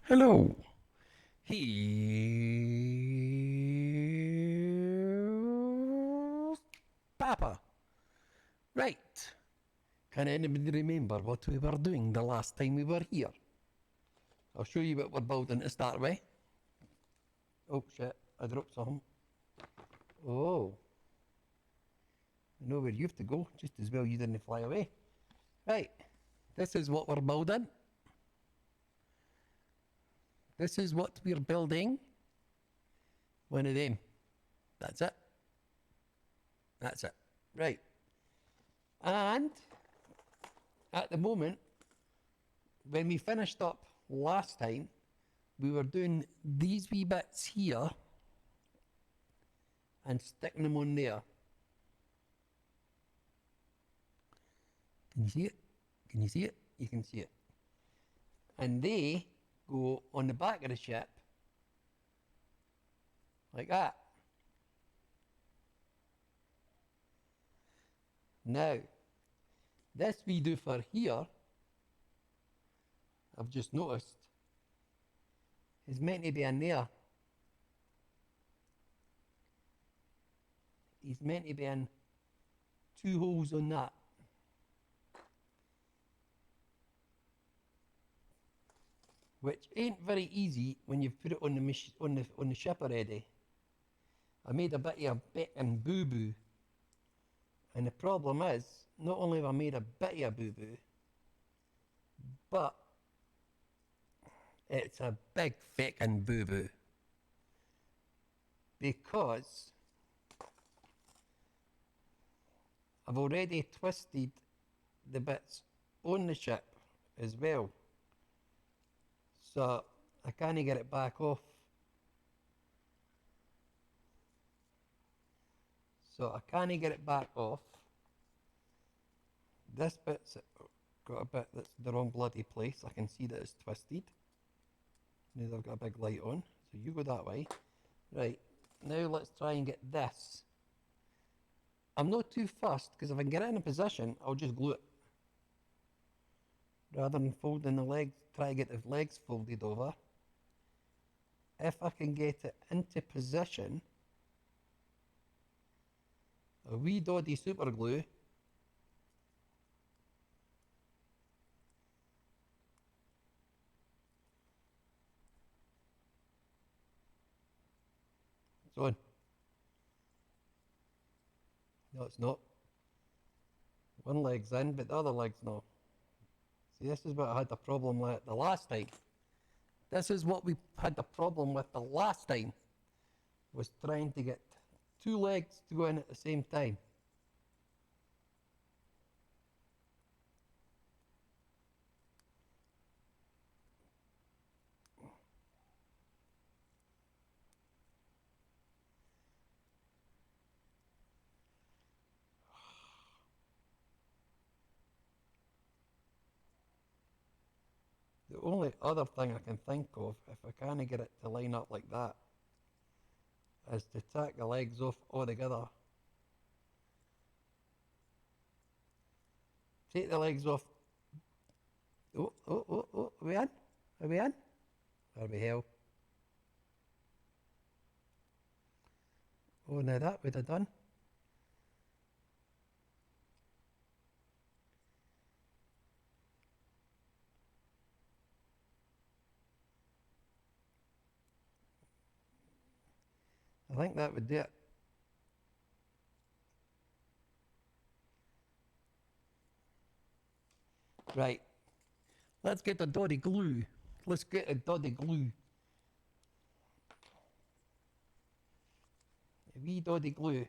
Hello. Here's Papa. Right. Can anybody remember what we were doing the last time we were here? I'll show you what we're building to start with. Oh shit, I dropped something. Oh. I know where you have to go, just as well you didn't fly away. Right. This is what we're building. This is what we're building. One of them. That's it. That's it. Right. And at the moment, when we finished up last time, we were doing these wee bits here and sticking them on there. Can you see it? Can you see it? You can see it. And they go on the back of the ship like that. Now, this we do for here, I've just noticed, is meant to be in there. He's meant to be in two holes on that. Which ain't very easy when you've put it on the ship already. I made a bit of a bacon boo-boo. And the problem is, not only have I made a bit of a boo-boo, but it's a big fucking boo-boo. Because I've already twisted the bits on the ship as well. So I can't get it back off. So I can't get it back off. This bit's got a bit that's the wrong bloody place. I can see that it's twisted. Now I've got a big light on. So you go that way. Right, now let's try and get this. I'm not too fussed because if I can get it in a position, I'll just glue it. Rather than folding the legs, try to get the legs folded over. If I can get it into position, a wee doddy super glue. It's on. No, it's not. One leg's in, but the other leg's not. See, this is what I had the problem with the last time. This is what we had the problem with the last time, was trying to get two legs to go in at the same time. The only other thing I can think of, if I can't get it to line up like that, is to take the legs off altogether. Take the legs off. Oh, oh, oh, oh, are we in? Are we in? Are we hell? Oh, now that would have done. I think that would do it. Right. Let's get the doddy glue. Let's get the doddy glue. A wee doddy glue.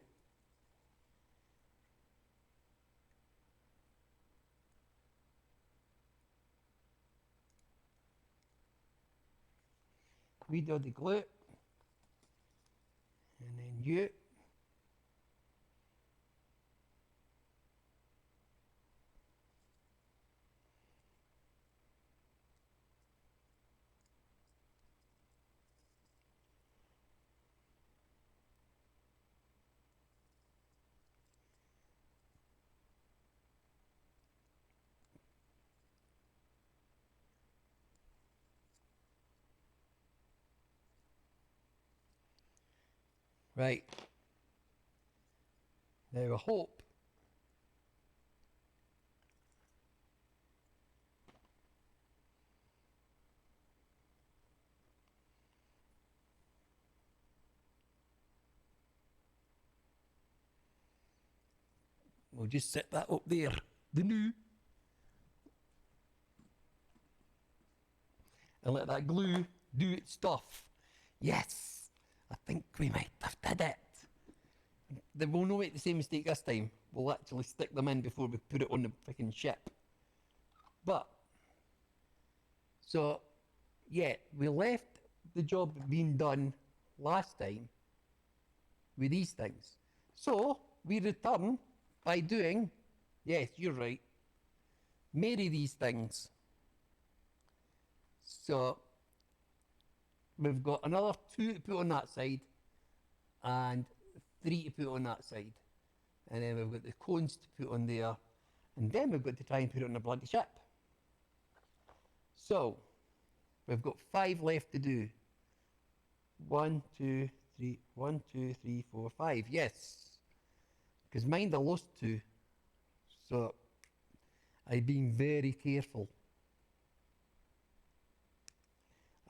Wee doddy glue. And then you. Right. Now I hope we'll just set that up there. The new. And let that glue do its stuff. Yes, I think we might have did it. Then we'll not make the same mistake this time. We'll actually stick them in before we put it on the freaking ship. But, so, yeah, we left the job being done last time with these things. So, we return by doing, yes, you're right, marry these things. So, we've got another 2 to put on that side and 3 to put on that side. And then we've got the cones to put on there. And then we've got to try and put it on the bloody ship. So, we've got 5 left to do. 1, 2, 3, 1, 2, 3, 4, 5. Yes. Because mind I lost 2. So, I've been very careful.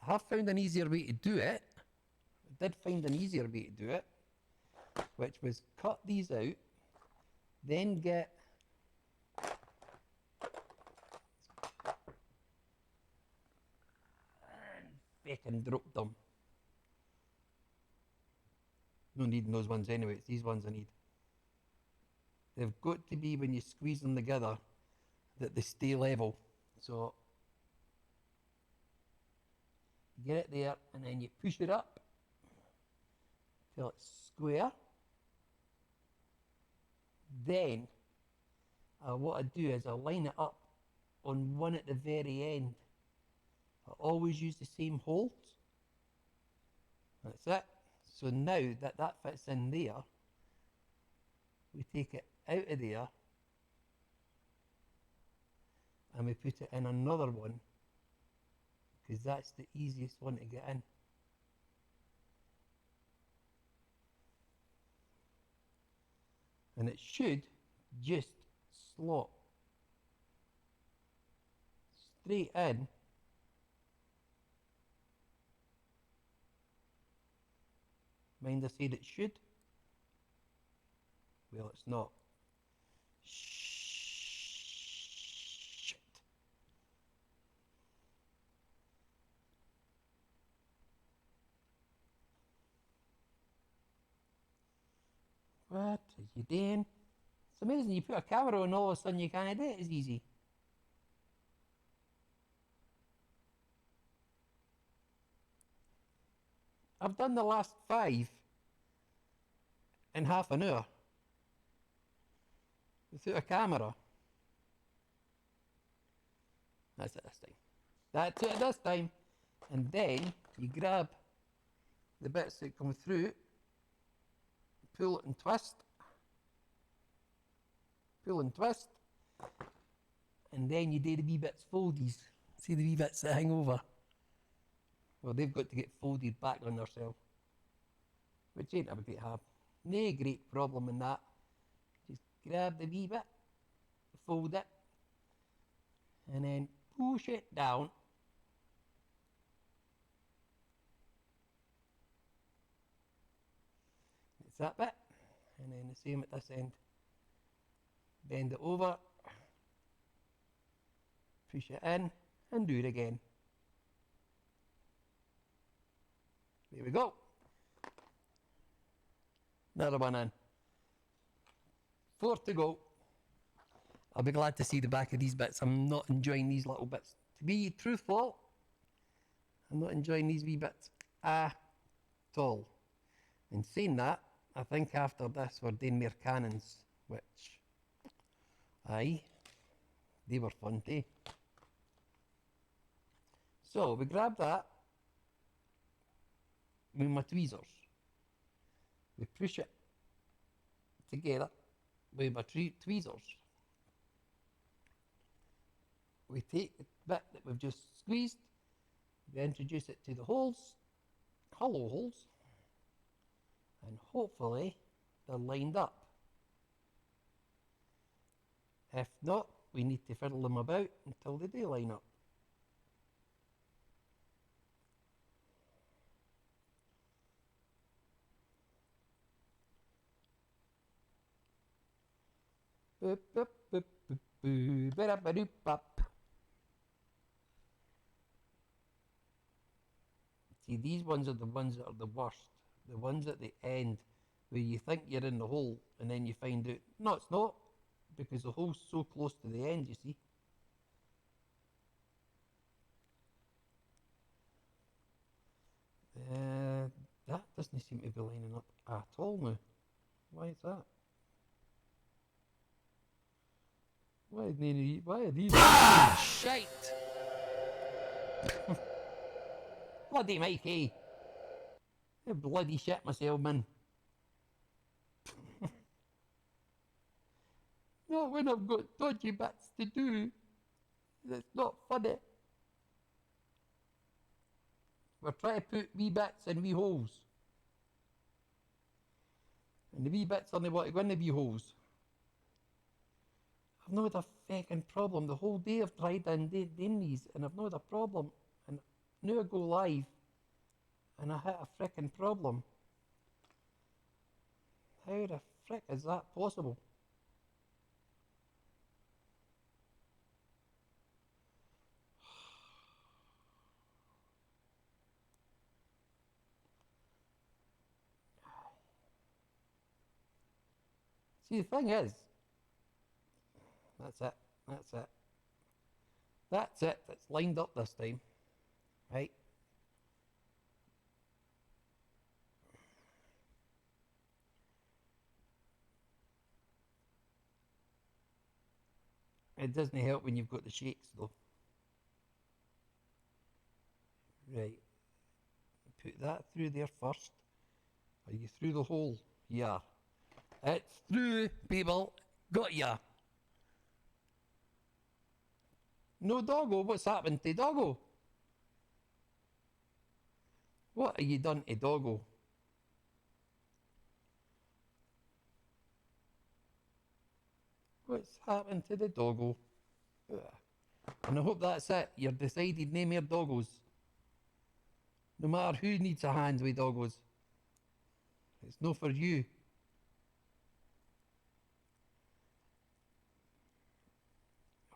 I have found an easier way to do it. I did find an easier way to do it, which was cut these out, then get and fucking drop them. No needing those ones anyway, it's these ones I need. They've got to be, when you squeeze them together, that they stay level. So you get it there and then you push it up till it's square. Then what I do is I line it up on one at the very end. I always use the same holes. That's it. So now that that fits in there, we take it out of there and we put it in another one, because that's the easiest one to get in. And it should just slot straight in mind I said it should. Well, it's not. Shit. What are you doing? It's amazing, you put a camera on, all of a sudden you can't do it as easy. I've done the last 5 in half an hour without a camera. That's it this time. That's it this time. And then you grab the bits that come through, pull it and twist, pull and twist, and then you do the wee bits foldies. See the wee bits that hang over? Well, they've got to get folded back on themselves, which ain't a bit hard. No great problem in that. Just grab the wee bit, fold it, and then push it down. It's that bit, and then the same at this end. Bend it over, push it in, and do it again. There we go. Another one in. 4 to go. I'll be glad to see the back of these bits. I'm not enjoying these little bits. To be truthful, I'm not enjoying these wee bits at all. And saying that, I think after this we're doing more cannons, which, aye, they were fun too. So we grab that with my tweezers. We push it together with my tweezers. We take the bit that we've just squeezed, we introduce it to the holes, hollow holes, And hopefully they're lined up. If not, we need to fiddle them about until they do line up. Boop, boop, boop, boop, boop, ba-da-ba-doop, bop. See, these ones are the ones that are the worst. The ones at the end where you think you're in the hole and then you find out, no, it's not, because the hole's so close to the end, you see. That doesn't seem to be lining up at all now. Why is that? Why are these? Ah, shite! Bloody Mikey! I bloody shit myself, man. Not when I've got dodgy bits to do. That's not funny. We're trying to put wee bits in wee holes. And the wee bits only want to go in the wee holes. I've not had a fucking problem. The whole day I've tried doing these and I've not had a problem. And now I go live and I hit a frickin' problem. How the frick is that possible? See, the thing is, that's it, that's it. That's it, that's lined up this time, right? It doesn't help when you've got the shakes though. Right, put that through there first. Are you through the hole? Yeah. It's through, people. Got ya. No doggo, what's happened to doggo? What have you done to doggo? What's happened to the doggo? And I hope that's it. You're decided no more doggos. No matter who needs a hand with doggos. It's no for you.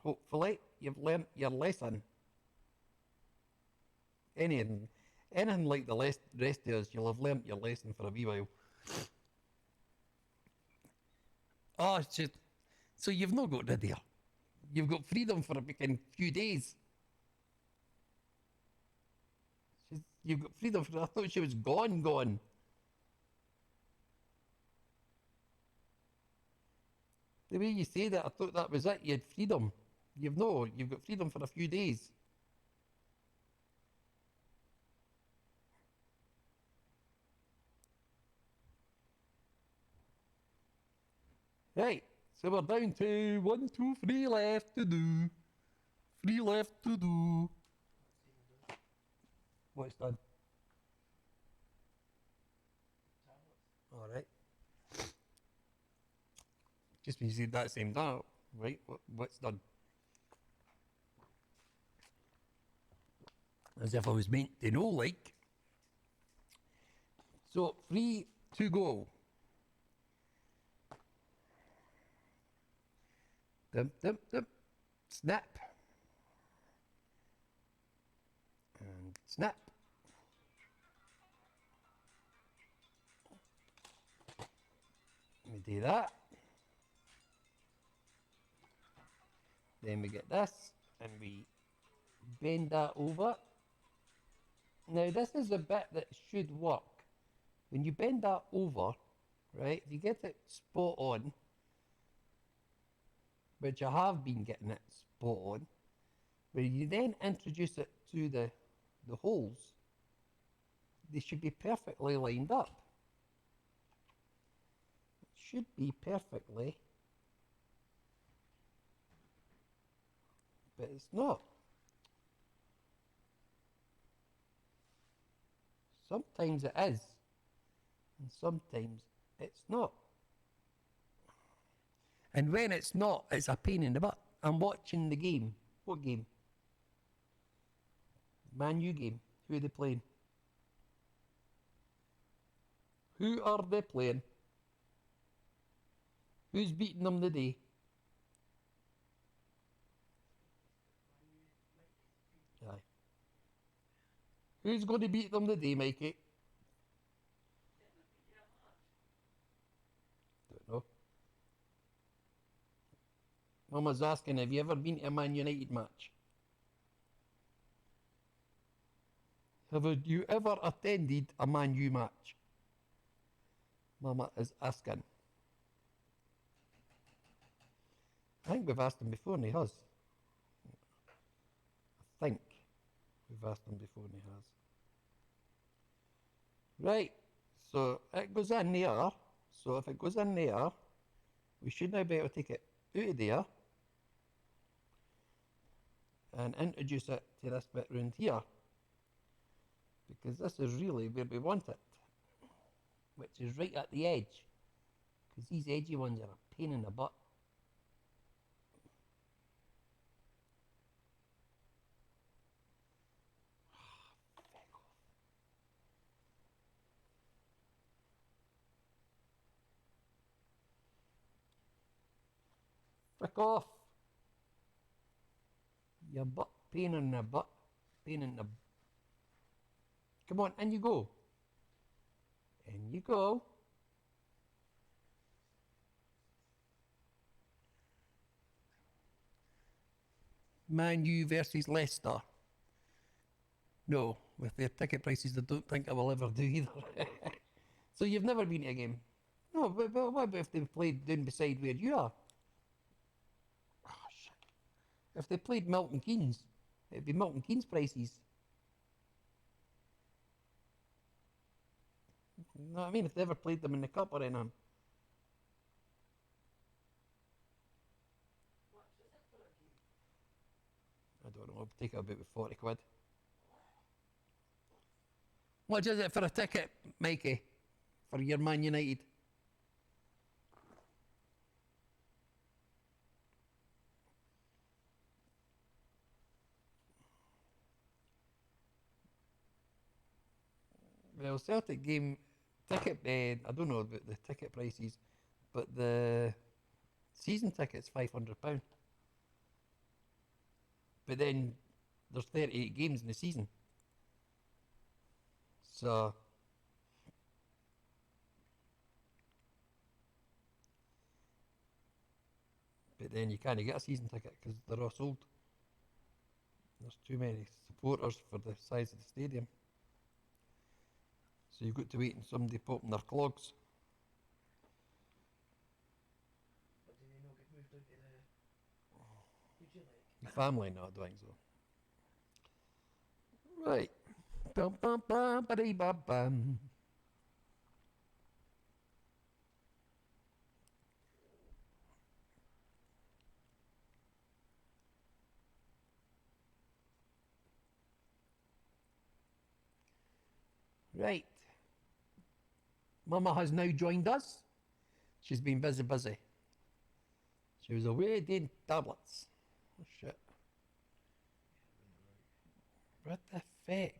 Hopefully, you've learnt your lesson. Anything, anything like the rest of us, you'll have learnt your lesson for a wee while. Oh, it's just, so you've not got rid of her. You've got freedom for a few days. You've got freedom for, I thought she was gone. The way you say that, I thought that was it. You had freedom. You've got freedom for a few days. Right, so we're down to 1, 2, 3 left to do. 3 left to do. What's done? All right. Just when you said that same time, right? What's done? As if I was meant to know, like. So 3 to go. Dum dum dum. Snap. And snap. We do that. Then we get this and we bend that over. Now this is a bit that should work. When you bend that over, right, if you get it spot on, which I have been getting it spot on, when you then introduce it to the holes, they should be perfectly lined up. It should be perfectly, but it's not. Sometimes it is, And sometimes it's not. And when it's not, it's a pain in the butt. I'm watching the game. What game? Man U game. Who are they playing? Who are they playing? Who's beating them today? Aye. Who's going to beat them today, Mikey? Don't know. Mama's asking, have you ever been to a Man United match? Have you ever attended a Man U match? Mama is asking. I think we've asked him before and he has. I think we've asked him before and he has. Right, so it goes in there. So if it goes in there, we should now be able to take it out of there and introduce it to this bit round here. Because this is really where we want it, which is right at the edge. Because these edgy ones are a pain in the butt. Frick off! You butt, pain in the butt, pain in the... Come on, in you go. In you go. Man U versus Leicester. No, with their ticket prices, I don't think I will ever do either. So you've never been to a game? No, but what about if they played down beside where you are? Oh, shit. If they played Milton Keynes, it'd be Milton Keynes prices. You know what I mean? If they ever played them in the cup or anything. I don't know, I'll take it about 40 quid. What is it for a ticket, Mikey? For your Man United? Well, Celtic game ticket, I don't know about the ticket prices, but the season ticket's £500. But then there's 38 games in the season. So, but then you can't get a season ticket because they're all sold. There's too many supporters for the size of the stadium. So you've got to wait and somebody popping their clogs. But do they not get moved out to the... Would you like? Your family not doing so. Right. Bum bum bum ba dee bum bum. Right. Mama has now joined us. She's been busy. She was away doing tablets. Oh shit. What the feck?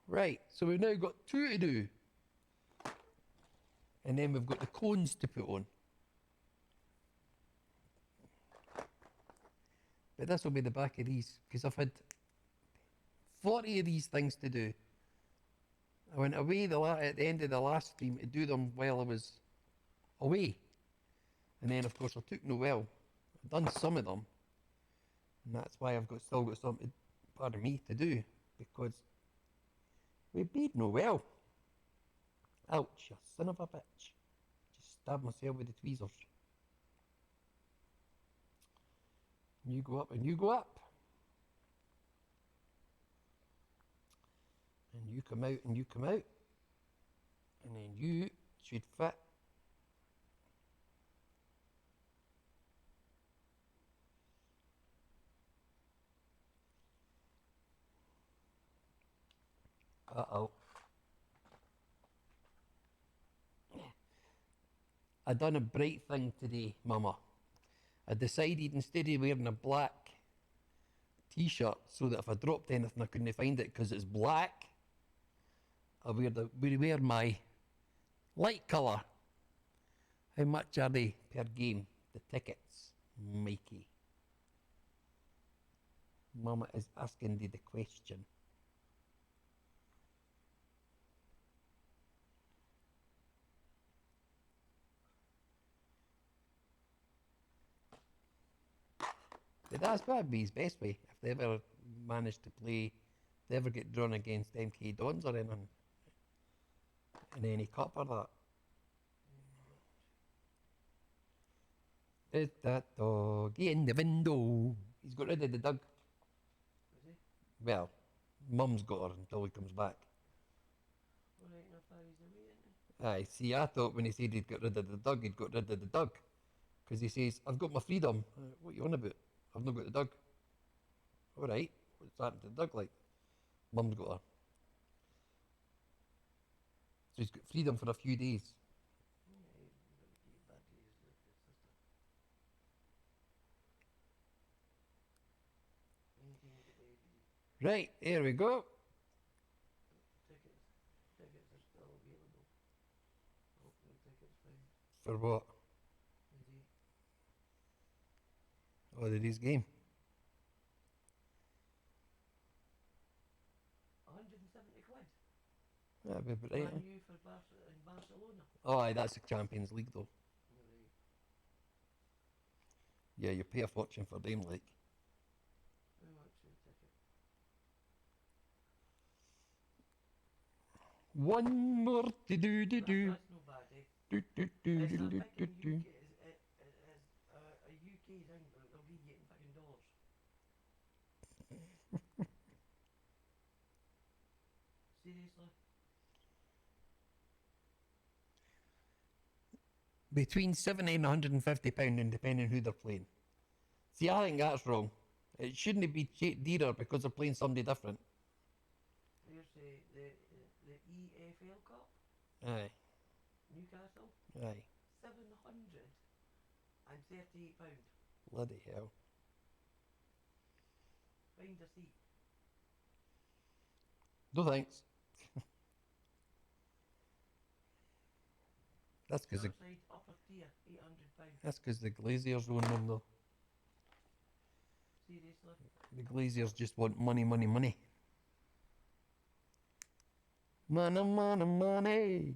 Right, so we've now got two to do. And then we've got the cones to put on. But this will be the back of these, because I've had 40 of these things to do. I went away at the end of the last stream to do them while I was away. And then, of course, I took no well. I've done some of them. And that's why I've still got something, pardon me, to do. Because we paid no well. Ouch, you son of a bitch. Just stabbed myself with the tweezers. You go up and you go up. And you come out and you come out. And then you should fit. Uh-oh. I done a bright thing today, Mama. I decided instead of wearing a black t-shirt so that if I dropped anything I couldn't find it because it's black, we wear my light colour. How much are they per game? The tickets, Mikey. Mama is asking thee the question. That's that'd be his best way if they ever manage to play, if they ever get drawn against MK Dons or anything in any cup or that. Is that doggy in the window? He's got rid of the dog. Is he? Well, Mum's got her until he comes back. Alright enough how he's away, isn't he? Aye, see, I thought when he said he'd got rid of the dog, he'd got rid of the dog. Because he says, I've got my freedom. What are you on about? I've not got the dog. Alright, what's happened to the dog like? Mum's got her. So he's got freedom for a few days. Yeah, he's got to keep bad days with his sister. Anything to do with you. Right, here we go. Tickets are still available. Hopefully tickets fine. For what? Is he? Oh, his game. 170 quid. That'd be about right. Brand new for in Barcelona. Oh, aye, that's the Champions League though. Alright. Yeah, you pay a fortune for them, like. How much is the ticket? One more to do. That's no bad, eh? Do do do It's do a do fucking do. UK, a UK thing, they'll be getting fucking dollars. Seriously? Between £70 and £150, depending who they're playing. See, I think that's wrong. It shouldn't be dearer because they're playing somebody different. Here's the EFL Cup, Aye, Newcastle, aye. £738. Bloody hell. Find a seat. No thanks. That's because Outside upper tier, £800. that's because the Glaziers own them though. Seriously? The Glaziers just want money, money, money. Money, money, money.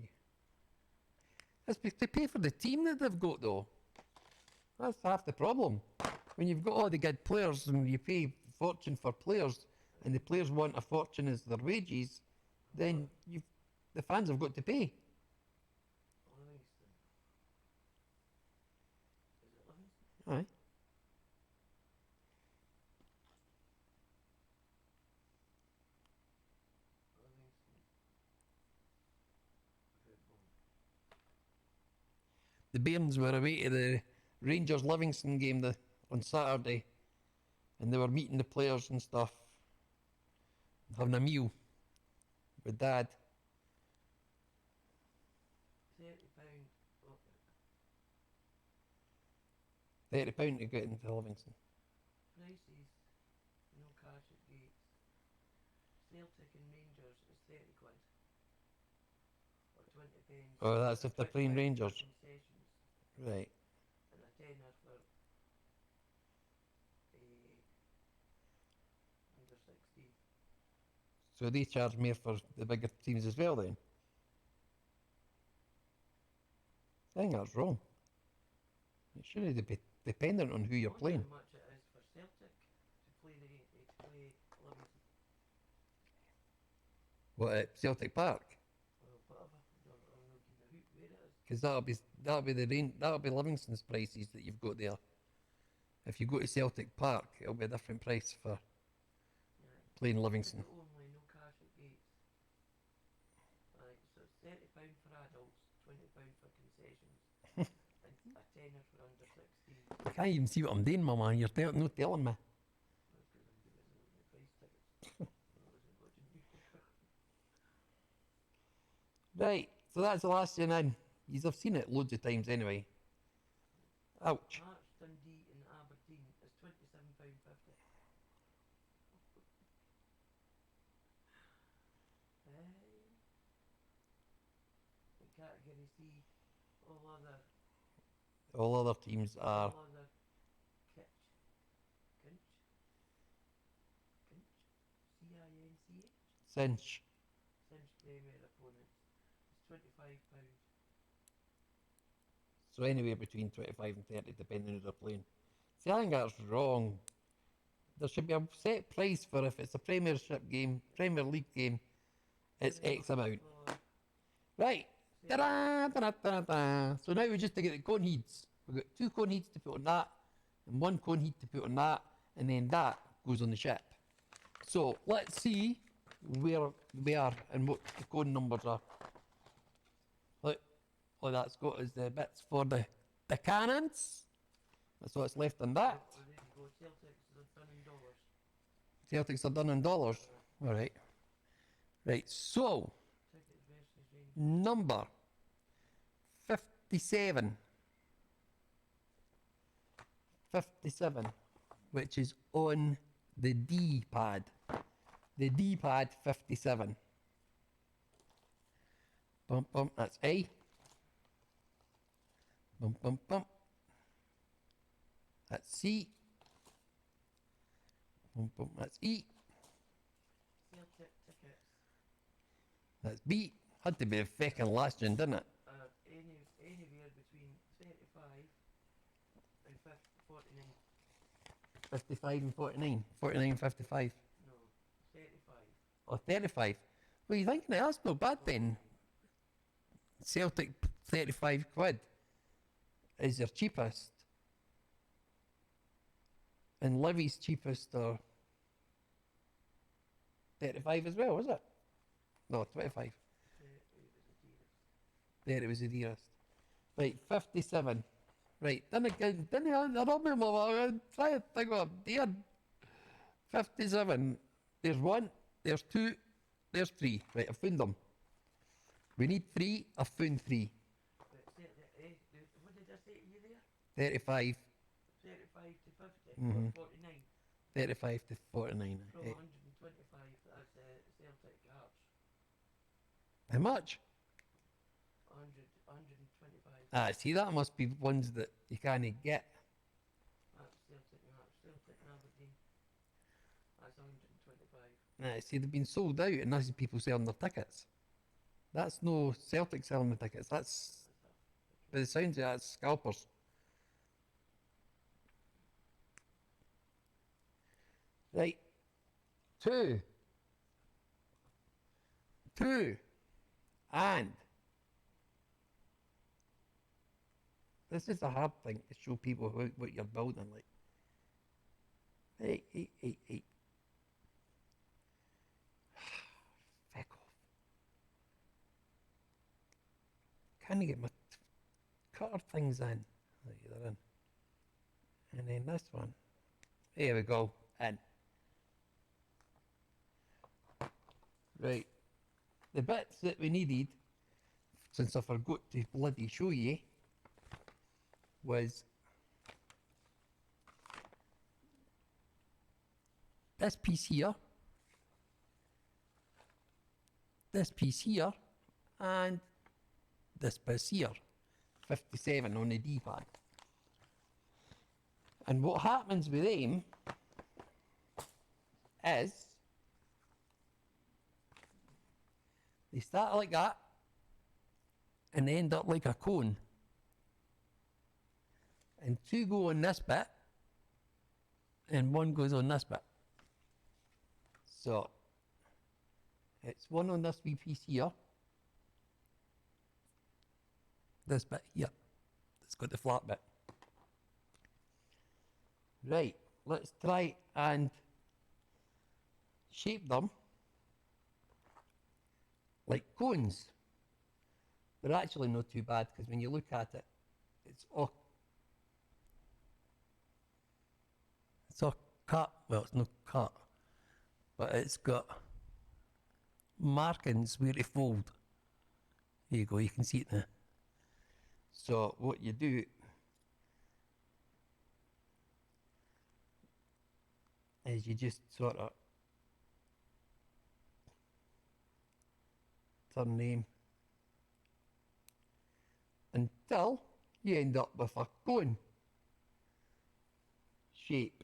That's to pay for the team that they've got though. That's half the problem. When you've got all the good players and you pay fortune for players and the players want a fortune as their wages, then the fans have got to pay. Livingston. Is it Livingston? Aye. Livingston. Football. The Bairns were away to the Rangers Livingston game on Saturday and they were meeting the players and stuff, having a meal with Dad. £30. Oh, £30 to get into Livingston. prices. No cash at gates. Celtic and Rangers is 30 quid. Or 20 pence. Oh, that's if they're playing Rangers. Concessions. Right. And a tenner for under 16. So they charge more for the bigger teams as well then? I think that's wrong. It shouldn't be dependent on who you're I wonder playing. how much it is for Celtic to play Livingston. What, at Celtic Park? Or whatever. I don't know where it is. Because that'll be Livingston's prices that you've got there. If you go to Celtic Park, it'll be a different price for Yeah. playing Livingston. Ticket only, no cash at gates. Right, so it's £30 for adults, £20 for concessions, and a tenner for under 16. I can't even see what I'm doing, Mama. You're not telling me. That's because I'm doing the price tickets. I wasn't watching you. Right, so that's the last thing in. You've seen it loads of times anyway. Ouch. Hearts, Dundee and Aberdeen is £27.50. In category C, all other, All other teams are all other kitch, kinch, kinch, C-I-N-C-H, cinch. Cinch Premier opponents is £25. So anywhere between 25 and 30 depending who they're playing. See, I think that's wrong. There should be a set price for if it's a Premiership game, Premier League game, it's X amount. Right. Ta-da, ta-da, ta-da, ta-da. So now we just to get the cone heads. We've got 2 cone heads to put on that, and 1 cone head to put on that, and then that goes on the ship. So let's see where we are and what the cone numbers are. Look, all that's got is the bits for the cannons. That's what's left on that. Oh, there you go, Celtics are done in dollars. Celtics are done in dollars. All right. Right, so Tickets versus Rangers. number 57. 57, which is on the D pad. The D pad 57. Bump, bump, that's A. Bump, bump, bump. That's C. Bump, bump, that's E. Celtic tickets That's B. Had to be a fucking last one, didn't it? are anywhere between 35 and 49. 55 and 49. 49, 55. No, 35. Or 35. What are you thinking? That's not bad then. Celtic 35 quid is your cheapest. And Livy's cheapest are 35 as well, is it? No, 25. 30 was the dearest. Right, 57. Right, then again, then I remember, try to think of dear. 57. There's 1, there's 2, there's 3. Right, I've found them. We need 3, I've found 3. What did I say to you there? 35. 35 to 50 Mhm. or 49. 35 to 49. From Eh, 125, that's Celtic Hearts. How much? 125. Ah, see, that must be ones that you can't get. That's Celtic Hearts. Celtic and Aberdeen. That's 125. Ah, see, they've been sold out, and that's people selling their tickets. That's no Celtic selling the tickets. That's, by the sounds of it, that's scalpers. Right. 2. And this is a hard thing to show people what you're building. Like, hey. Feck off. Can't get my cutter things in. There they're in. And then this one. There we go. In. Right. The bits that we needed, since I forgot to bloody show you, was this piece here, and this piece here, 57 on the D-pad. And what happens with them is they start like that and end up like a cone. And 2 go on this bit and 1 goes on this bit. So it's 1 on this wee piece here, this bit here, it's got the flat bit. Right, let's try and shape them like cones. They're actually not too bad, because when you look at it, it's all cut. Well, it's not cut, but it's got markings where to fold. There you go, you can see it now. So what you do is you just sort of turn them until you end up with a cone shape.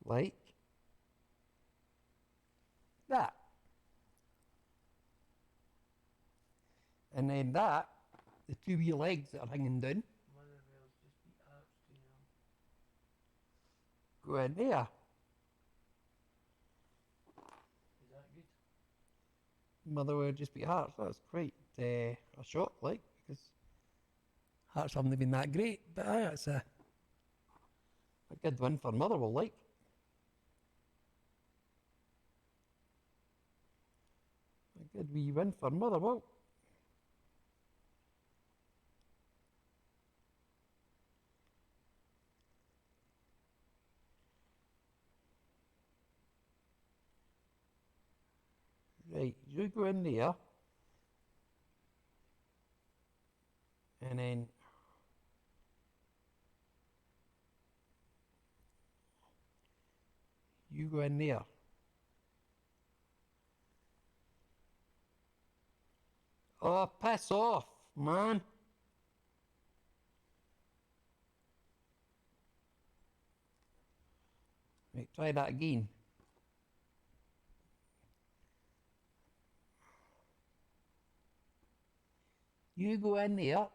Like that. And then that, the two wee legs that are hanging down, Motherwell's just beat arched, you know. go in there. Is that good? Motherwell just beat Hearts. That's quite a shock, like, because Hearts haven't been that great. But aye, it's a good win for Motherwell, like. A good wee win for Motherwell. Right, you go in there, and then you go in there. Oh, piss off, man. Right, try that again. You go in there.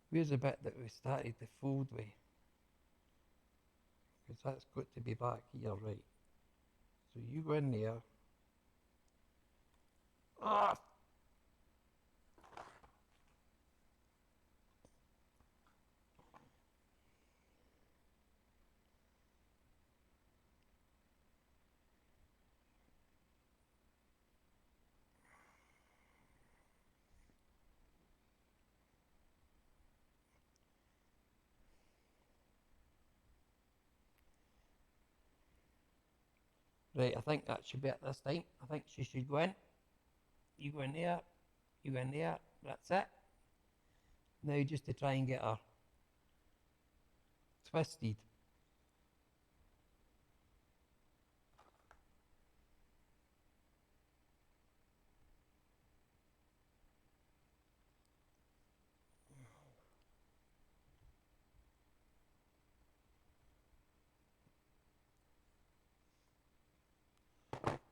Where's the bit that we started to fold with? Because that's got to be back here, right? So you go in there. Ah! Right, I think that should be it this time. I think she should go in. You go in there. You go in there. That's it. Now just to try and get her twisted.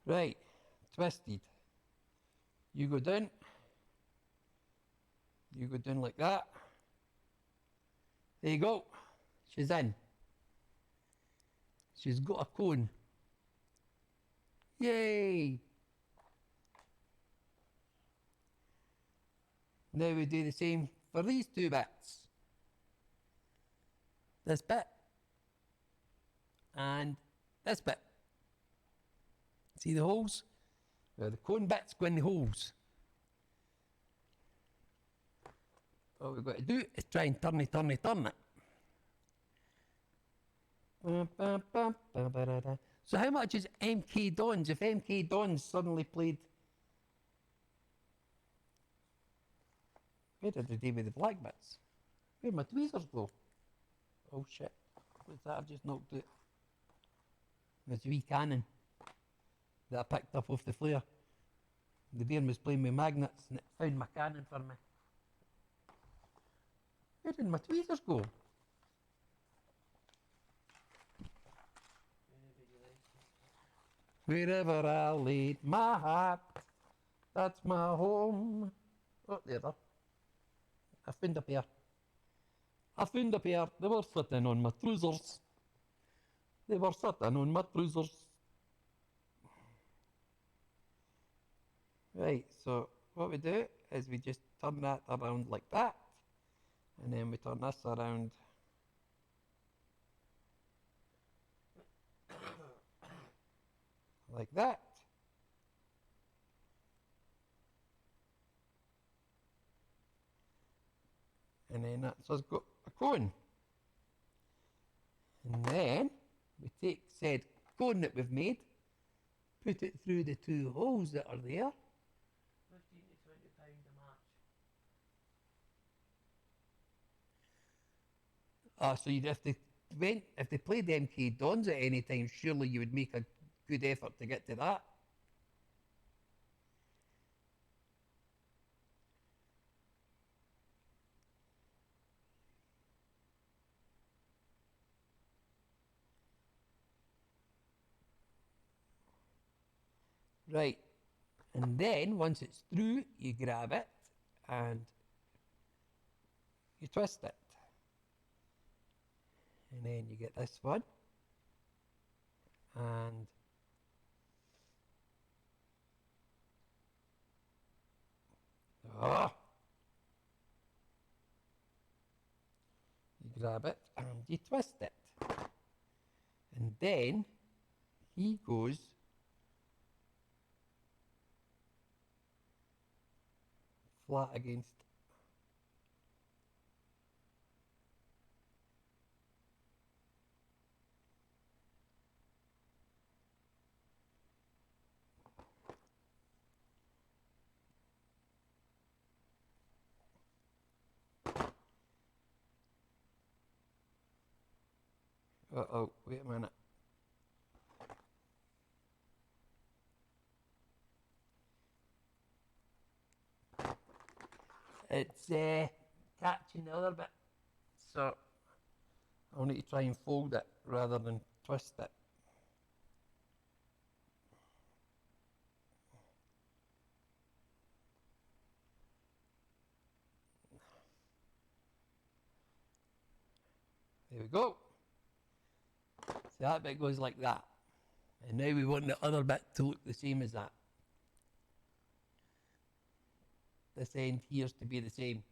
Right, twisted. You go down. You go down like that. There you go. She's in. She's got a cone. Yay! Now we do the same for these two bits. This bit and this bit. See the holes? Well, the cone bits go in the holes. All we've got to do is try and turn it. So how much is MK Dons? If MK Dons suddenly played... Where did they do with the black bits? Where'd my tweezers go? Oh shit. What's that I've just knocked out? There's a wee cannon that I picked up off the flare. The bear was playing with magnets and it found my cannon for me. Where did my tweezers go? Wherever I laid my hat, that's my home. Oh, there. I found a pair. They were sitting on my trousers. Right, so what we do is we just turn that around like that. And then we turn this around like that. And then that's us got a cone. And then we take said cone that we've made, put it through the two holes that are there. 15 to 20 pound a match. So you'd if they played MK Dons at any time, surely you would make a good effort to get to that. Right. And then once it's through, you grab it and you twist it. And then you get this one. And oh, you grab it and you twist it. And then he goes flat against. Uh-oh, wait a minute. It's catching the other bit. So I'll need to try and fold it rather than twist it. There we go. So that bit goes like that. And now we want the other bit to look the same as that. This end here's to be the same.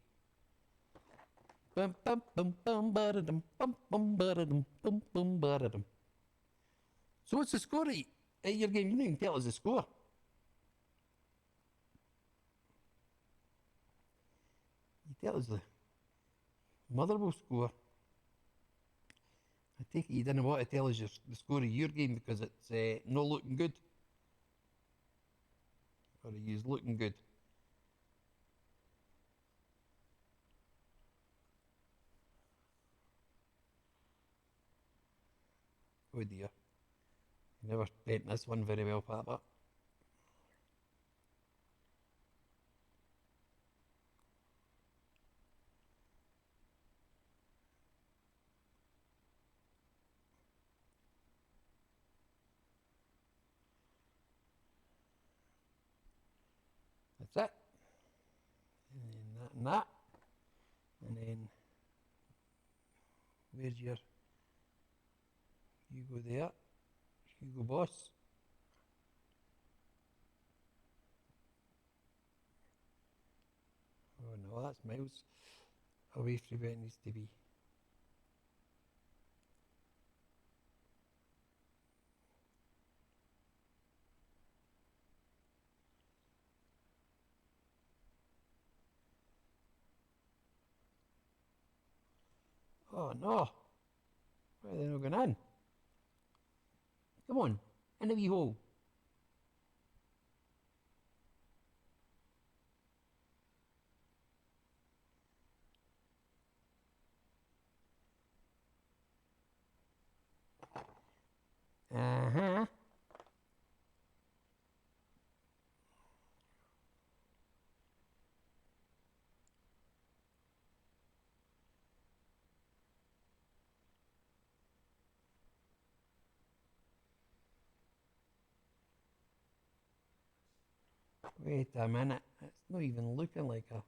Bum bum bum bum ba-da-dum, bum bum ba-da-dum, bum bum ba-da-dum. So what's the score at your game? You didn't even tell us the score. You tell us the Motherwell score. I take it you didn't want to tell us the score of your game because it's not looking good. Or are you looking good? Oh dear. You never bent this one very well, Papa. That's it. And then that and that. And then where's your Hugo there? Hugo Boss. Oh no, that's miles away from where it needs to be. Oh no. Why are they not going in? Come on, in the wee hole. Uh-huh. Wait a minute. It's not even looking like a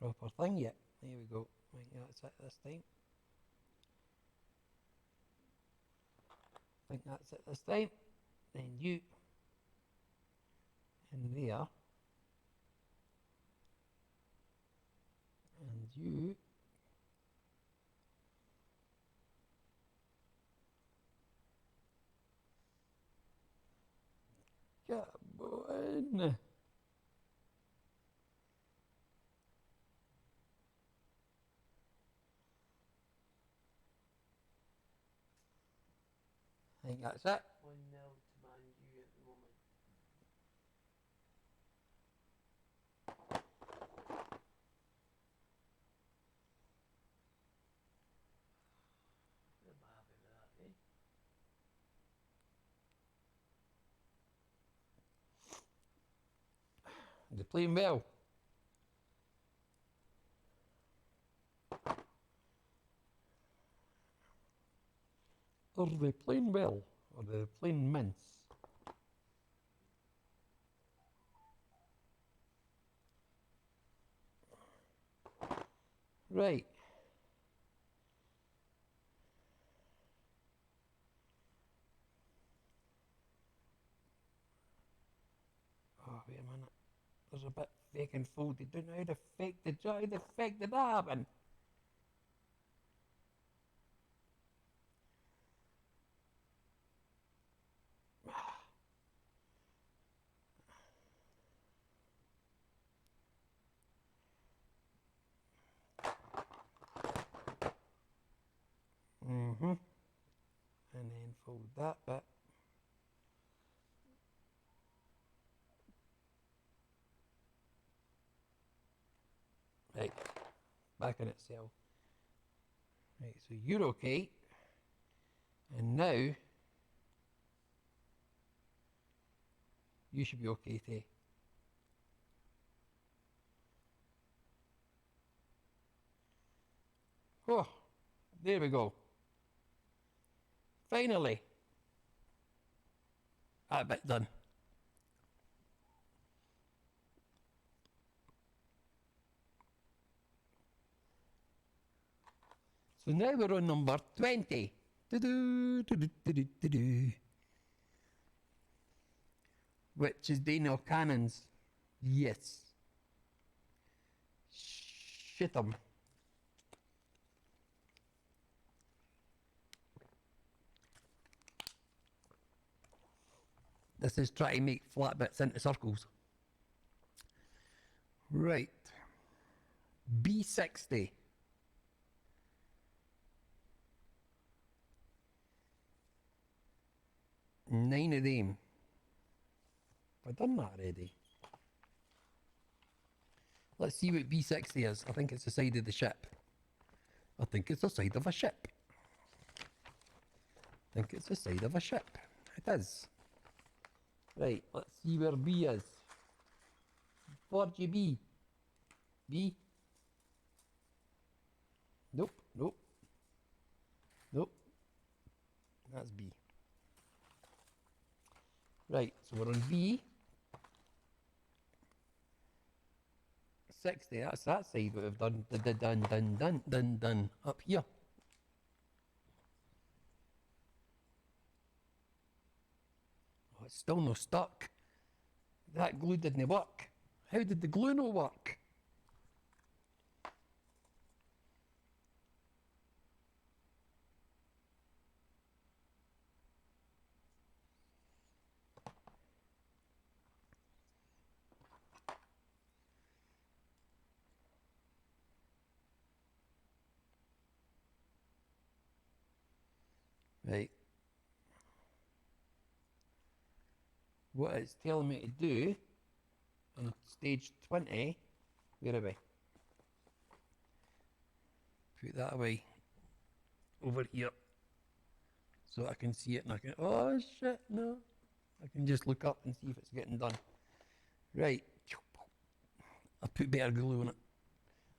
proper thing yet. There we go. Right, that's it this time. I think that's it this time. Then you in there. And you Come on. I think that's it. 1-0 to Man U at the moment. I'm happy with that, eh? They're playing well. Are they playing well? Or are they playing mince? Right. Oh, wait a minute. There's a bit fake and folded. Don't know how the fake did that happen? Mm-hmm. And then fold that bit. Right. Back in itself. Right, so you're okay. And now you should be okay too. Oh, there we go. Finally. That bit done. So now we're on number 20. Do-do, do-do, do-do, do-do. Which is Daniel Cannon's Yes. Shit 'em. This is trying to make flat bits into circles. Right. B60. Nine of them. Have I done that already? Let's see what B60 is. I think it's the side of the ship. I think it's the side of a ship. I think it's the side of a ship. It is. Right, let's see where B is. 4GB. B. Nope, nope. Nope. That's B. Right, so we're on B. 60, that's that side what we've done. Done. Up here. Oh, it's still no stuck. That glue didn't work. How did the glue not work? Right. What it's telling me to do on stage 20, where are we? Put that away. Over here. So I can see it and I can, oh shit, no. I can just look up and see if it's getting done. Right. I put better glue on it.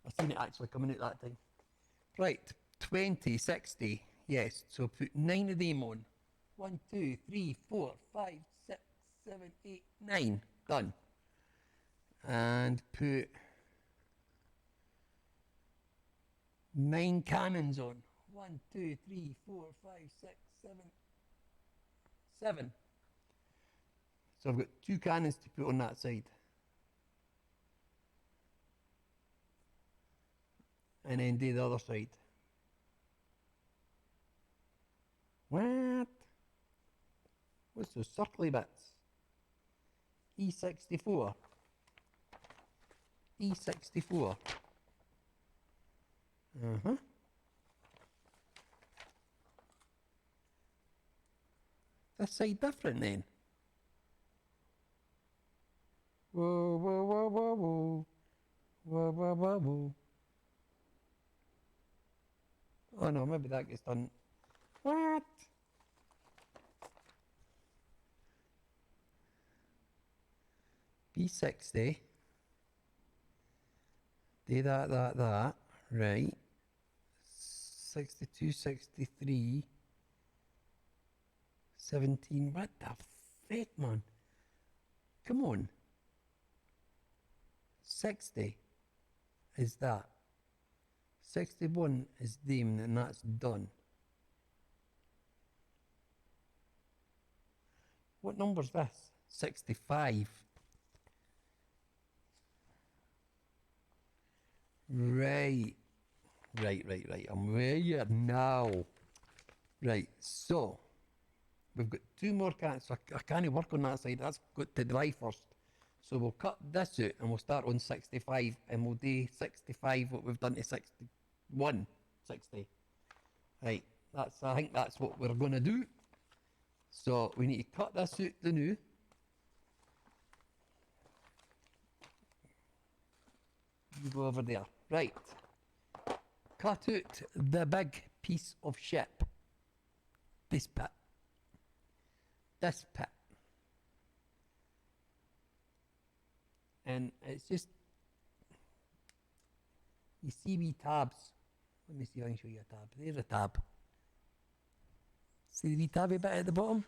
I've seen it actually coming out that time. Right, 20, 60. Yes, so put 9 of them on. 1, 2, 3, 4, 5, 6, 7, 8, 9. Done. And put 9 cannons on. 1, 2, 3, 4, 5, 6, 7, 7. So I've got 2 cannons to put on that side. And then do the other side. What? What's those circly bits? E64. E64. Uh-huh. This side different then. Whoa, whoa, whoa, whoa, whoa. Whoa, whoa, whoa, whoa. Oh no, maybe that gets done. What? B60. Do that. Right. 62, 63. 17. What the fuck, man? Come on. 60 is that. 61 is them, and that's done. What number's this? 65. Right. Right. I'm here now. Right, so we've got two more cats. So I can't work on that side. That's got to dry first. So we'll cut this out and we'll start on 65 and we'll do 65 what we've done to 61. 60. Right, I think that's what we're going to do. So we need to cut this out the new. You go over there. Right. Cut out the big piece of shit. This bit. This bit. And it's just, you see wee tabs. Let me see if I can show you a tab. There's a tab. See the wee tabby bit at the bottom?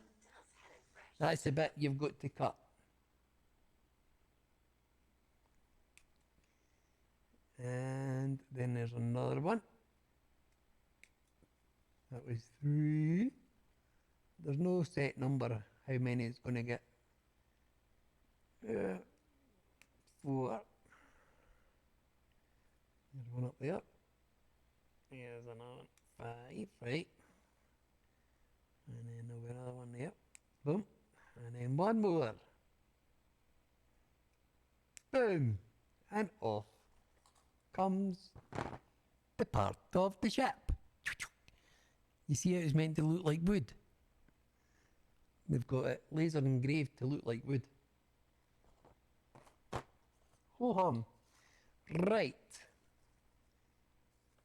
That's the bit you've got to cut. And then there's another one. That was 3. There's no set number how many it's going to get. 4. There's one up there. There's another 5, right? And then there'll be another one there. Boom. And then one more. Boom. And off comes the part of the ship. You see how it's meant to look like wood? They've got it laser engraved to look like wood. Ho-hum. Right.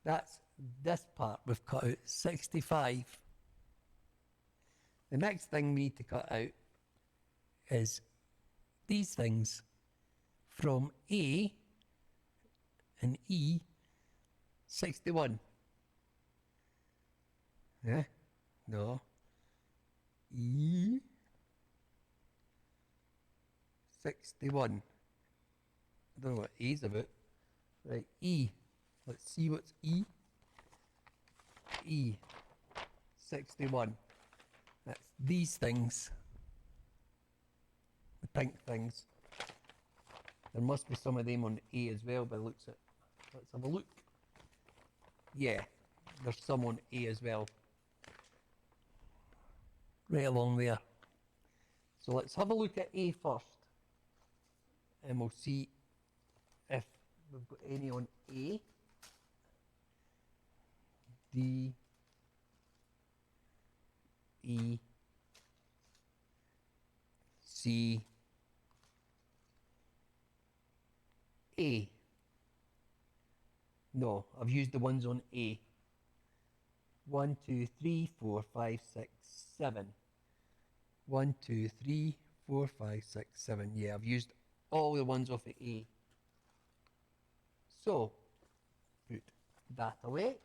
That's this part we've cut out, 65. The next thing we need to cut out is these things from A and E 61. Yeah? No. E 61. I don't know what A's about. Right, E. Let's see what's E. E 61. That's these things. The pink things. There must be some of them on A as well by the looks of it. Let's have a look. Yeah, there's some on A as well. Right along there. So let's have a look at A first. And we'll see if we've got any on A. D. E. C. A. No, I've used the ones on A. 1, 2, 3, 4, 5, 6, 7. 1, 2, 3, 4, 5, 6, 7. Yeah, I've used all the ones off of A. So, put that away.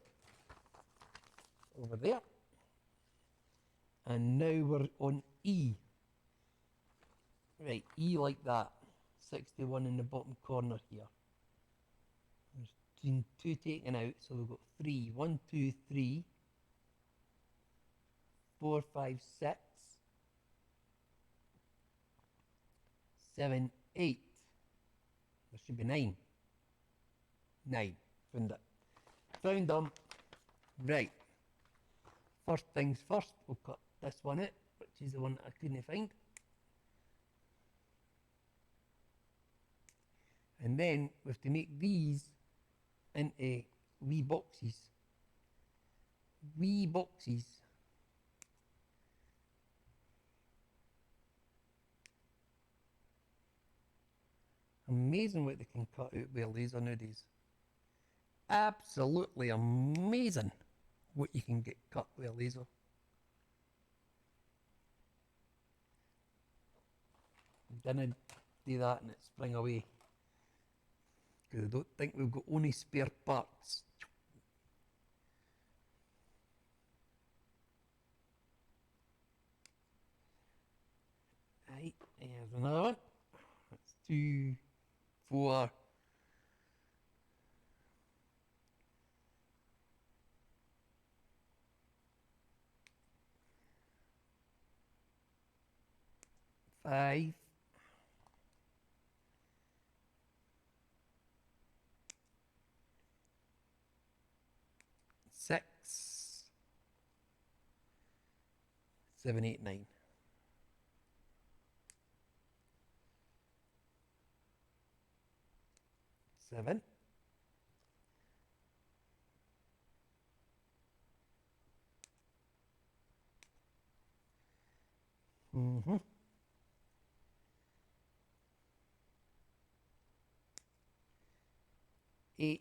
Over there. And now we're on E. Right, E like that. 61 in the bottom corner here. There's two taken out, so we've got 3. 1, 2, 3. 4, 5, 6. 7, 8. There should be 9. 9. Found it. Found them. Right. First things first, we'll cut this one out, which is the one that I couldn't find. And then we have to make these into wee boxes. Wee boxes. Amazing what they can cut out with a laser nowadays. Absolutely amazing what you can get cut with a laser. Didn't do that and it spring away. Because I don't think we've got any spare parts. Right, here's another one. That's 2, 4, 5, 6, 7, 8, 9. 7. 8,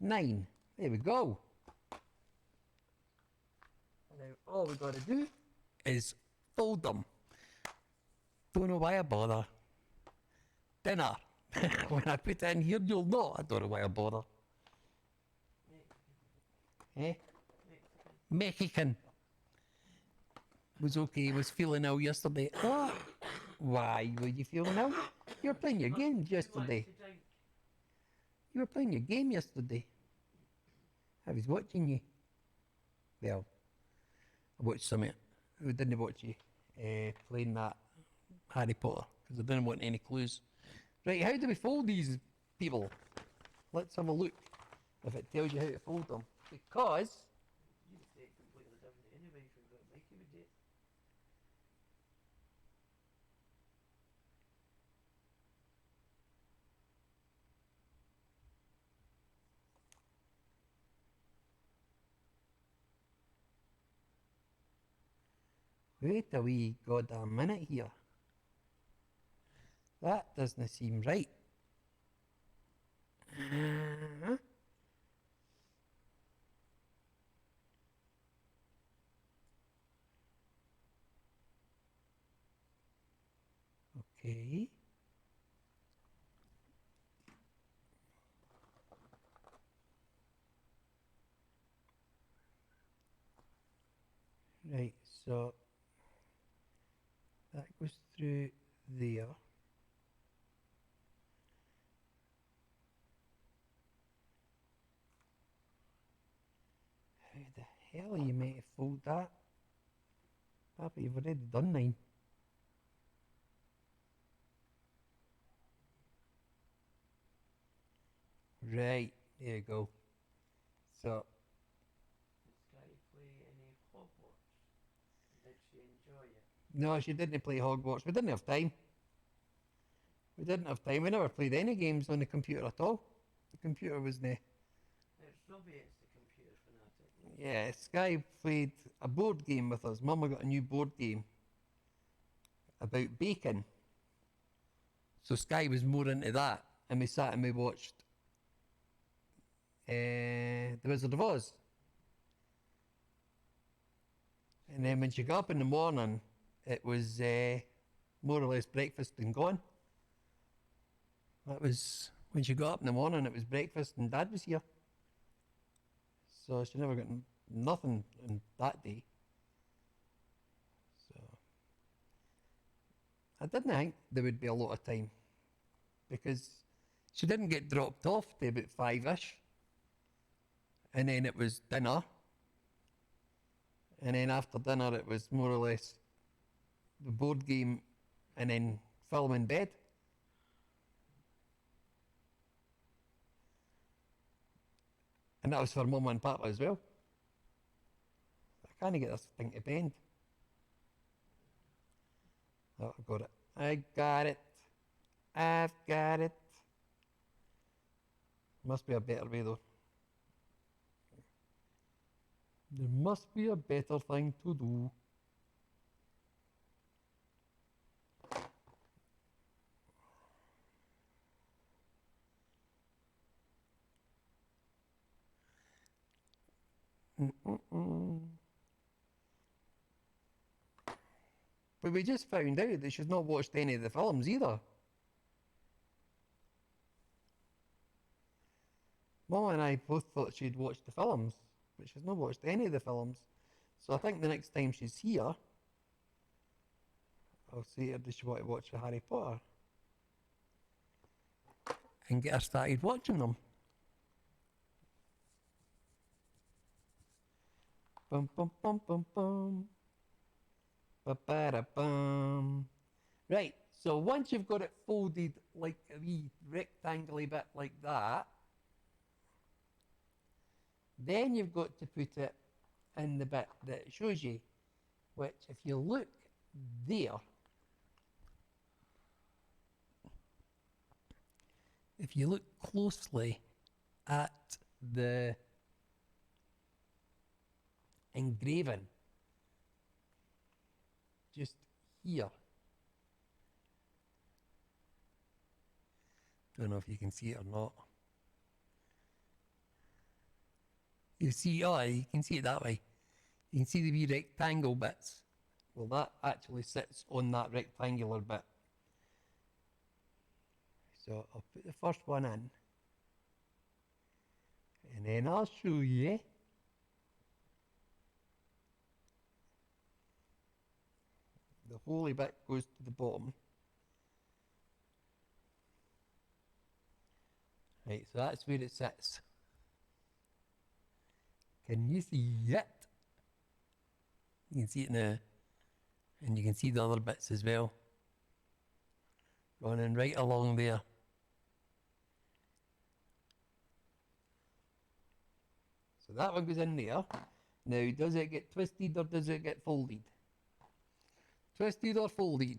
9. There we go. Now all we got to do is fold them. Don't know why I bother. Dinner. When I put it in here, you'll know. I don't know why I bother. Eh? Mexican. Was okay. Was feeling ill yesterday. Oh, why were you feeling ill? You were playing your games yesterday. You were playing your game yesterday. I was watching you. Well, I watched some of it. I didn't watch you playing that Harry Potter because I didn't want any clues. Right, how do we fold these people? Let's have a look if it tells you how to fold them. Because You would say it completely different anyway from what Mikey would do. wait a wee goddamn minute here. That doesn't seem right. Okay. Right, so that goes through there. How the hell are you meant to fold that? Papa, you've already done 9. Right, there you go. So, Did Sky play any Hogwarts? Did she enjoy it? no, she didn't play Hogwarts. We didn't have time. We didn't have time. We never played any games on the computer at all. The computer was there. It's Robbie, it's the computer fanatic. Yeah, Sky played a board game with us. Mama got a new board game about bacon. So Sky was more into that. And we sat and we watched The Wizard of Oz. And then when she got up in the morning, it was more or less breakfast and gone. That was when she got up in the morning, it was breakfast and Dad was here. So she never got nothing on that day. So I didn't think there would be a lot of time because she didn't get dropped off till about 5-ish. And then it was dinner. And then after dinner it was more or less the board game and then film in bed. And that was for Mum and Papa as well. I can't get this thing to bend. Oh, I got it. I got it. I've got it. Must be a better way though. There must be a better thing to do. Mm-mm-mm. But we just found out that she's not watched any of the films either. Mum and I both thought she'd watched the films, but she's not watched any of the films. So I think the next time she's here, I'll say to her, does she want to watch the Harry Potter? And get her started watching them. Bum bum bum bum bum. Ba-ba-da-bum. Right, so once you've got it folded like a wee rectangle bit like that, then you've got to put it in the bit that it shows you, which if you look there, if you look closely at the engraving, just here, don't know if you can see it or not. You see, oh, you can see it that way. You can see the wee rectangle bits. Well, that actually sits on that rectangular bit. So I'll put the first one in. And then I'll show you. The holy bit goes to the bottom. Right, so that's where it sits. Can you see it? You can see it now. And you can see the other bits as well. Running right along there. So that one goes in there. Now, does it get twisted or does it get folded? Twisted or folded?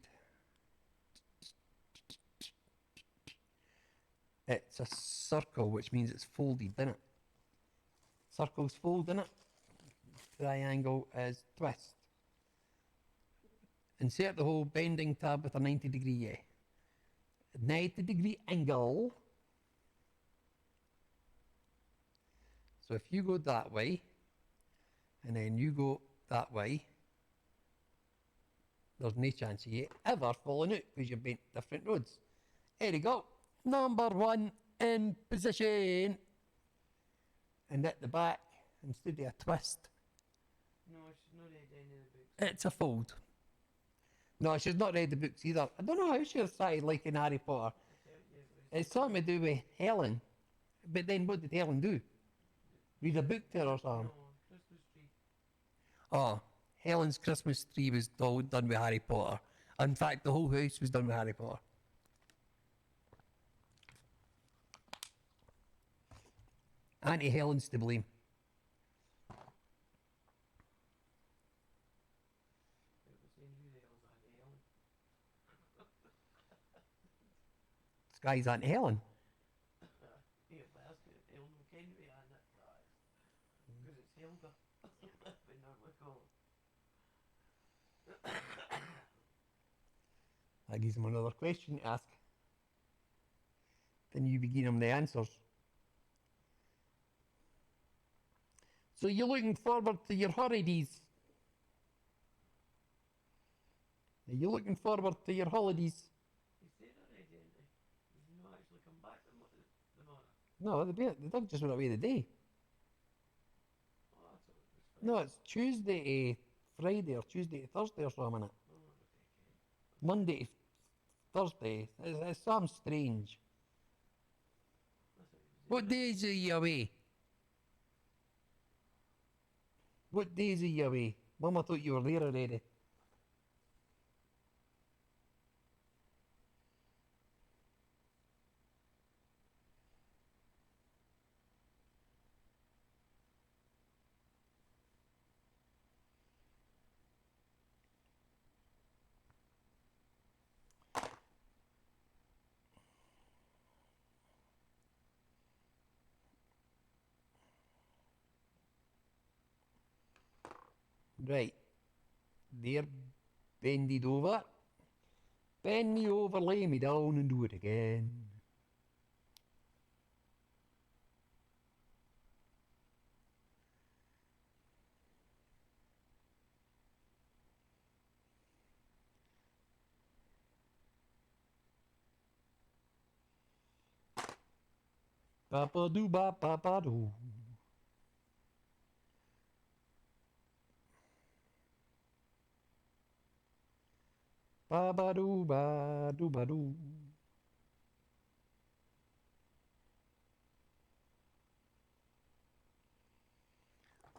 It's a circle, which means it's folded, isn't it? Circle's fold, innit? Triangle is twist. Insert the whole bending tab with a 90-degree, yeah. 90-degree angle. So if you go that way, and then you go that way, there's no chance of you ever falling out because you've bent different roads. There you go. Number one in position. And at the back, instead of a twist, No, she's not read any of the books. it's a fold. No, she's not read the books either. I don't know how she started liking Harry Potter. It's something to do with Helen. But then what did Helen do? Read a book to her or something? No, Christmas tree. Oh, Helen's Christmas tree was all done with Harry Potter. In fact, the whole house was done with Harry Potter. Auntie Helen's to blame. It was saying who the hell's Auntie Helen? This guy's Auntie Helen. Yeah, but that's good. Helen McKenry and it. Because it's Helga. We normally call her. That gives him another question to ask. Then you begin him the answers. So you're looking forward to your holidays? Are you looking forward to your holidays? He said already, didn't he? He's not actually come back tomorrow. No, the dog just went away today. Oh, I thought it was Friday. No, it's Tuesday to Friday or Tuesday to Thursday or something. Oh, okay. Monday to Thursday. It's something strange. I thought he was What days are you away? What days are you away? Mum, I thought you were there already. Right. There, bend it over. Bend me over, lay me down and do it again. Ba-ba-doo, ba-ba-ba-doo. Ba-ba-doo, ba-doo, ba-doo.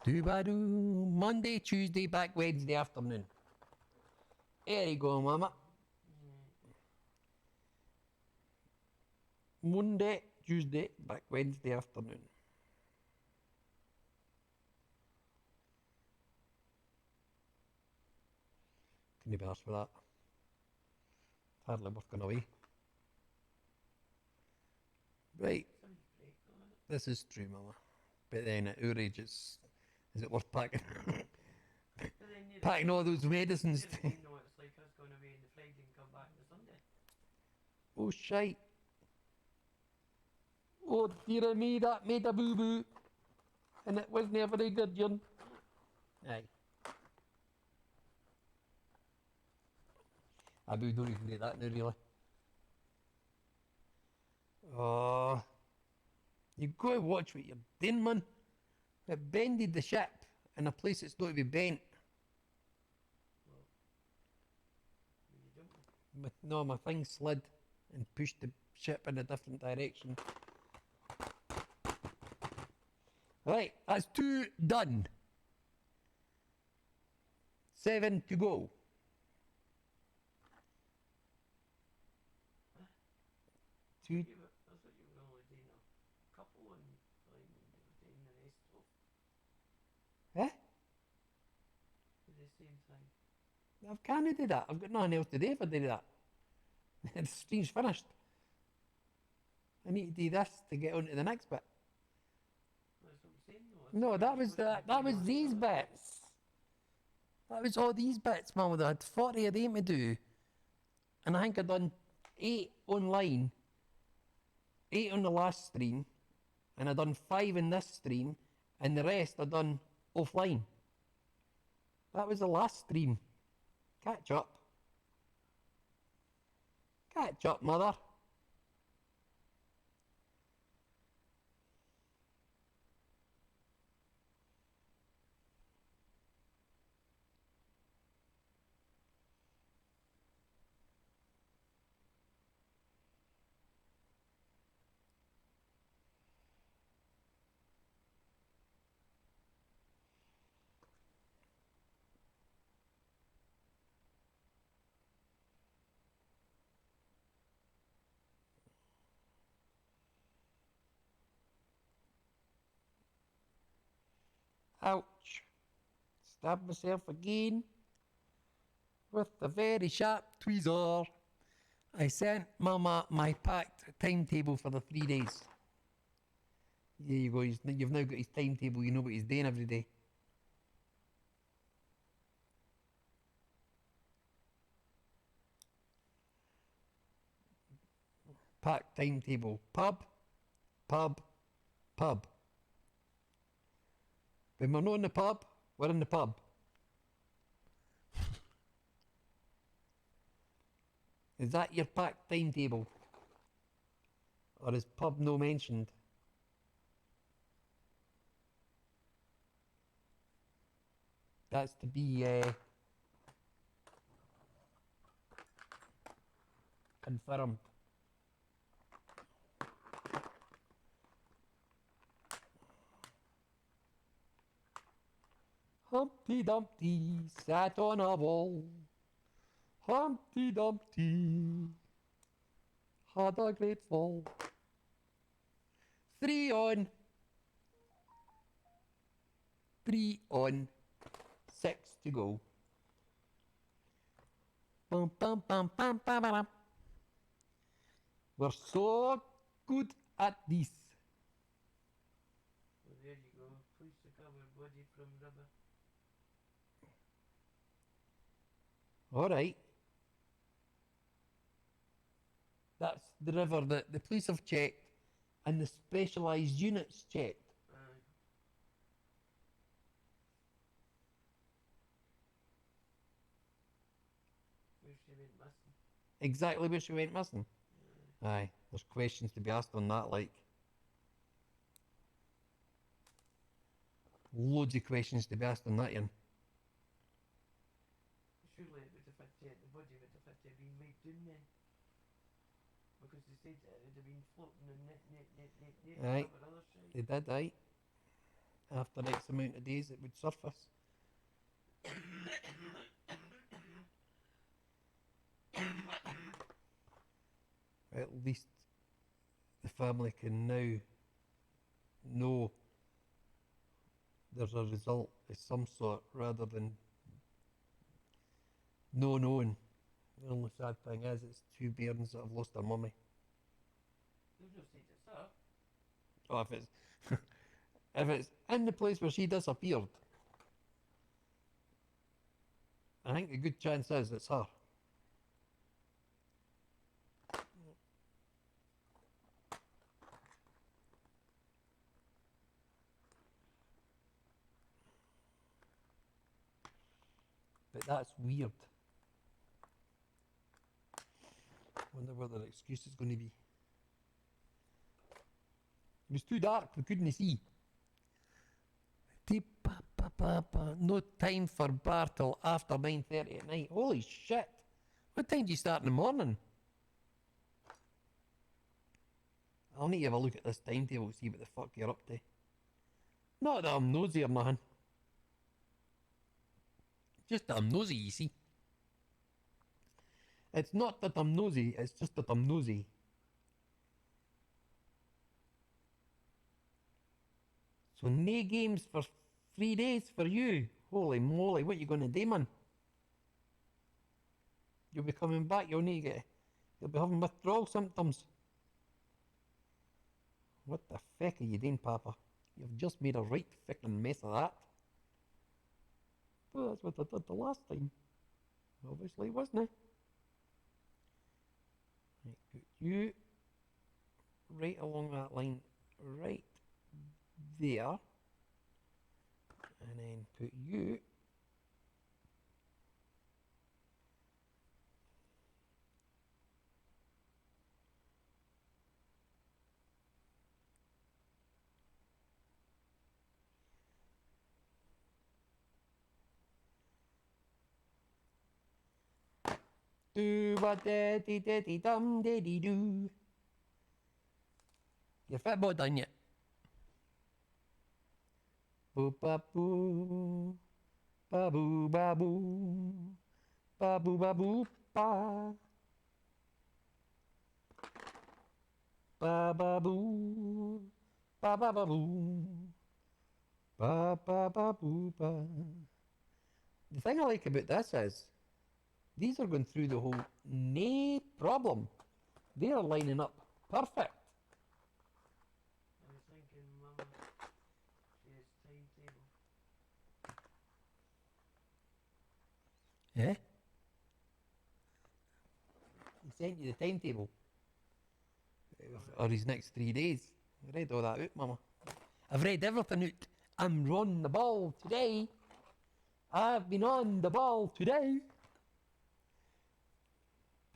Do-ba-doo. Monday, Tuesday, back Wednesday afternoon. There you go, mama. Monday, Tuesday, back Wednesday afternoon. Can you be arsed with that? Hardly worth going away. Right, Some break on it. this is true, mama. But then at our age, is it worth packing? But then you're Packing all those medicines? you know it's like us going away on the Friday and come back on the Sunday. Oh, shite. Oh, dear me, that made a boo-boo. And it wasn't a very good one. Aye. I don't even do that now, really. Oh, you've got to watch what you're doing, man. It bended the ship in a place it's not to be bent. Well, were you jumping? No, my thing slid and pushed the ship in a different direction. Right, that's 2 done. 7 to go. Two. I thought you were only doing a couple on flying and you were doing the rest of Eh? at the same time. I can't do that. I've got nothing else to do if I do that. The stream's finished. I need to do this to get on to the next bit. That's what I'm saying though. No, that was these bits. That was all these bits, man. I had 40 of them to do. And I think I done 8 online, 8 on the last stream, and I done 5 in this stream, and the rest I done offline. That was the last stream. Catch up. Catch up, mother. Ouch. Stabbed myself again with the very sharp tweezer. I sent Mama my packed timetable for the 3 days. There you go. You've now got his timetable. You know what he's doing every day. Packed timetable. Pub, pub, pub. When we're not in the pub, we're in the pub. Is that your packed timetable? Or is pub no mentioned? That's to be confirmed. Humpty Dumpty sat on a wall. Humpty Dumpty had a great fall. 3 on. 3 on. 6 to go. Bum, bum, bum, bum, bum, bum. We're so good at this. Well, there you go. Please recover body from rubber. All right. That's the river that the police have checked and the specialised units checked. Aye. Where she went missing. Exactly where she went missing. Aye. Aye, there's questions to be asked on that, like. Loads of questions to be asked on that, Ian. Surely it would have had to, the body would have had to have been laid down then. Because they said it would have been floating and Aye. whatever other side. They did, aye. After X amount of days, it would surface. At least the family can now know there's a result of some sort rather than no knowing. The only sad thing is it's two bairns that have lost their mummy. There's no said it's her. Oh, if it's if it's in the place where she disappeared, I think a good chance is it's her. But that's weird. Wonder what their excuse is going to be. It was too dark, we couldn't see. No time for bar till after 9:30 at night. Holy shit. What time do you start in the morning? I'll need to have a look at this timetable to see what the fuck you're up to. Not that I'm nosy or nothing. Just that I'm nosy, you see. It's not that I'm nosy, it's just that I'm nosy. So no games for 3 days for you. Holy moly, what you gonna do, man? You'll be coming back, you'll be having withdrawal symptoms. What the feck are you doing, Papa? You've just made a right fucking mess of that. Well, that's what I did the last time. Obviously, wasn't it? Right, put you right along that line, right there. And then put you do what daddy daddy dum daddy do. Your fat boy done yet? Boo ba boo, ba boo ba boo, ba boo ba boo ba, ba ba boo, ba ba ba boo, ba ba ba boo ba. The thing I like about this is these are going through the whole no problem. They are lining up perfect. I was thinking, Mama, she has timetable. Yeah? He sent you the timetable. Or his next 3 days. I read all that out, Mama. I've read everything out. I'm on the ball today. I've been on the ball today.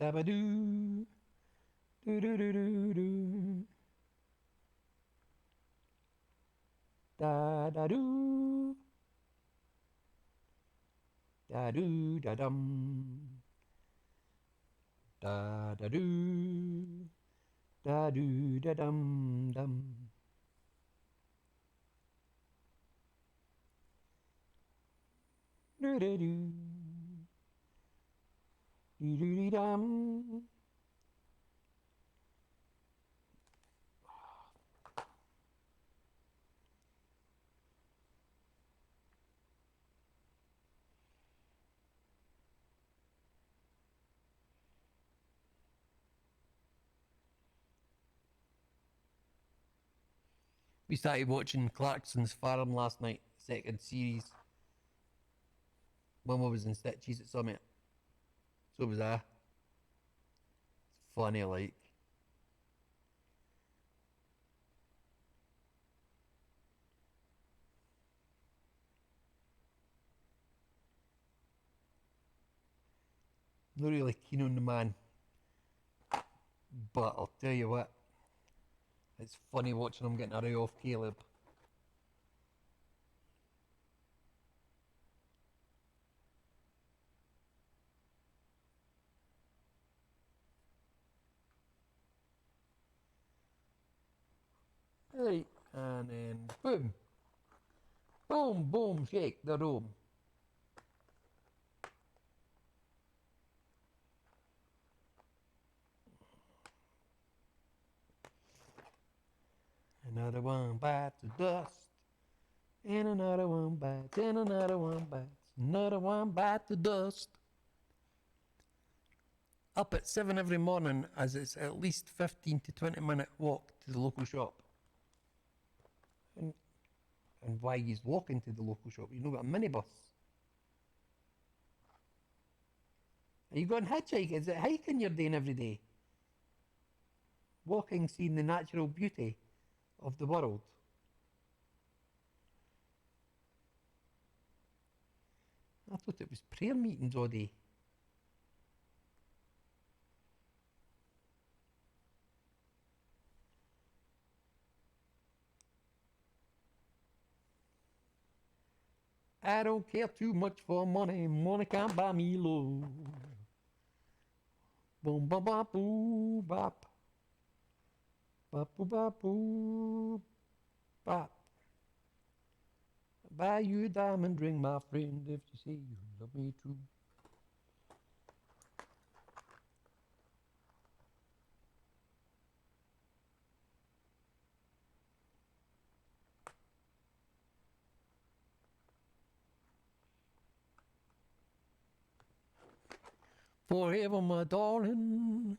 Dabba-doo. Do-do-do-do-do. Da-da-doo. Da-doo-da-dum. Da-da-doo. Da-doo-da-dum-dum. Do-do-doo. Do-do-dee-dum. We started watching Clarkson's Farm last night, second series. Mama was in stitches at Summit. So was I. It's funny, like. Not really keen on the man, but I'll tell you what, it's funny watching him getting a ray off Caleb. Right, and then boom, boom, boom, shake the room. Another one bites the dust, and another one bites, and another one bites, another one bites the dust. Up at 7 every morning, as it's at least 15 to 20 minute walk to the local shop. And why he's walking to the local shop, you know, got a minibus. Are you going hitchhiking? Is it hiking you're doing every day? Walking, seeing the natural beauty of the world. I thought it was prayer meetings all day. I don't care too much for money. Money can't buy me love. Boom, ba, ba, boo, bop. Bop, boo, bop, boo, bop. Buy you a diamond ring, my friend, if you say you love me true. Forever, my darling.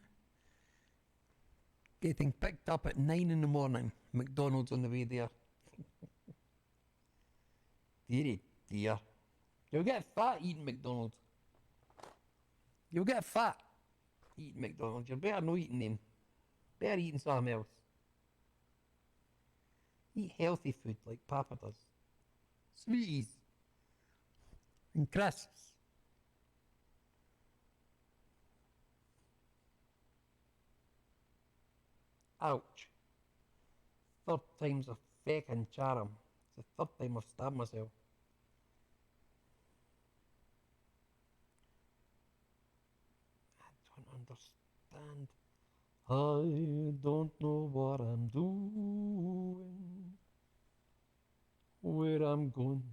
Getting picked up at 9 in the morning. McDonald's on the way there. Dearie dear. You'll get fat eating McDonald's. You'll get fat eating McDonald's. You're better not eating them. Better eating something else. Eat healthy food like Papa does. Sweeties. And crisps. Ouch. Third time's a feckin' charm. It's the third time I've stabbed myself. I don't understand. I don't know what I'm doing, where I'm going,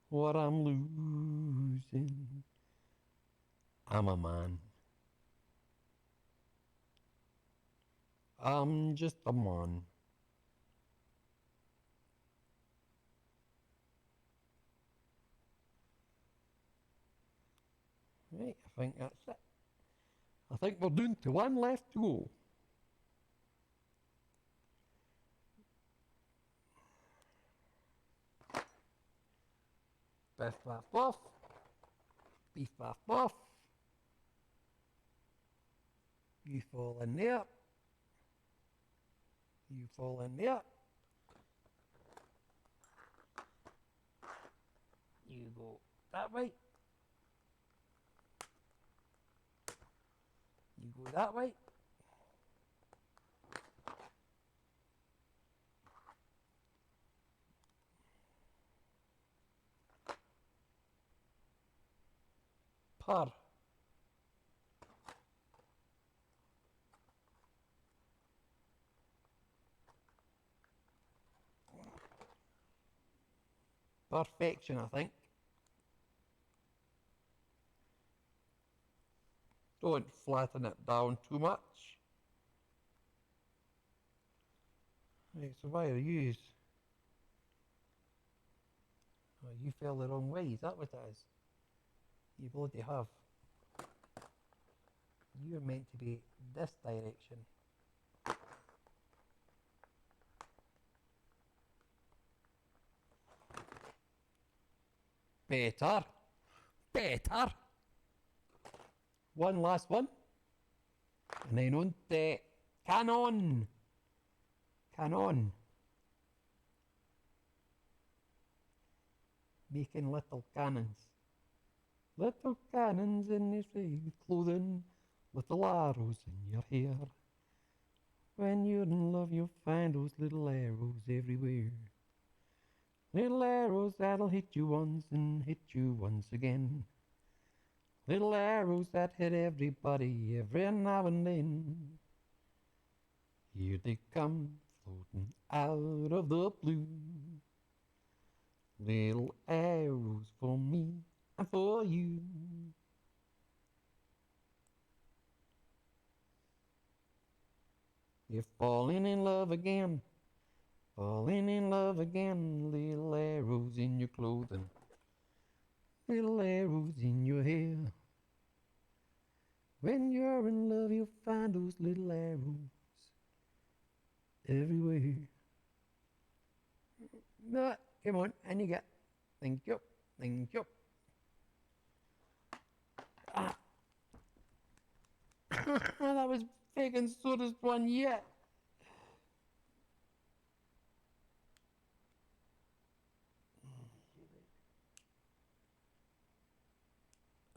what I'm losing. I'm a man. I'm just a man. Right, I think that's it. I think we're down to one left to go. Biff, baff, boff. Beef, baff, boff. You fall in there. You fall in there. You go that way. You go that way. Purr. Perfection, I think. Don't flatten it down too much. Right, so why are you? Oh, you fell the wrong way, is that what it is? You bloody have. You're meant to be this direction. Better. Better. one last one. And then on to cannon. Cannon. Making little cannons. Little cannons in your favorite clothing, little arrows in your hair. When you're in love, you'll find those little arrows everywhere. Little arrows that'll hit you once and hit you once again. Little arrows that hit everybody every now and then. Here they come, floating out of the blue. Little arrows for me and for you. You're falling in love again, falling in love again. Little arrows in your clothing, little arrows in your hair. When you're in love, you'll find those little arrows everywhere. No, come on, and you get. Thank you, thank you. Ah. That was fucking shortest one yet.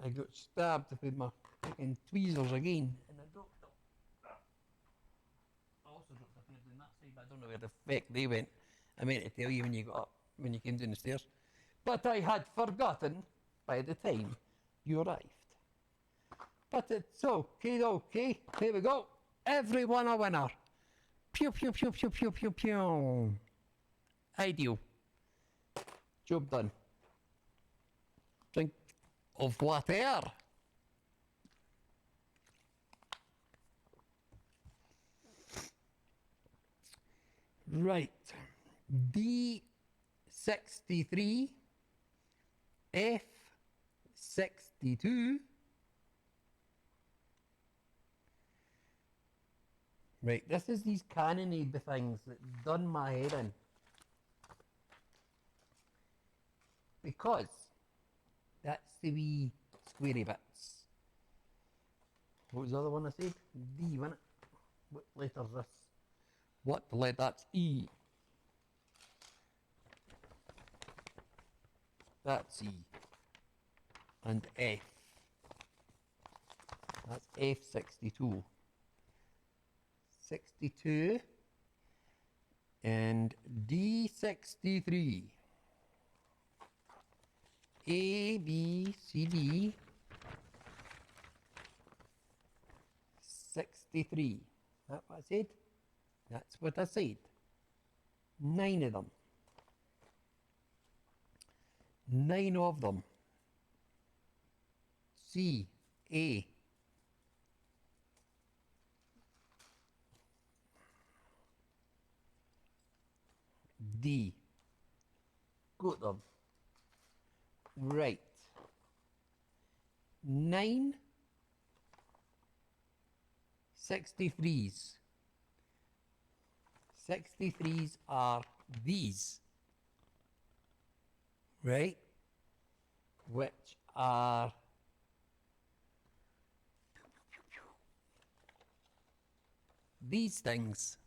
I got stabbed with my fucking tweezers again. And I dropped them. I also dropped a pair on that side, but I don't know where the fuck they went. I meant to tell you when you got up, when you came down the stairs. But I had forgotten by the time you arrived. But it's okay. Here we go. Everyone a winner. Pew, pew, pew, pew, pew, pew, pew. Ideal. Job done. Drink of water. Right. D63, F62. Right, this is these cannonade things that done my head in. Because that's the wee squarey bits. What was the other one I said? D, wasn't it? What letter's this? What letter? That's E. That's E. And F. That's F62. 62 and D63. A, B, C, D. 63. That's what I said? That's what I said. 9 of them. 9 of them. C, A. D. Got them. Right. 9 63s. 63s are these. Right? Which are these things.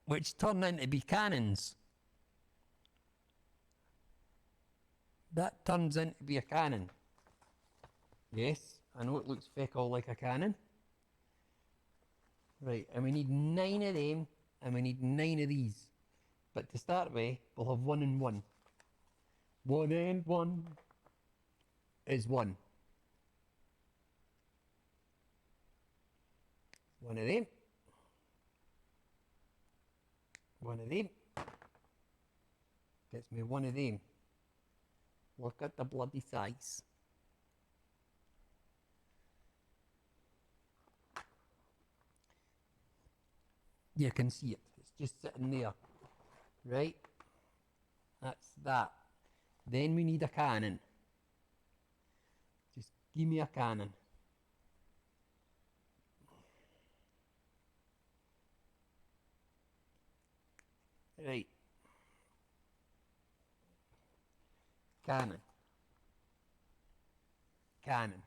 Which turn into be cannons. That turns into be a cannon. Yes, I know it looks feckle like a cannon. Right, and we need 9 of them, and we need 9 of these. But to start with, we'll have 1 and 1. 1 and 1 is 1. 1 of them. 1 of them. Gets me 1 of them. Look at the bloody size. You can see it. It's just sitting there. Right? That's that. Then we need a cannon. Just give me a cannon. Right. Cannon. cannon.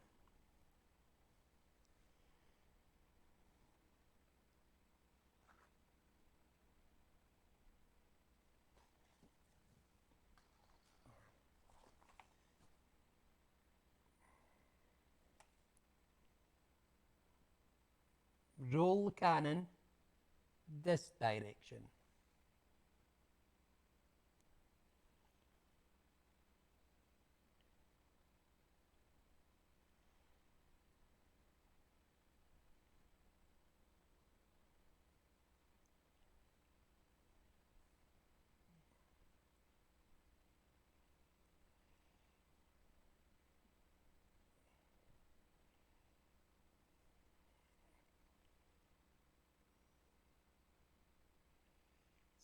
Roll the cannon this direction.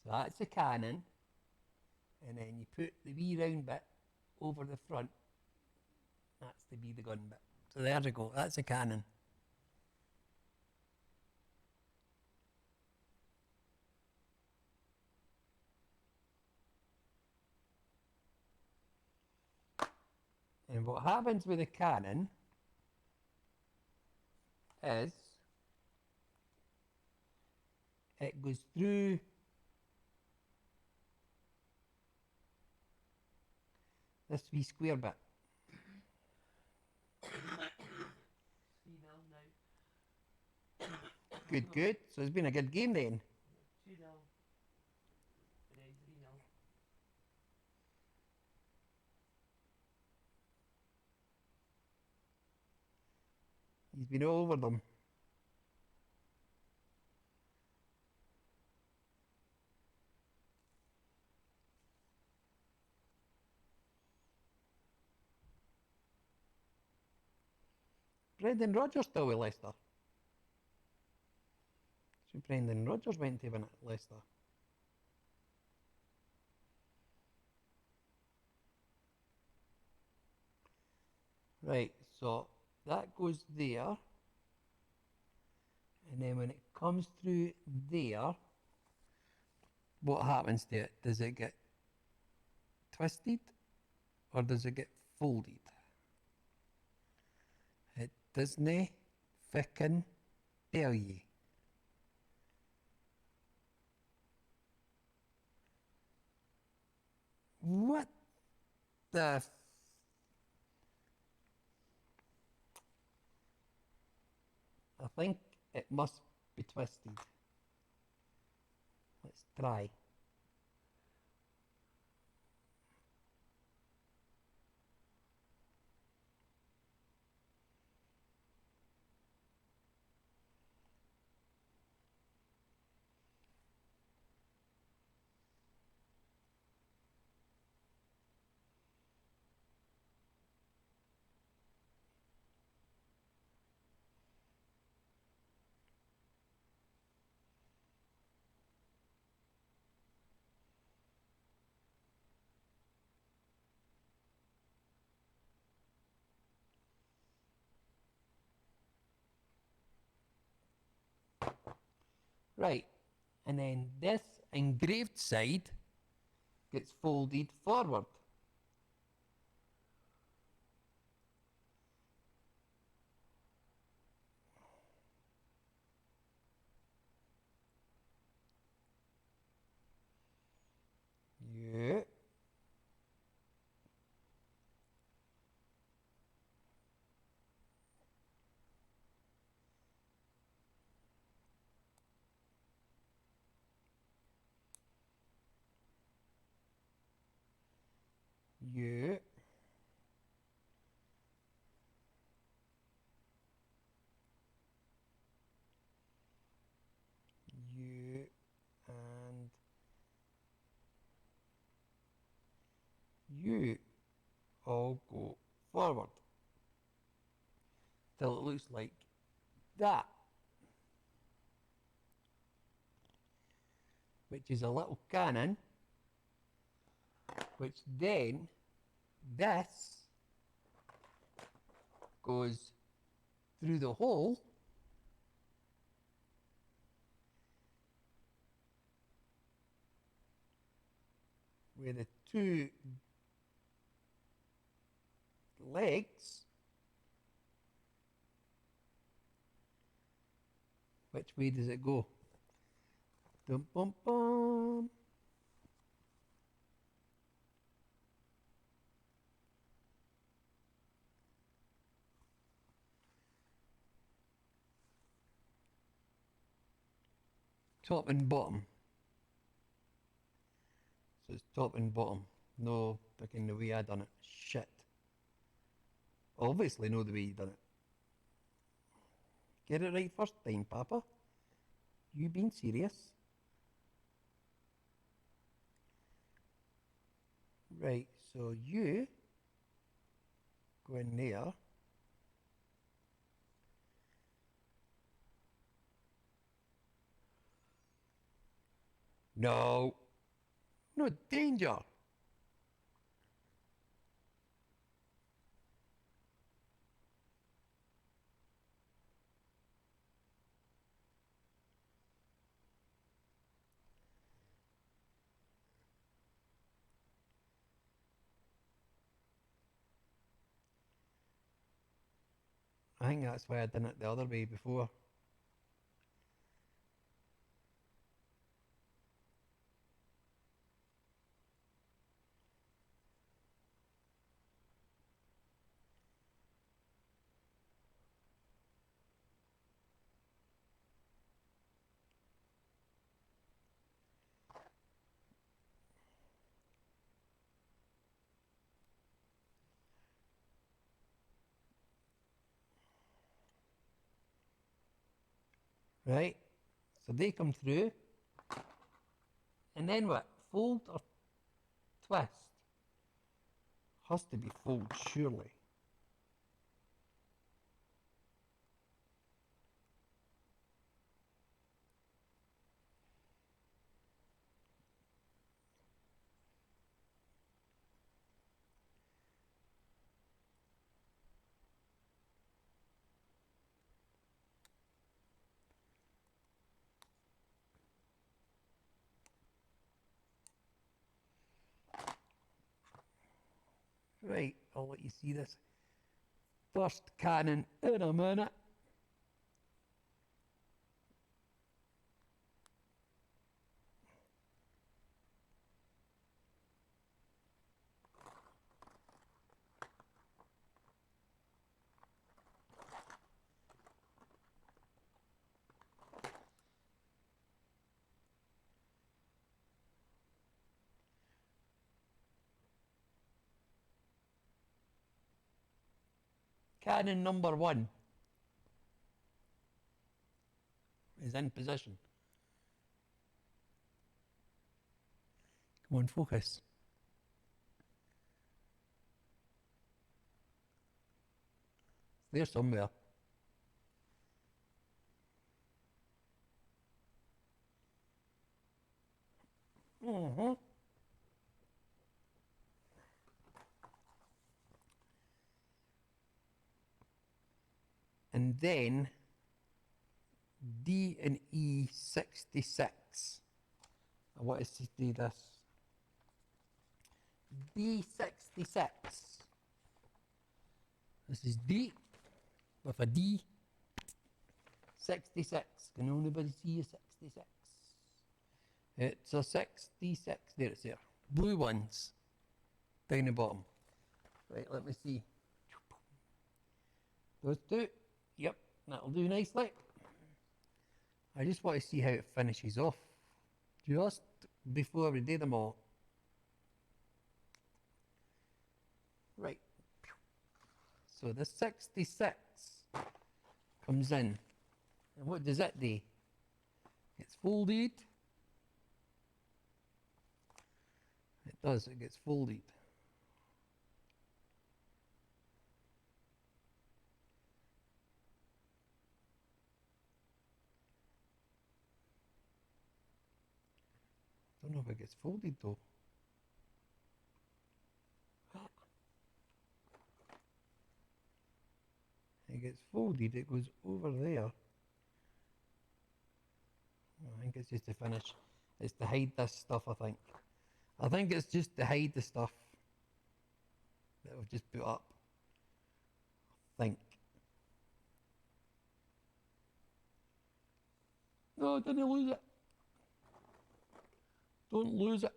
So that's the cannon, and then you put the wee round bit over the front. That's to be the gun bit. So there you go, that's a cannon. And what happens with a cannon is it goes through this wee square bit. 3-0 now. Good, good. So it's been a good game then. 2-0. And then 3-0. He's been all over them. Brendan Rodgers still with Leicester. So Brendan Rodgers went to win at Leicester. Right, so that goes there. And then when it comes through there, what happens to it? Does it get twisted or does it get folded? It doesn't fucking tell you. What the I think it must be twisted. Let's try. Right, and then this engraved side gets folded forward. Yeah. Yeah. You and you all go forward till it looks like that, which is a little cannon, which then this goes through the hole where the two legs Which way does it go? Dum bum bum. Top and bottom. So it's top and bottom. No picking the way I done it. Shit. Obviously know the way you done it. Get it right first time, Papa. You been serious? Right, so you go in there. No. No danger. I think that's why I done it the other way before. Right? So they come through. And then what? Fold or twist? Has to be fold, surely. Right, I'll let you see this first cannon in a minute. Cannon number 1 is in position. Come on, focus. It's there somewhere. Mm-hmm. And then D and E 66. I want to do this. D66. This is D with a D. 66. Can anybody see a 66? It's a 66. There it's there. Blue ones. Down the bottom. Right, let me see. Those two. Yep, that'll do nicely. I just want to see how it finishes off. Just before we do them all. Right. So the 66 comes in. And what does it do? It's folded. It does, it gets folded. Don't know if it gets folded though. It gets folded, it goes over there. I think it's just to finish. It's to hide this stuff, I think. I think it's just to hide the stuff that we've just put up. I think. No, don't lose it. Don't lose it.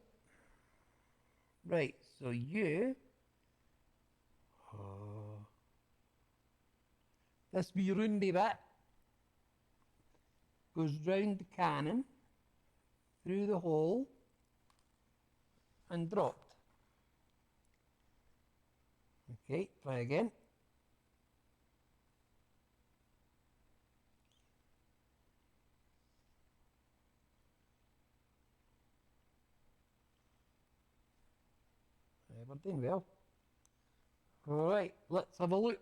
Right, so you... this wee roundy bit goes round the cannon, through the hole, and dropped. Okay, try again. We're doing well. Alright, let's have a look.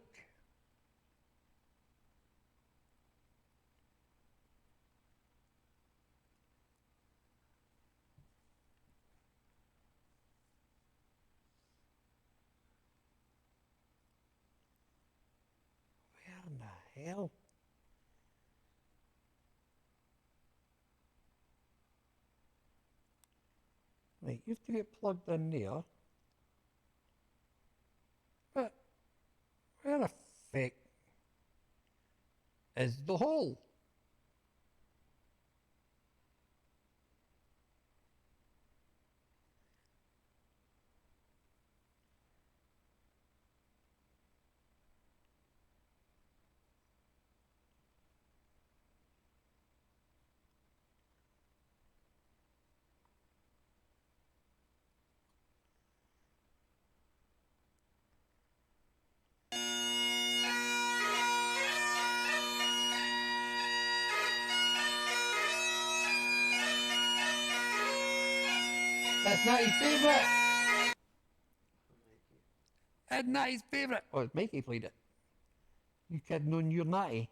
Where in the hell? Right, you have to get plugged in there. But where the feck is the hole? That's not his favourite. That's not his favourite. Oh, Mikey played it. You kidding on your natty?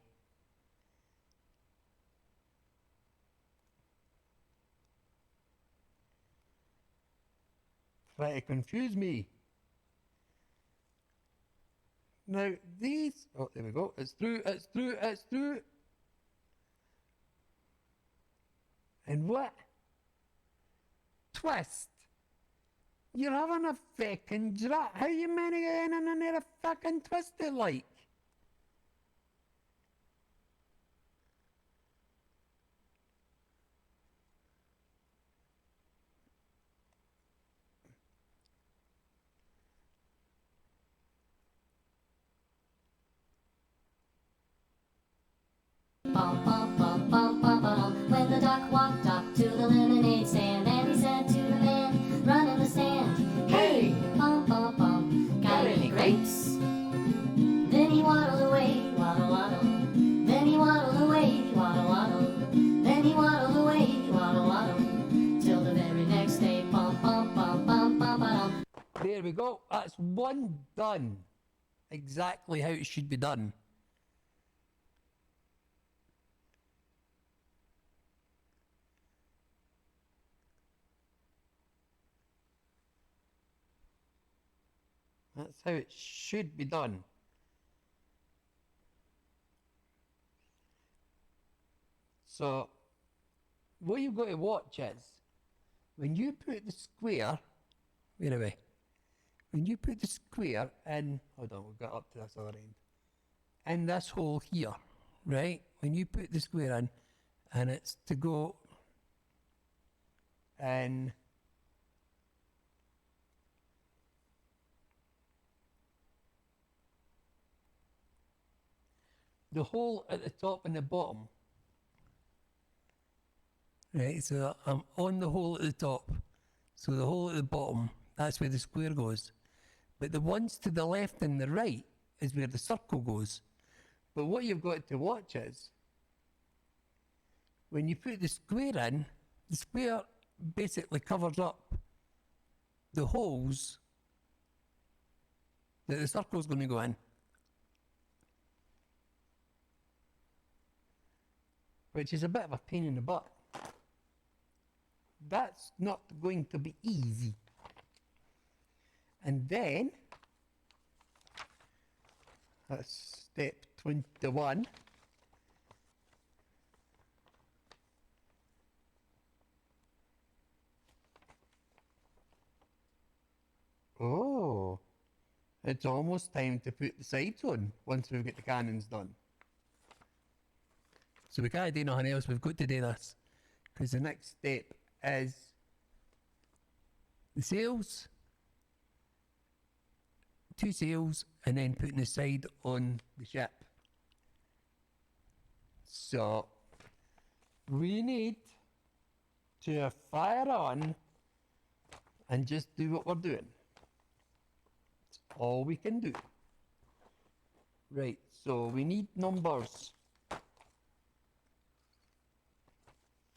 Try to confuse me. Now these, oh there we go, it's through, it's through, it's through. And what? Twist. You're having a fucking drat. How you meant to get in and there a fucking twist it like? Bum, bum, bum, bum, bum, bum. When the duck walked up to the lemonade stand, and he said to the man running the stand, "Hey, bum, bum, bum, got any grapes?" Then he waddled away, waddle, waddle. Then he waddled away, waddle, waddle. Then he waddled away, waddle, waddle. Till the very next day, bum, bum, bum, bum, bum, bum. There we go. That's one done. Exactly how it should be done. That's how it should be done. So, what you've got to watch is, when you put the square, wait a minute, when you put the square in, hold on, we'll get up to this other end, in this hole here, right? When you put the square in, and it's to go in the hole at the top and the bottom. Right, so I'm on the hole at the top. So the hole at the bottom, that's where the square goes. But the ones to the left and the right is where the circle goes. But what you've got to watch is, when you put the square in, the square basically covers up the holes that the circle's going to go in. Which is a bit of a pain in the butt. That's not going to be easy. And then, that's step 21. Oh, it's almost time to put the sides on once we've got the cannons done. So we can't do nothing else. We've got to do this. Because the next step is the sails, 2 sails, and then putting the side on the ship. So we need to fire on and just do what we're doing. It's all we can do. Right, so we need numbers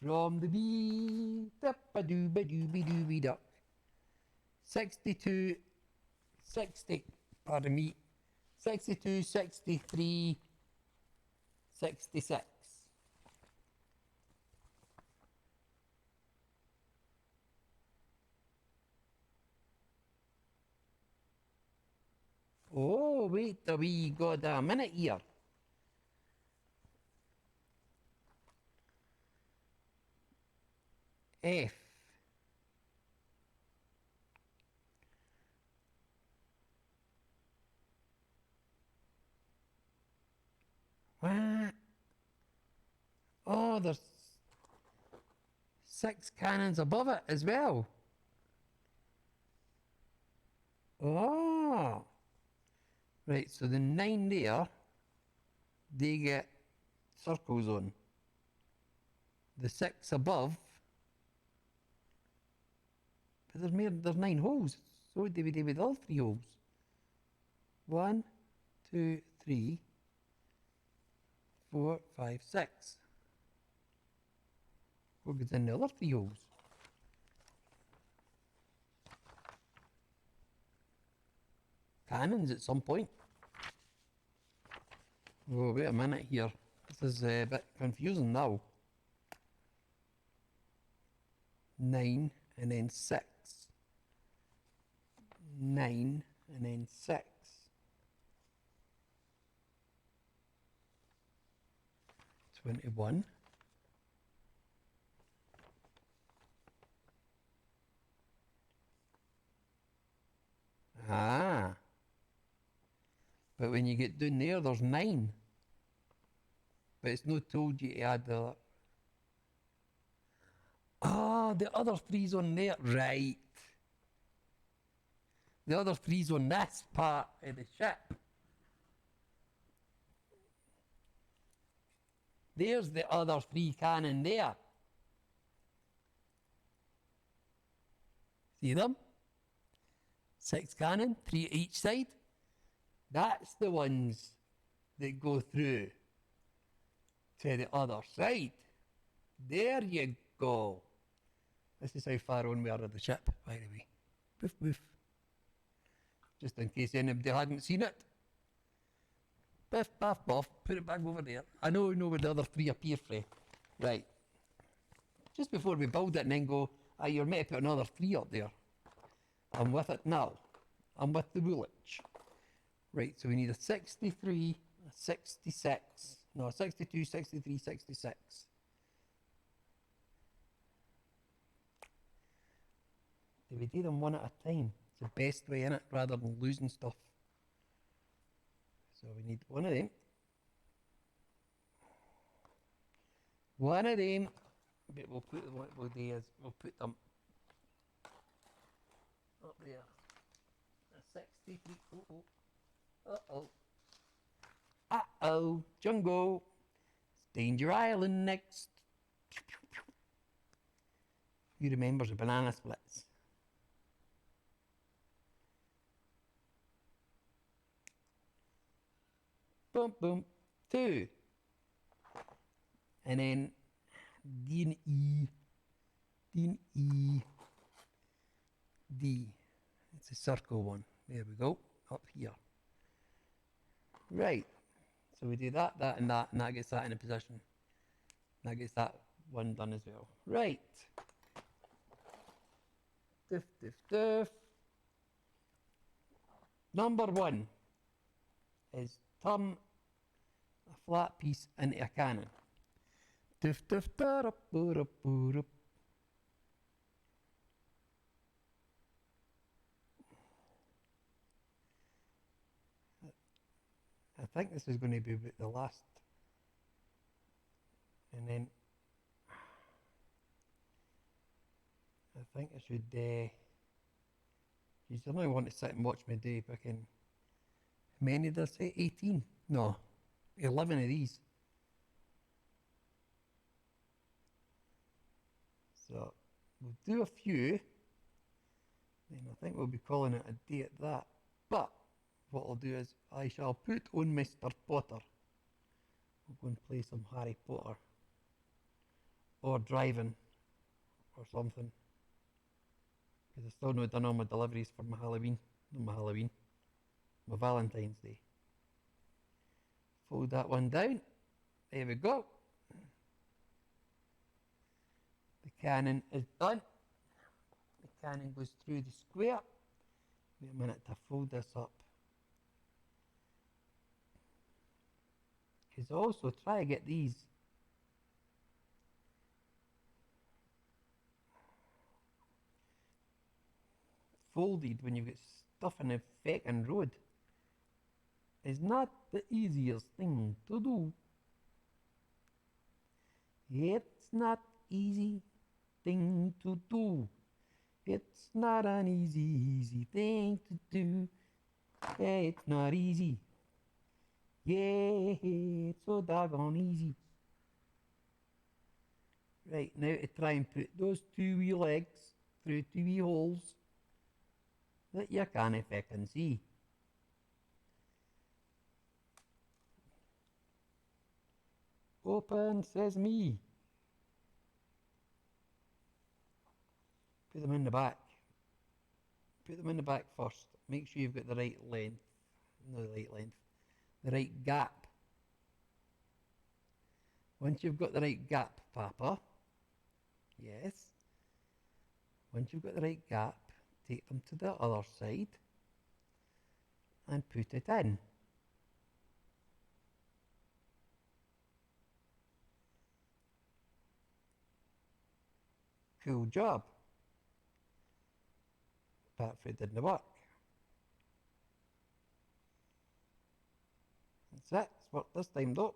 from the bee, da-ba-doo-ba-doo-be-doo-be duck. 62, 60, pardon me, 62, 63, 66. Oh, wait a wee god a minute here. F. What? Oh, there's 6 cannons above it as well. Oh. Right, so the 9 there, they get circles on. The 6 above, but there's 9 holes. So what do we do with all 3 holes? 1, 2, 3, 4, 5, 6. What goes in the other 3 holes? Cannons at some point. Oh, wait a minute here. This is a bit confusing now. 9 and then 6. 9 and then 6. 21. Ah. But when you get down there, there's 9. But it's not told you to add the... Ah, the other 3's on there. Right. The other 3's on this part of the ship. There's the other 3 cannon there. See them? 6 cannon, 3 each side. That's the ones that go through to the other side. There you go. This is how far on we are of the ship, by the way. Woof woof. Just in case anybody hadn't seen it. Biff, baff, boff, put it back over there. I know where the other 3 appear from. Right. Just before we build it and then go, you're meant to put another 3 up there. I'm with it now. I'm with the woolwich. Right, so we need a 63, a 66, no, a 62, 63, 66. Do we do them one at a time? It's the best way in it, rather than losing stuff. So we need one of them. One of them, but we'll put what we'll do is we'll put them up there. A 63. Uh-oh. Uh-oh. Jungle. It's Danger Island next. Who remembers the banana splits? Boom, boom. 2. And then D and E. D and E. D. It's a circle one. There we go. Up here. Right. So we do that, and that gets that in a position. That gets that one done as well. Right. Diff, diff, diff. Number 1 is turn a flat piece into a cannon. Diff, diff, da, da, boo, da, boo, da. I think this is going to be the last And then I think I should, geez, I only want to sit and watch me do fucking, how many did I say? 18? No, 11 of these. So we'll do a few, then I think we'll be calling it a day at that. But what I'll do is I shall put on Mr. Potter. We'll go and play some Harry Potter. Or driving, or something. Because I still not done all my deliveries for my Halloween. Not my Halloween. My Valentine's Day. Fold that one down. There we go. The cannon is done. The cannon goes through the square. Wait a minute to fold this up. Because also try to get these folded when you've got stuff in a fucking road is not the easiest thing to do. It's not easy thing to do. It's not an easy thing to do. Yeah, it's not easy. Yeah, it's so doggone easy. Right, now to try and put those two wee legs through two wee holes that you can't fucking see. Open sesame. Put them in the back. Put them in the back first. Make sure you've got the right length. No, the right length. The right gap. Once you've got the right gap, Papa. Yes. Once you've got the right gap, take them to the other side and put it in. Cool job. But if it didn't work. That's it. It's worked this time though.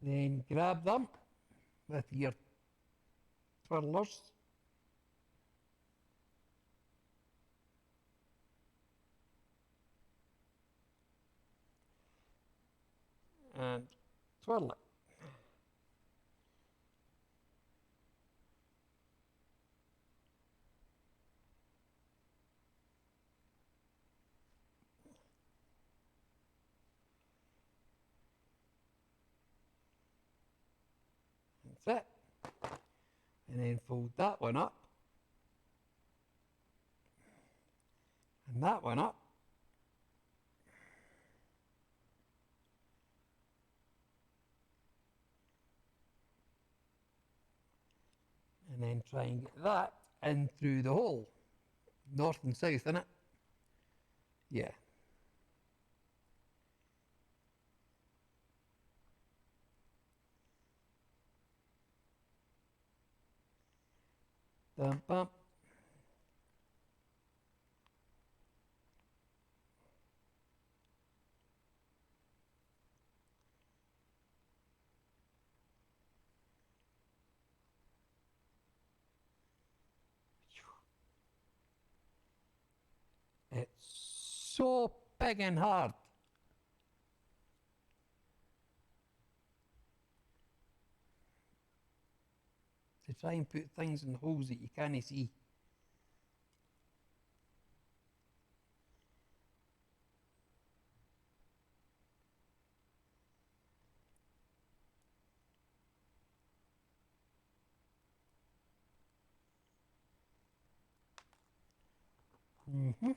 Then grab them with your twirlers. And twirl it. That's it. And then fold that one up. And that one up. And then try and get that in through the hole. North and south, innit? Yeah. Dum bum. It's so big and hard. To try and put things in holes that you can't see. Mm-hmm.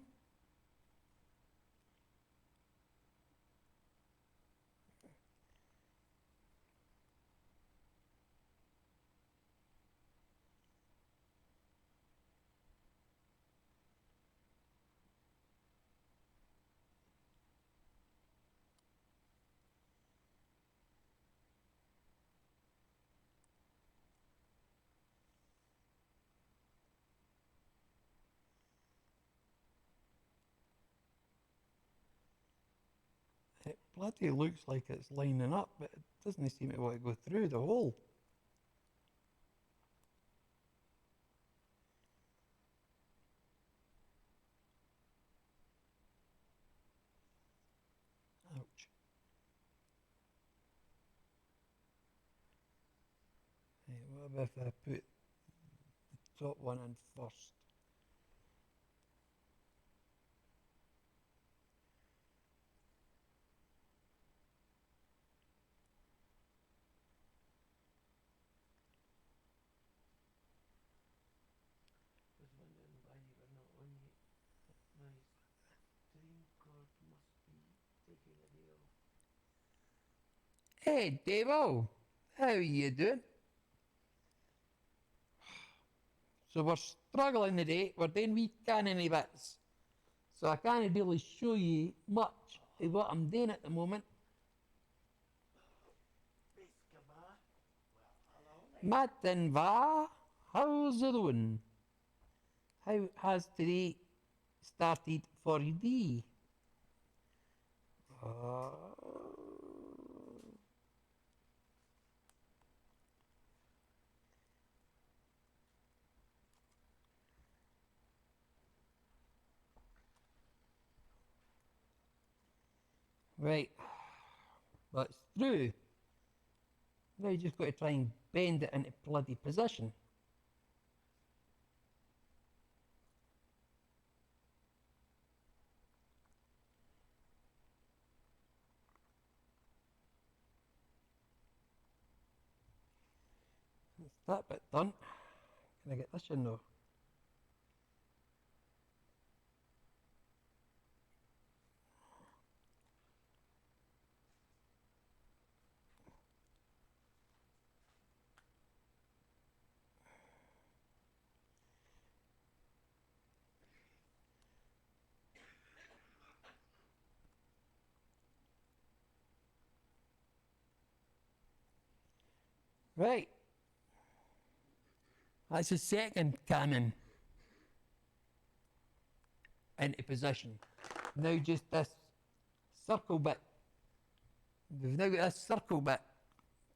bloody looks like it's lining up, but it doesn't seem to want to go through the hole. Ouch. Hey, what about if I put the top one in first? Was wondering why you were not on yet. My stream cord must be taking a day off. Hey, Davo, how you doing? So we're struggling today. We're doing wee canny bits. So I can't really show you much of what I'm doing at the moment. Martin va, how's it doing? How has today started for thee? Right, that's through. Now you just got to try and bend it into bloody position. That's that bit done. Can I get this in though? Right. That's the second cannon into position. Now just this circle bit. We've now got this circle bit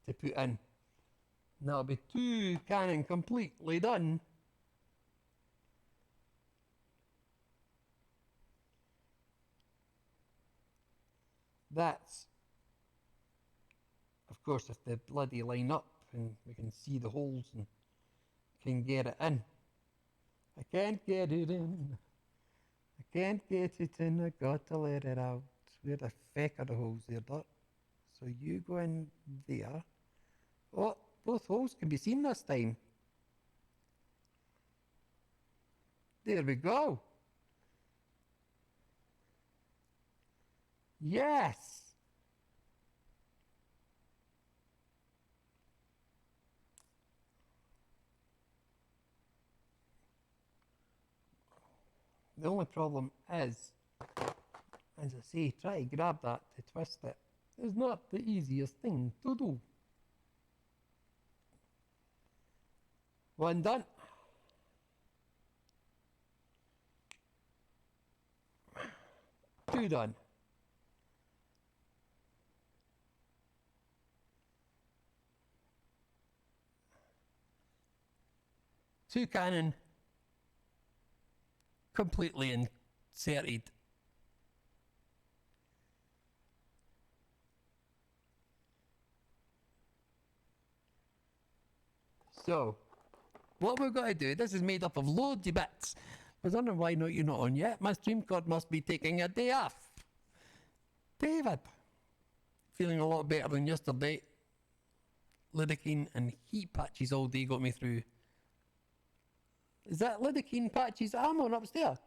to put in. That'll be two cannon completely done. That's, of course, if they bloody line up and we can see the holes and can get it in. I can't get it in. I can't get it in. I got to let it out. Where the feck are the holes there, Dot? So you go in there. Oh, both holes can be seen this time. There we go. Yes. The only problem is, as I say, try to grab that to twist it. It's not the easiest thing to do. One done. Two done. Two cannon completely inserted. So, what we've got to do, this is made up of loads of bits. I was wondering why you're not on yet. My stream card must be taking a day off. David, feeling a lot better than yesterday. Lidocaine and heat patches all day got me through. Is that lidocaine patches I'm on upstairs?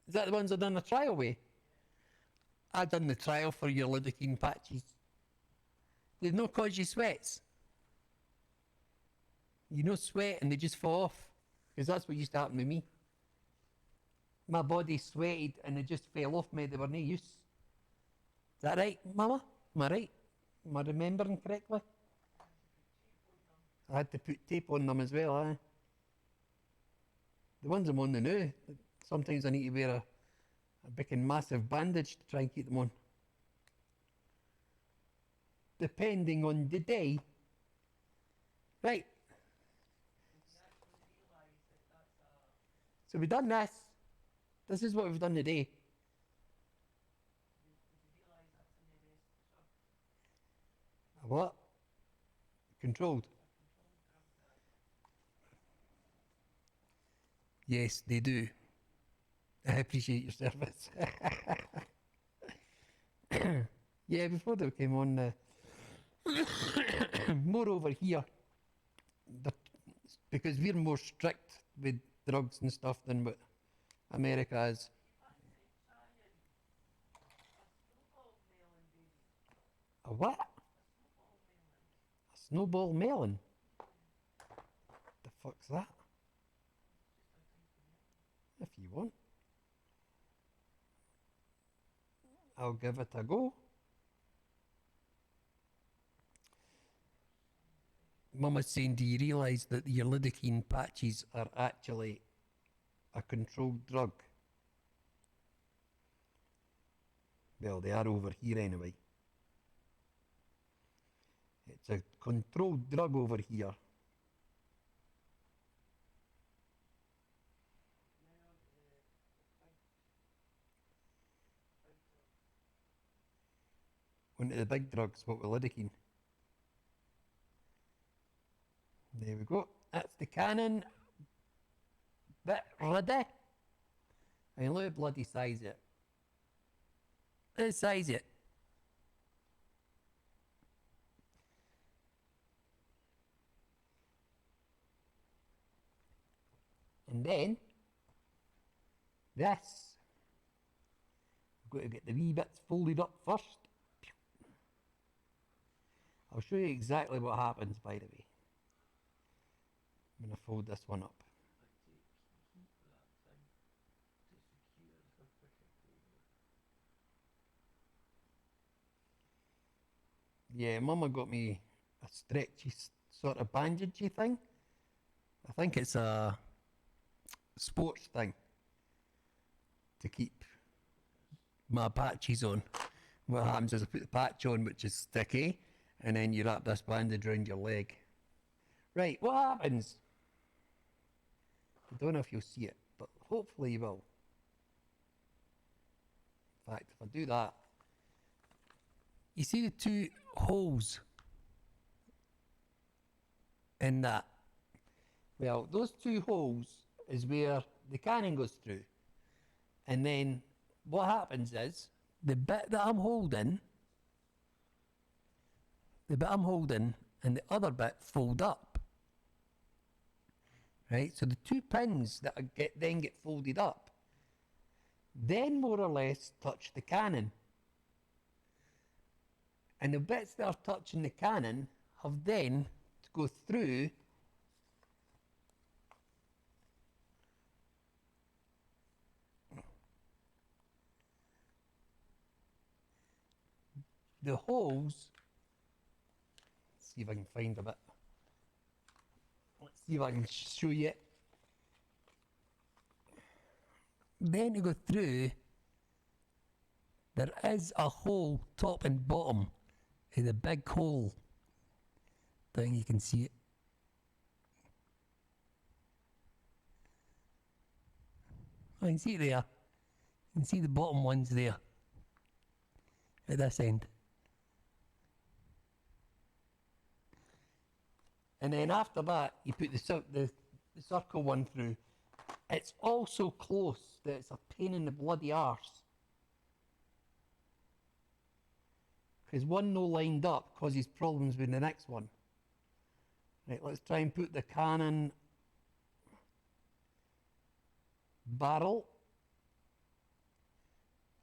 Is that the ones I done the trial with? I done the trial for your lidocaine patches. They don't cause you sweats. You know sweat and they just fall off. Because that's what used to happen to me. My body sweated and it just fell off me. They were no use. Is that right, Mama? Am I right? Am I remembering correctly? I had to put tape on them as well, The ones I'm on the now, sometimes I need to wear a big and massive bandage to try and keep them on. Depending on the day. Right. So we've done this. This is what we've done today. A what? Controlled. Yes, they do. I appreciate your service. Yeah, before they came on, more over here, because we're more strict with drugs and stuff than what America is. A what? A snowball melon? The fuck's that? If you want, I'll give it a go. Mama's saying, do you realise that your lidocaine patches are actually a controlled drug? Well, they are over here anyway. It's a controlled drug over here. One of the big drugs, what with lidocaine. There we go. That's the cannon bit ready. And look at bloody size it. Let's size it. And then this. I've got to get the wee bits folded up first. I'll show you exactly what happens, by the way. I'm going to fold this one up. Yeah, Mama got me a stretchy sort of bandagey thing. I think it's a sports thing to keep my patches on. What happens is I put the patch on, which is sticky, and then you wrap this bandage around your leg. Right, what happens? I don't know if you'll see it, but hopefully you will. In fact, if I do that, you see the two holes in that? Well, those two holes is where the cannon goes through. And then what happens is, the bit that I'm holding, and the other bit fold up. Right, so the two pins that then get folded up, then more or less touch the cannon. And the bits that are touching the cannon have then to go through the holes. Let's see if I can find a bit. Let's see if I can show you it. Then to go through, there is a hole top and bottom in the big hole. I think you can see it. I can see it there. You can see the bottom ones there at this end. And then after that, you put the circle one through. It's all so close that it's a pain in the bloody arse. Because one no lined up causes problems with the next one. Right, let's try and put the cannon barrel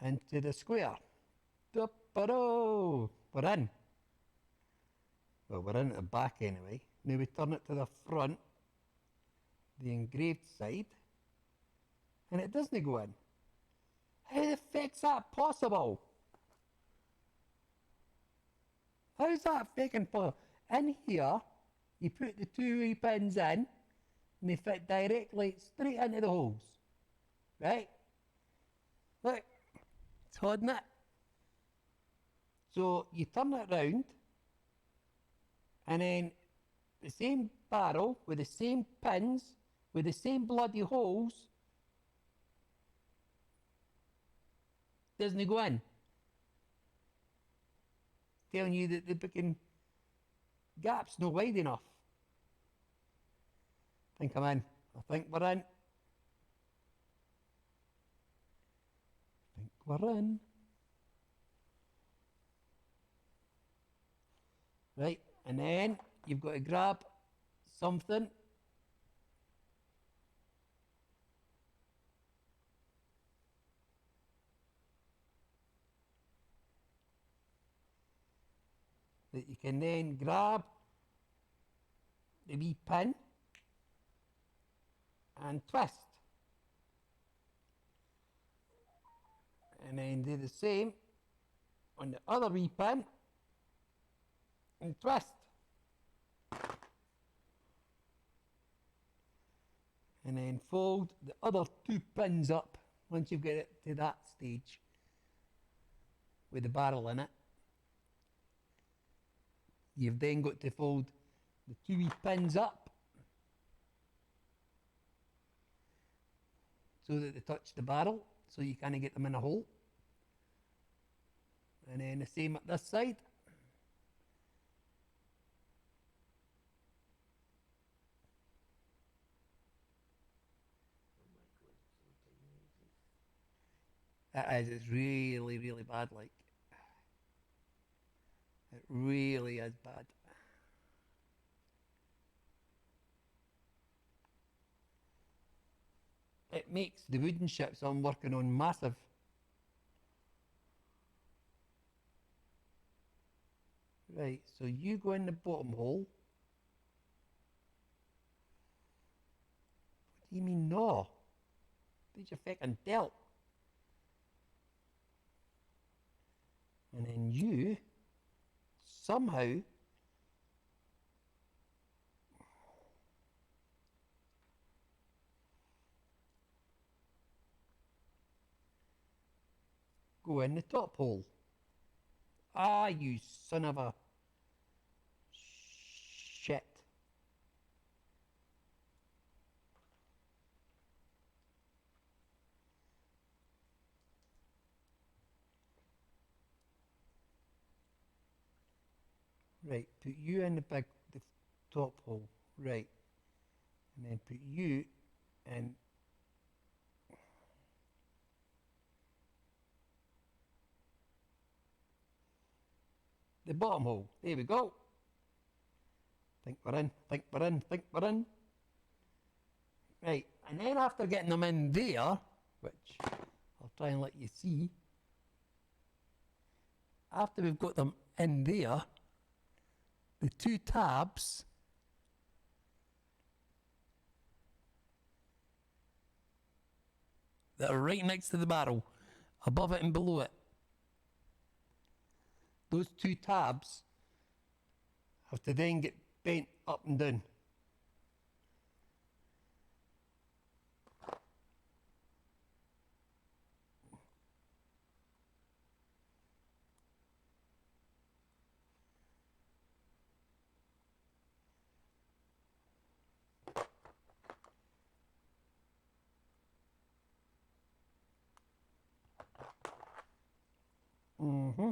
into the square. We're in. Well, we're in at the back anyway. Now we turn it to the front, the engraved side, and it doesn't go in. How the fuck's that possible? How's that fucking possible? In here, you put the two wee pins in, and they fit directly straight into the holes. Right? Look, It's holding it. So you turn it round, and then the same barrel with the same pins, with the same bloody holes, doesn't go in. Telling you that the fucking gap's not wide enough. I think I'm in. I think we're in. I think we're in. Right, and then you've got to grab something. That you can then grab the wee pin and twist. And then do the same on the other wee pin and twist. And then fold the other two pins up once you've got it to that stage with the barrel in it. You've then got to fold the two wee pins up so that they touch the barrel, so you kind of get them in a hole. And then the same at this side. It's really, really bad, like. It really is bad. It makes the wooden ships I'm working on massive. Right, so you go in the bottom hole. What do you mean no? Did you fucking tell? And then you somehow go in the top hole. Ah, you son of a shit. Right, put you in the top hole. Right. And then put you in the bottom hole. There we go. Think we're in, think we're in, think we're in. Right, and then after getting them in there, which I'll try and let you see, after we've got them in there, the two tabs that are right next to the barrel, above it and below it, those two tabs have to then get bent up and down. Mm-hmm.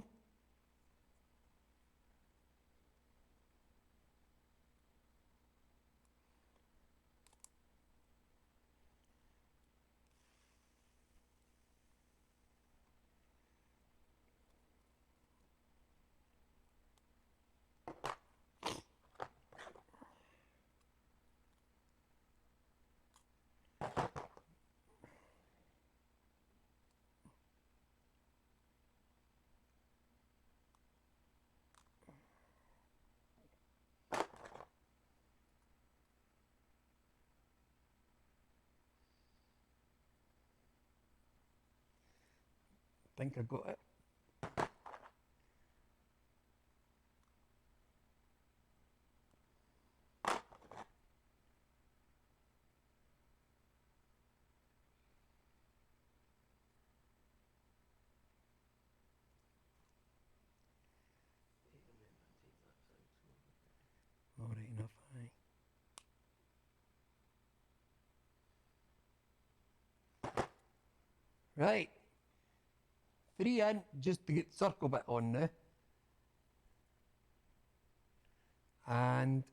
Think I got it. Right. 3 in just to get the circle bit on now. And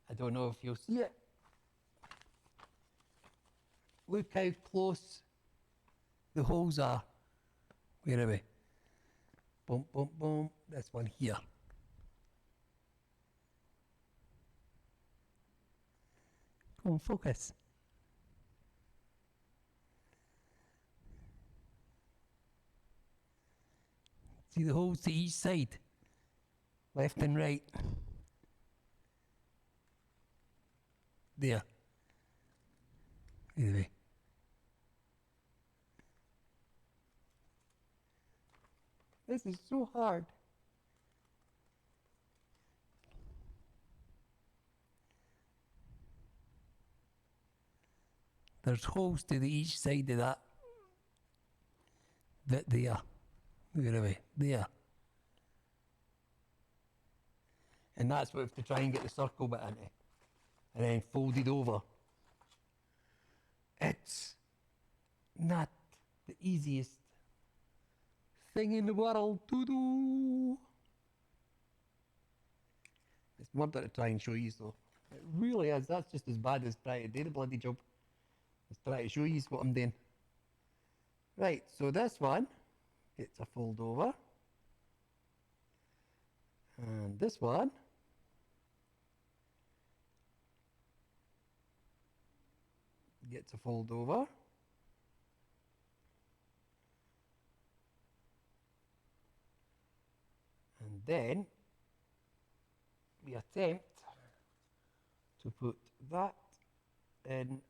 I don't know if you'll see it. Look how close the holes are. Where are we? Boom, boom, boom. This one here. Come on, focus. See the holes to each side, left and right. There. Anyway. This is so hard. There's holes to each side of that. That there. Where are we? There. And that's what we have to try and get the circle bit into. And then fold it over. It's not the easiest thing in the world to do. It's murder to try and show you, though. It really is. That's just as bad as trying to do the bloody job. Let's try to show you what I'm doing. Right, so this one gets a fold over. And this one gets a fold over. And then we attempt to put that in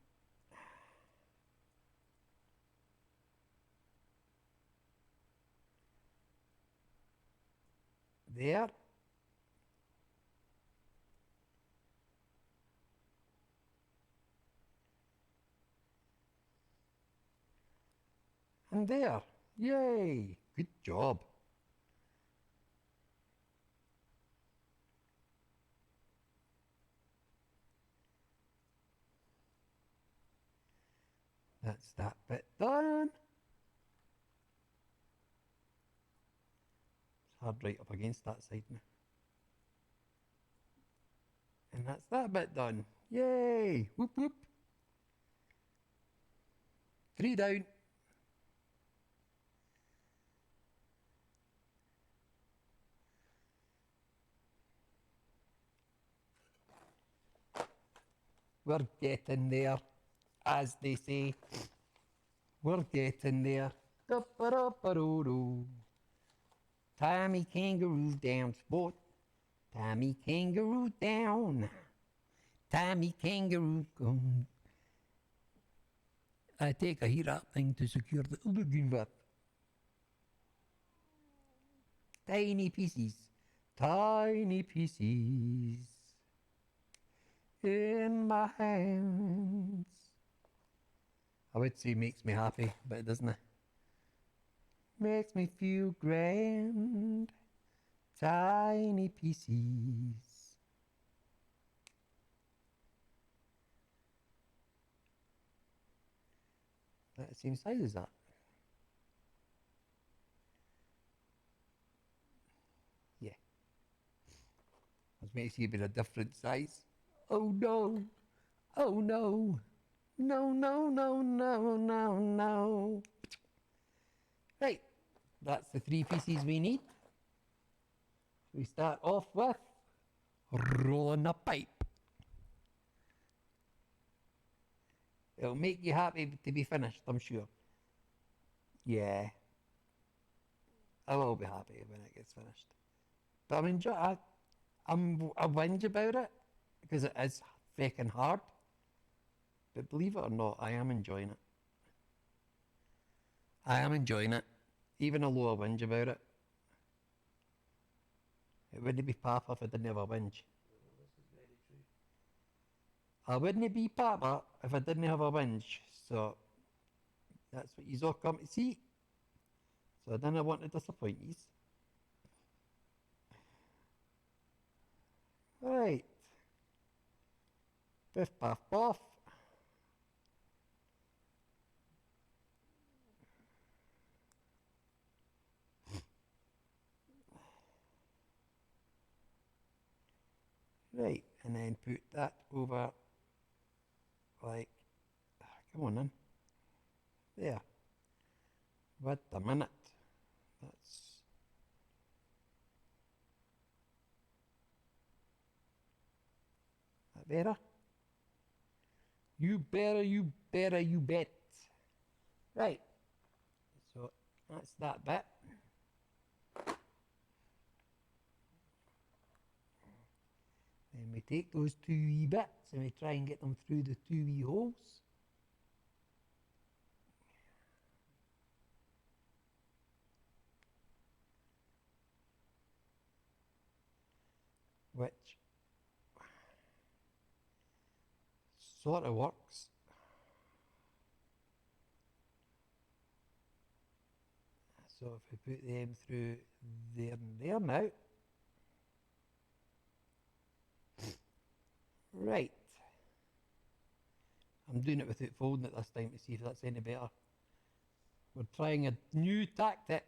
there. And there. Yay! Good job. That's that bit done. It's hard right up against that side now. And that's that bit done. Yay! Whoop whoop. 3 down. We're getting there, as they say. We're getting there. Da-ba-da-ba-doo-doo. Tommy Kangaroo down, sport. Tommy Kangaroo down. Tommy Kangaroo gone. I take a heat up thing to secure the looking with. Tiny pieces. Tiny pieces. In my hands. I would say makes me happy, but it doesn't. Makes me feel grand. Tiny pieces. That the same size as that. Yeah. I was making it a different size. Oh no. Oh no. No, no, no, no, no, no. Right. That's the 3 pieces we need. We start off with rolling a pipe. It'll make you happy to be finished, I'm sure. Yeah. I will be happy when it gets finished. But I whinge about it because it is fucking hard. But believe it or not, I am enjoying it. I am enjoying it. Even although I whinge about it. It wouldn't be Papa if I didn't have a whinge. This is very true. I wouldn't be Papa if I didn't have a whinge. So that's what you's all come to see. So I didn't want to disappoint you. Right. Biff, baff, boff. Right, and then put that over like, come on then. There. Wait a minute. That's that better? You better, you better, you bet. Right. So that's that bit. Then we take those two wee bits and we try and get them through the two wee holes. Which sort of works. So if we put them through there and there now. Right. I'm doing it without folding it this time to see if that's any better. We're trying a new tactic.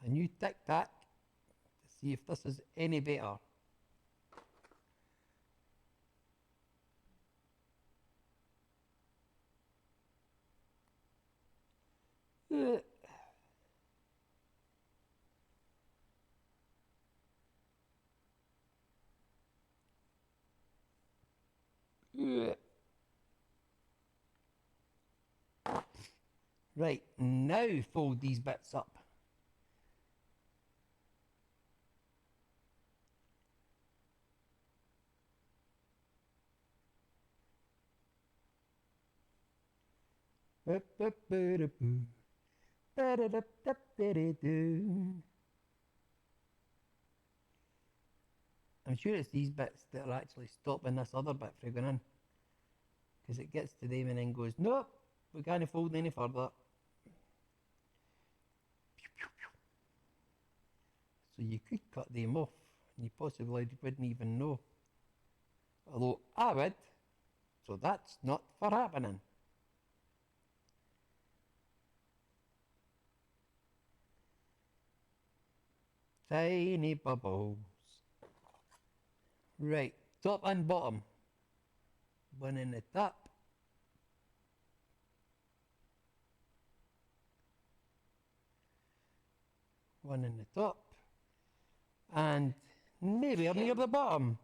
A new tic-tac to see if this is any better. Uh, uh. Right, now fold these bits up. I'm sure it's these bits that are actually stopping this other bit from going in. Because it gets to them and then goes, nope, we can't fold any further. So you could cut them off and you possibly wouldn't even know. Although I would, so that's not for happening. Tiny bubbles. Right, top and bottom. One in the top. One in the top. And nowhere near the bottom.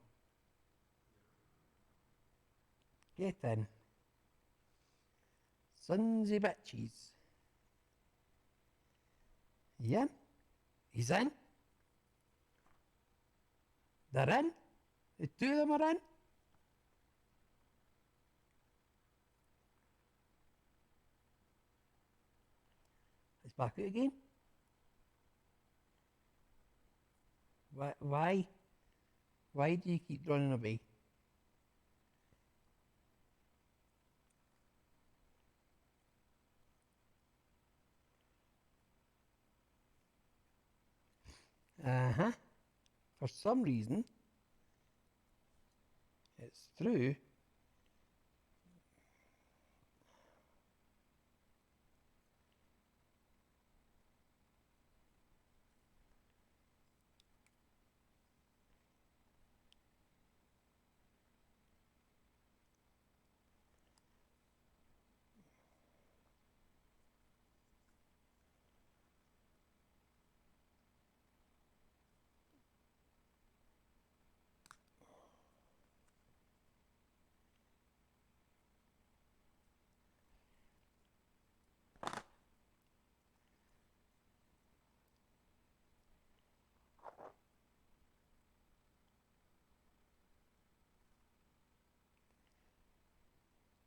Get in. Sons of bitches. Yeah, he's in. They're in. The two of them are in. It's back out again. Why? Why do you keep running away? Uh-huh. For some reason, it's through.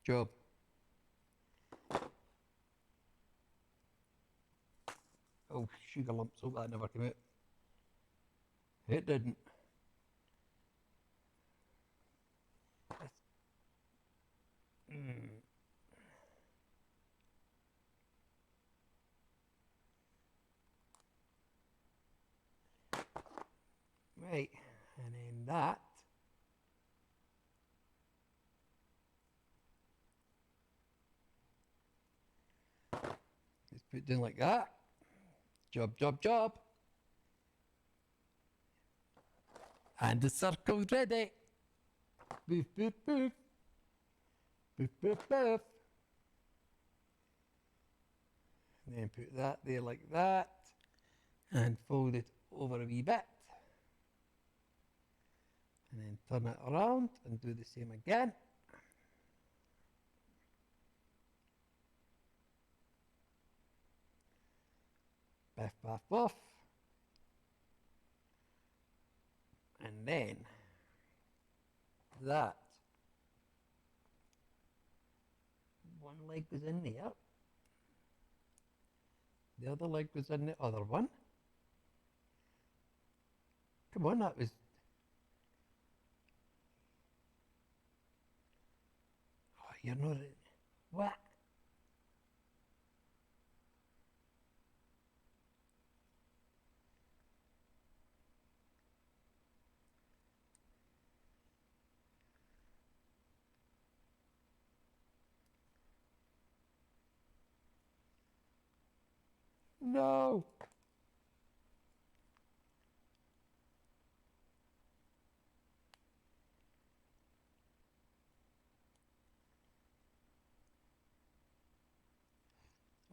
Job. Oh, sugar lumps. Oh, that never came out. It didn't. Right, and then that. Let's put it down like that. Job, job, job. And the circle's ready. Boof, boof, boof. Boof, boof, boof. And then put that there like that. And fold it over a wee bit. And then turn it around and do the same again. Biff, baff, buff. And then that one leg goes in there. The other leg goes in the other one. Come on, that was... Oh, you're not... What? No!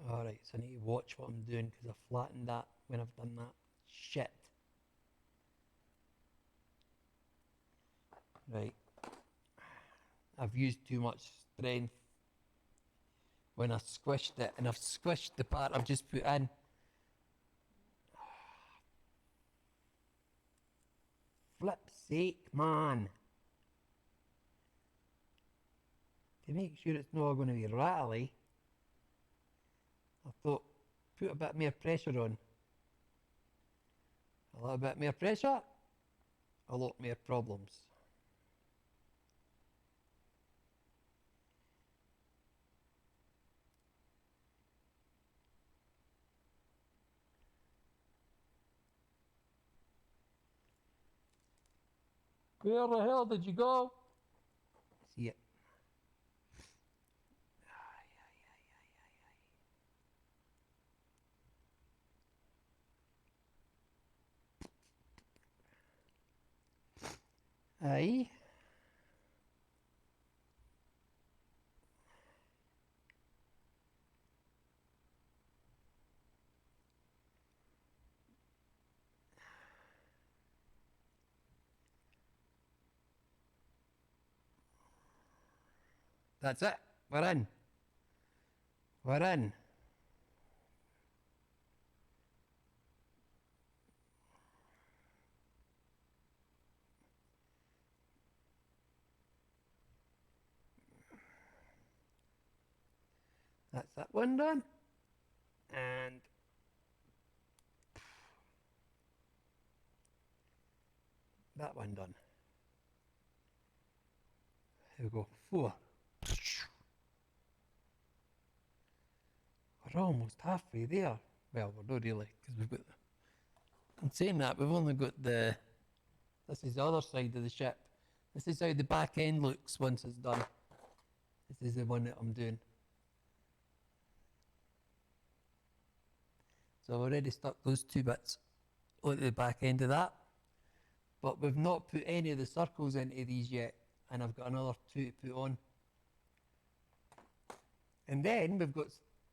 Alright, so I need to watch what I'm doing because I flattened that when I've done that. Shit. Right. I've used too much strength when I squished it, and I've squished the part I've just put in. Flip's sake, man. To make sure it's not going to be rattly, I thought, put a bit more pressure on. A little bit more pressure, a lot more problems. Where the hell did you go? See it. Aye. That's it. We're in. We're in. That's that one done. And that one done. Here we go. 4. We're almost halfway there. Well, we're not really, because we've got... In saying that, we've only got the... This is the other side of the ship. This is how the back end looks once it's done. This is the one that I'm doing. So I've already stuck those 2 bits onto the back end of that. But we've not put any of the circles into these yet. And I've got another 2 to put on. And then we've got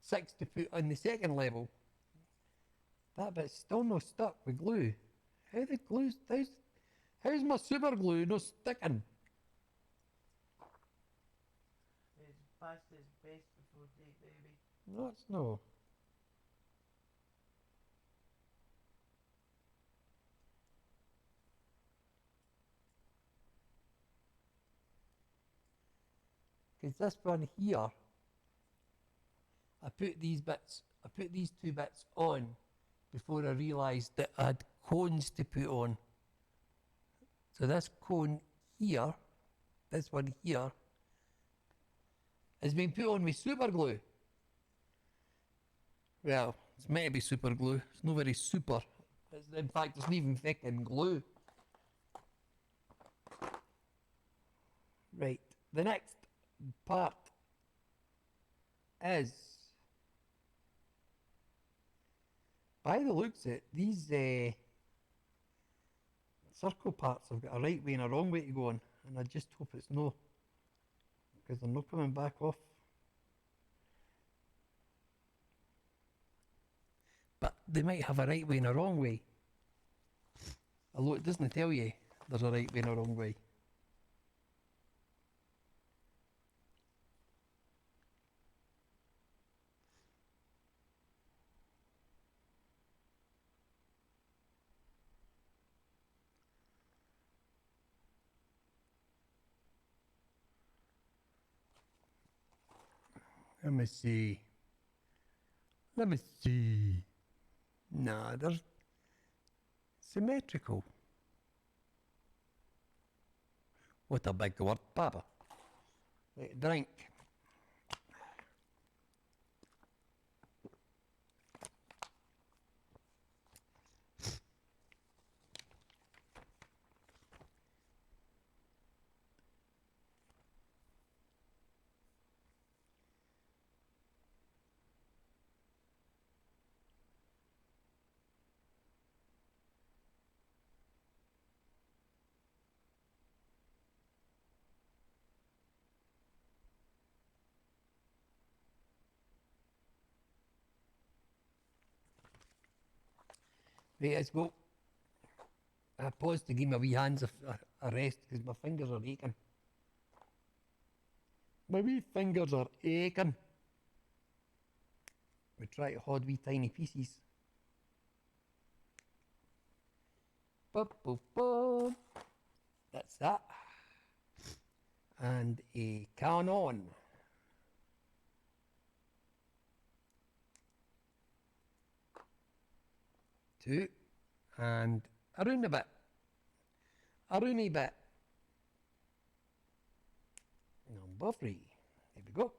6 to put on the second level. That bit's still not stuck with glue. How the glue's... How's my super glue not sticking? It's past its best before date, baby. No, it's no. Because this one here, I put these 2 bits on before I realised that I had cones to put on. So this cone here, this one here, has been put on with super glue. Well, it's meant to be super glue. It's not very super. In fact, it's not even fucking glue. Right, the next part is, by the looks of it, these circle parts have got a right way and a wrong way to go on, and I just hope it's no, because they're not coming back off. But they might have a right way and a wrong way. Although it doesn't tell you there's a right way and a wrong way. Let me see. Let me see. Nah, they're symmetrical. What a big word, Papa. Right, drink. Right, let's go. I paused to give my wee hands a rest because my fingers are aching. My wee fingers are aching. We try to hold wee tiny pieces. Boop, boop, boop. That's that. And a can on. Two. And around a bit. A rooney bit. Number 3. There we go.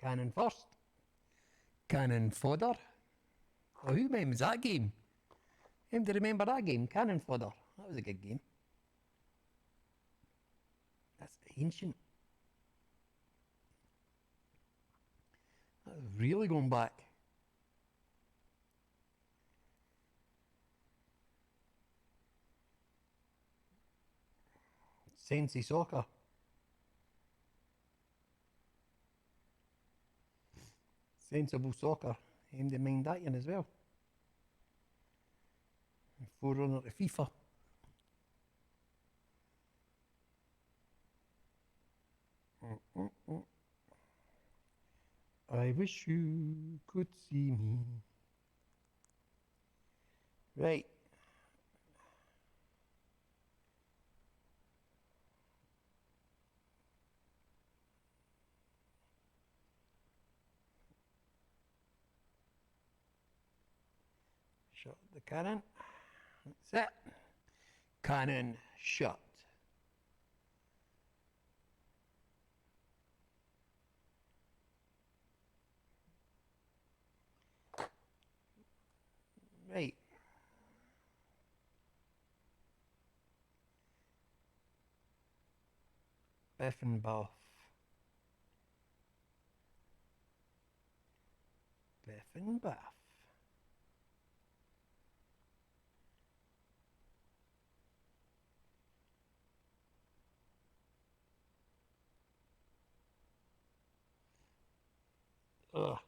Cannon first. Cannon fodder. Oh, who remembers that game? Who do you remember that game? Cannon fodder. That was a good game. That's ancient. That was really going back. Sensi soccer. Sensible soccer. Aimed to mind that one as well. Forerunner to FIFA. I wish you could see me. Right. Shut the cannon. That's it. Cannon shut. Right. Biff and Buff. Biff and Buff. Ugh.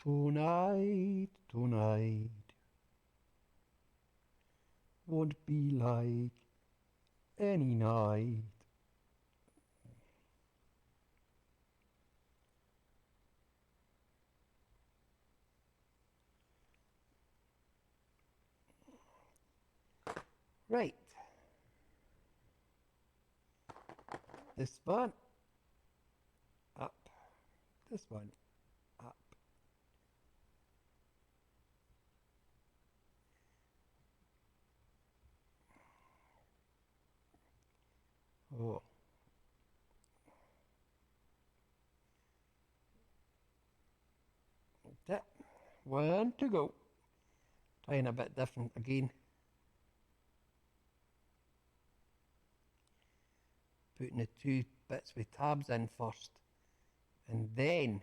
Tonight, tonight won't be like any night. Right. This one up. This one up. Oh. That's it. One to go. Trying a bit different again. Putting the two bits with tabs in first, and then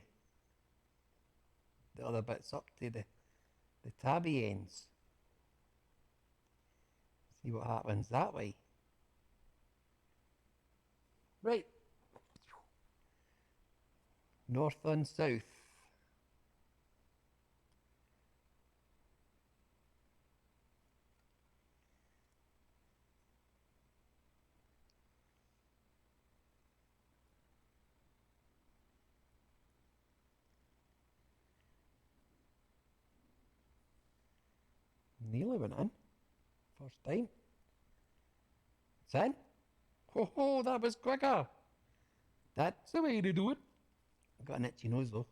the other bits up to the tabby ends. See what happens that way. Right. North and south. Nearly went in. First time. It's in. Ho ho, that was quicker. That's the way to do it. Got an itchy nose though.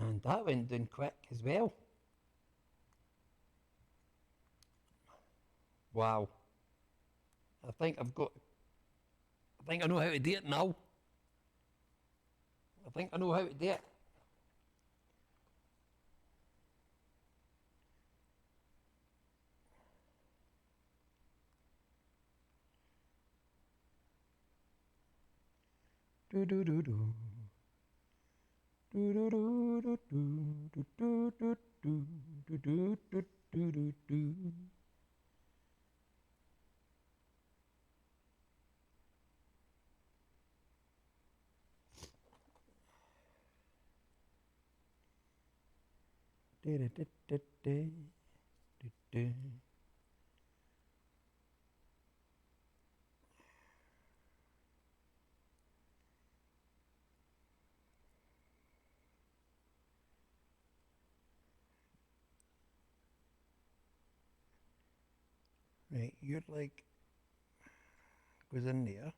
And that went down quick as well. Wow. I think I know how to do it now. I think I know how to do it. Do do do do. Do do do do do do do do do do do do do do. Da da da da da da da. Right, your leg goes in there.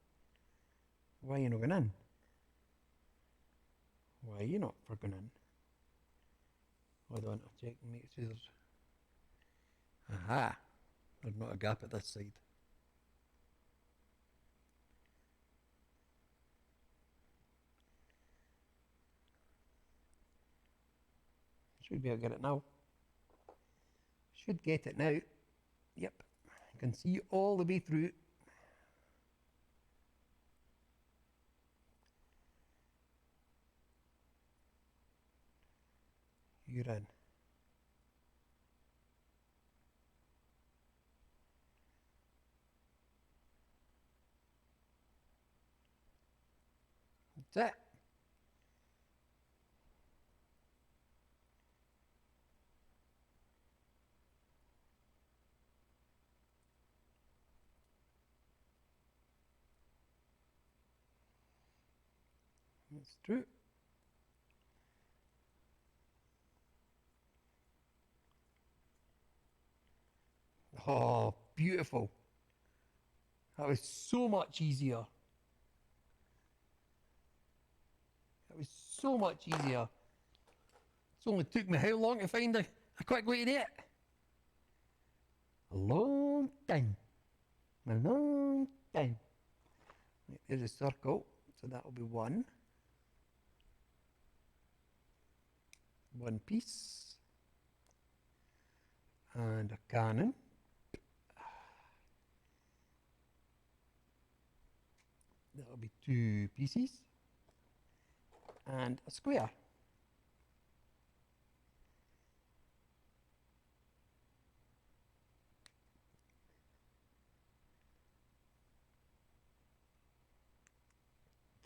Why are you not going in? Why are you not for going in? Hold on, I'll check and make sure there's... Aha! There's not a gap at this side. Should be able to get it now. Should get it now. Yep. You can see all the way through. You're in. That's it. That's true. Oh, beautiful. That was so much easier. That was so much easier. It's only took me how long to find a quick way to do it? A long time. A long time. Right, there's a circle, so that will be one. One piece. And a cannon. That'll be two pieces. And a square.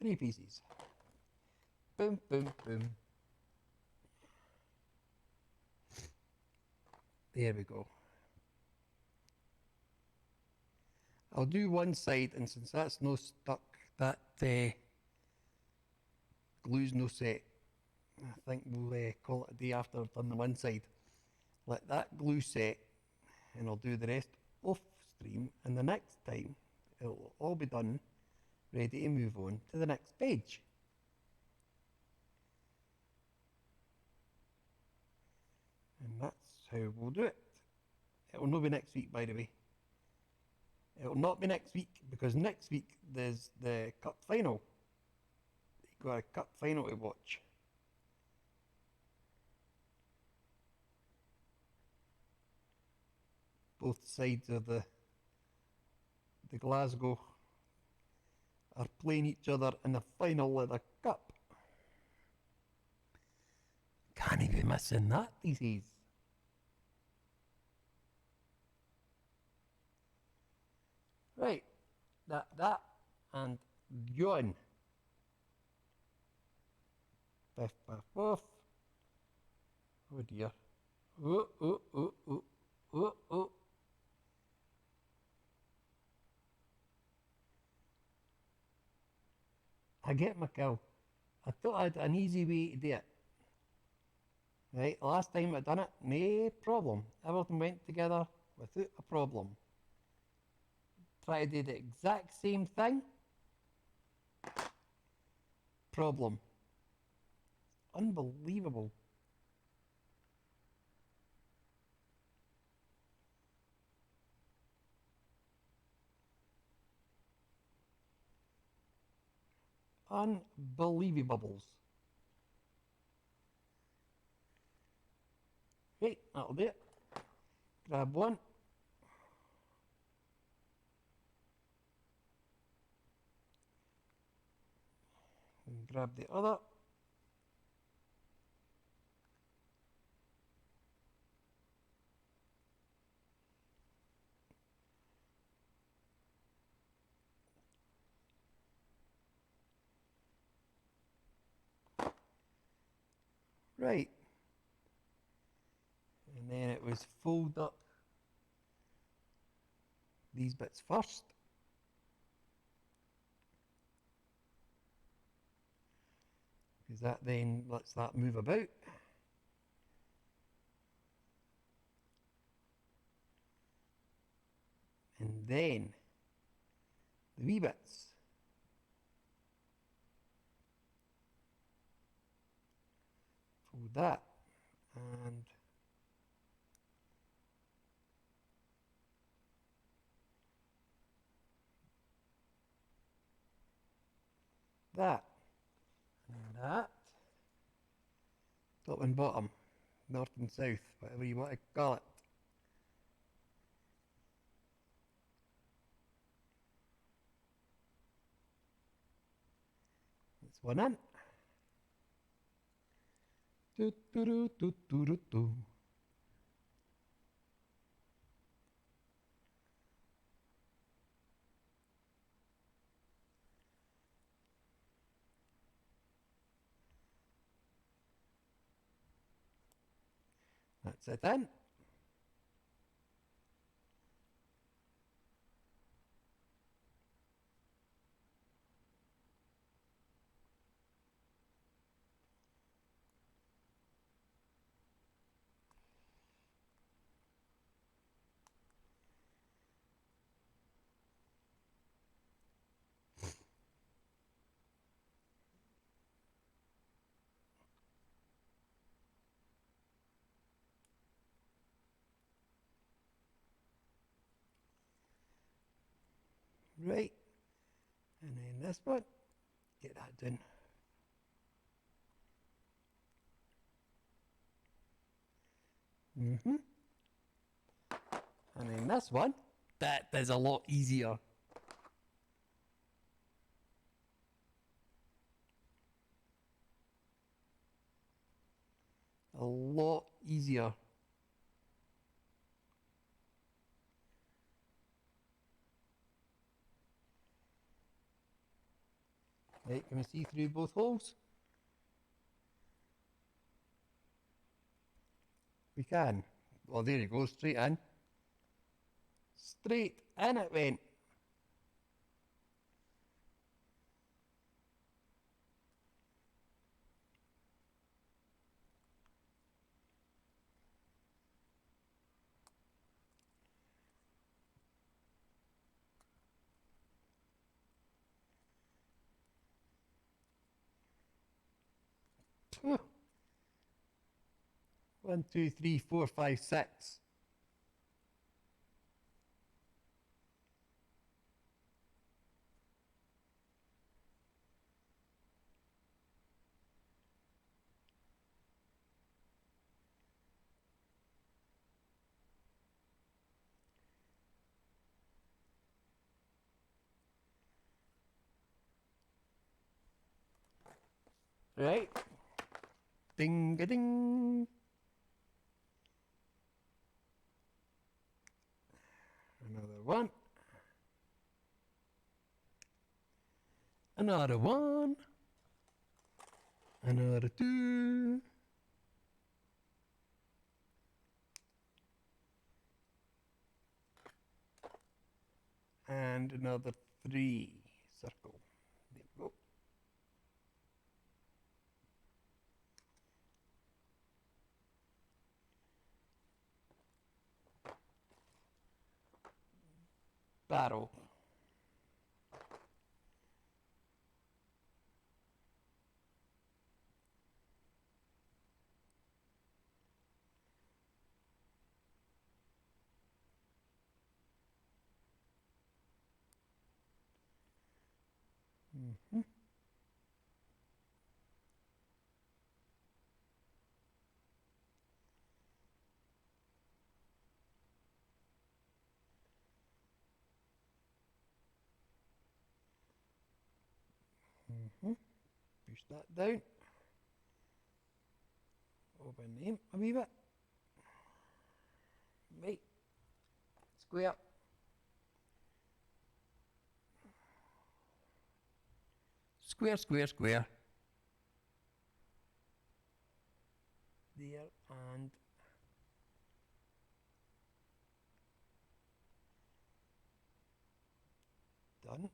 Three pieces. Boom, boom, boom. There we go. I'll do one side, and since that's no stuck, that glue's no set. I think we'll call it a day after I've done the one side. Let that glue set, and I'll do the rest off stream, and the next time it'll all be done, ready to move on to the next page. And that's how we'll do it. It will not be next week, by the way. It will not be next week, because next week there's the cup final. got a cup final to watch. Both sides of the Glasgow are playing each other in the final of the cup. Can't be missing that these days. Right, that, and John. Biff, baff, boff. Oh dear. Oh, oh, oh, oh, oh, oh. I get my kill. I thought I had an easy way to do it. Right, last time I done it, no problem. Everything went together without a problem. Try to do the exact same thing. Problem. Unbelievable. Unbelievables. Right, that'll do it. Grab one. And grab the other. Right. And then it was fold up these bits first. Because that then lets that move about. And then the wee bits. Fold that and that and that. Top and bottom, north and south, whatever you want to call it. That's one in. Do, do, do, do, do, do, do. That's it in. Right. And then this one, get that done. And then this one, that is a lot easier. A lot easier. Right, can we see through both holes? We can. Well, there you go, straight in. Straight in it went. Phew. 1, 2, 3, 4, 5, 6. Right? Ding a ding. Another one. Another one. Another two. And another three. Circle. There we go. Barrel. Mm-hmm. Mm-hmm. Push that down. Open him a wee bit. Right. Square. Square, square, square. There and done.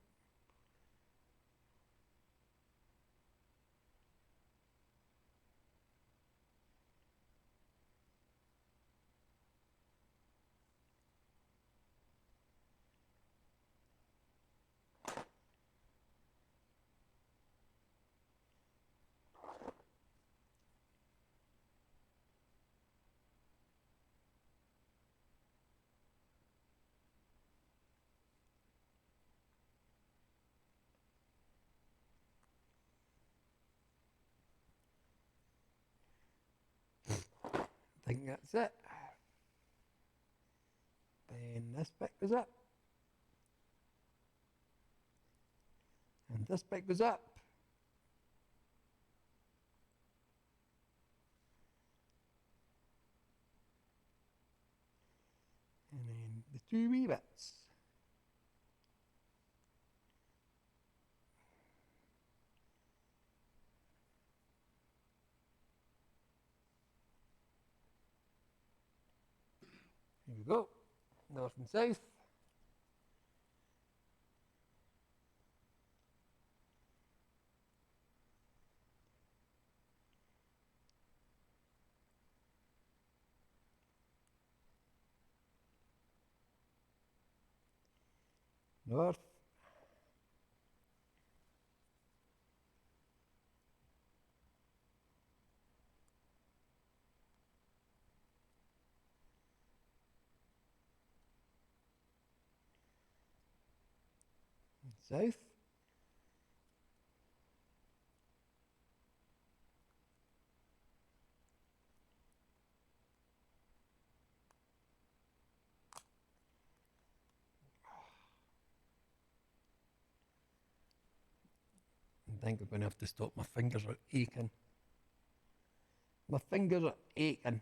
I think that's it. Then this bit goes up. And this bit goes up. And then the two wee bits. Here we go. North and south. North. And south. I think I'm going to have to stop. My fingers are aching. My fingers are aching.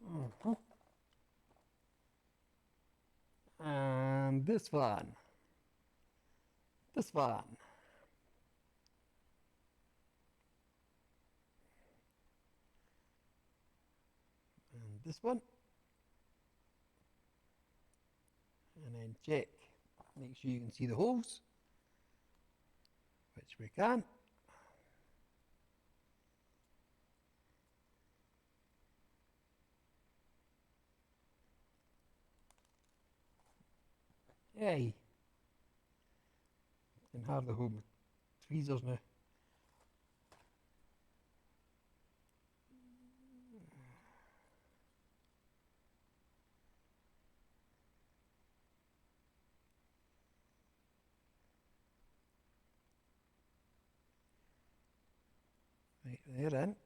Mm-hmm. And this one. This one. And this one. And then check. Make sure you can see the holes, which we can. Yay. Can hardly hold my tweezers now. Right, they're in.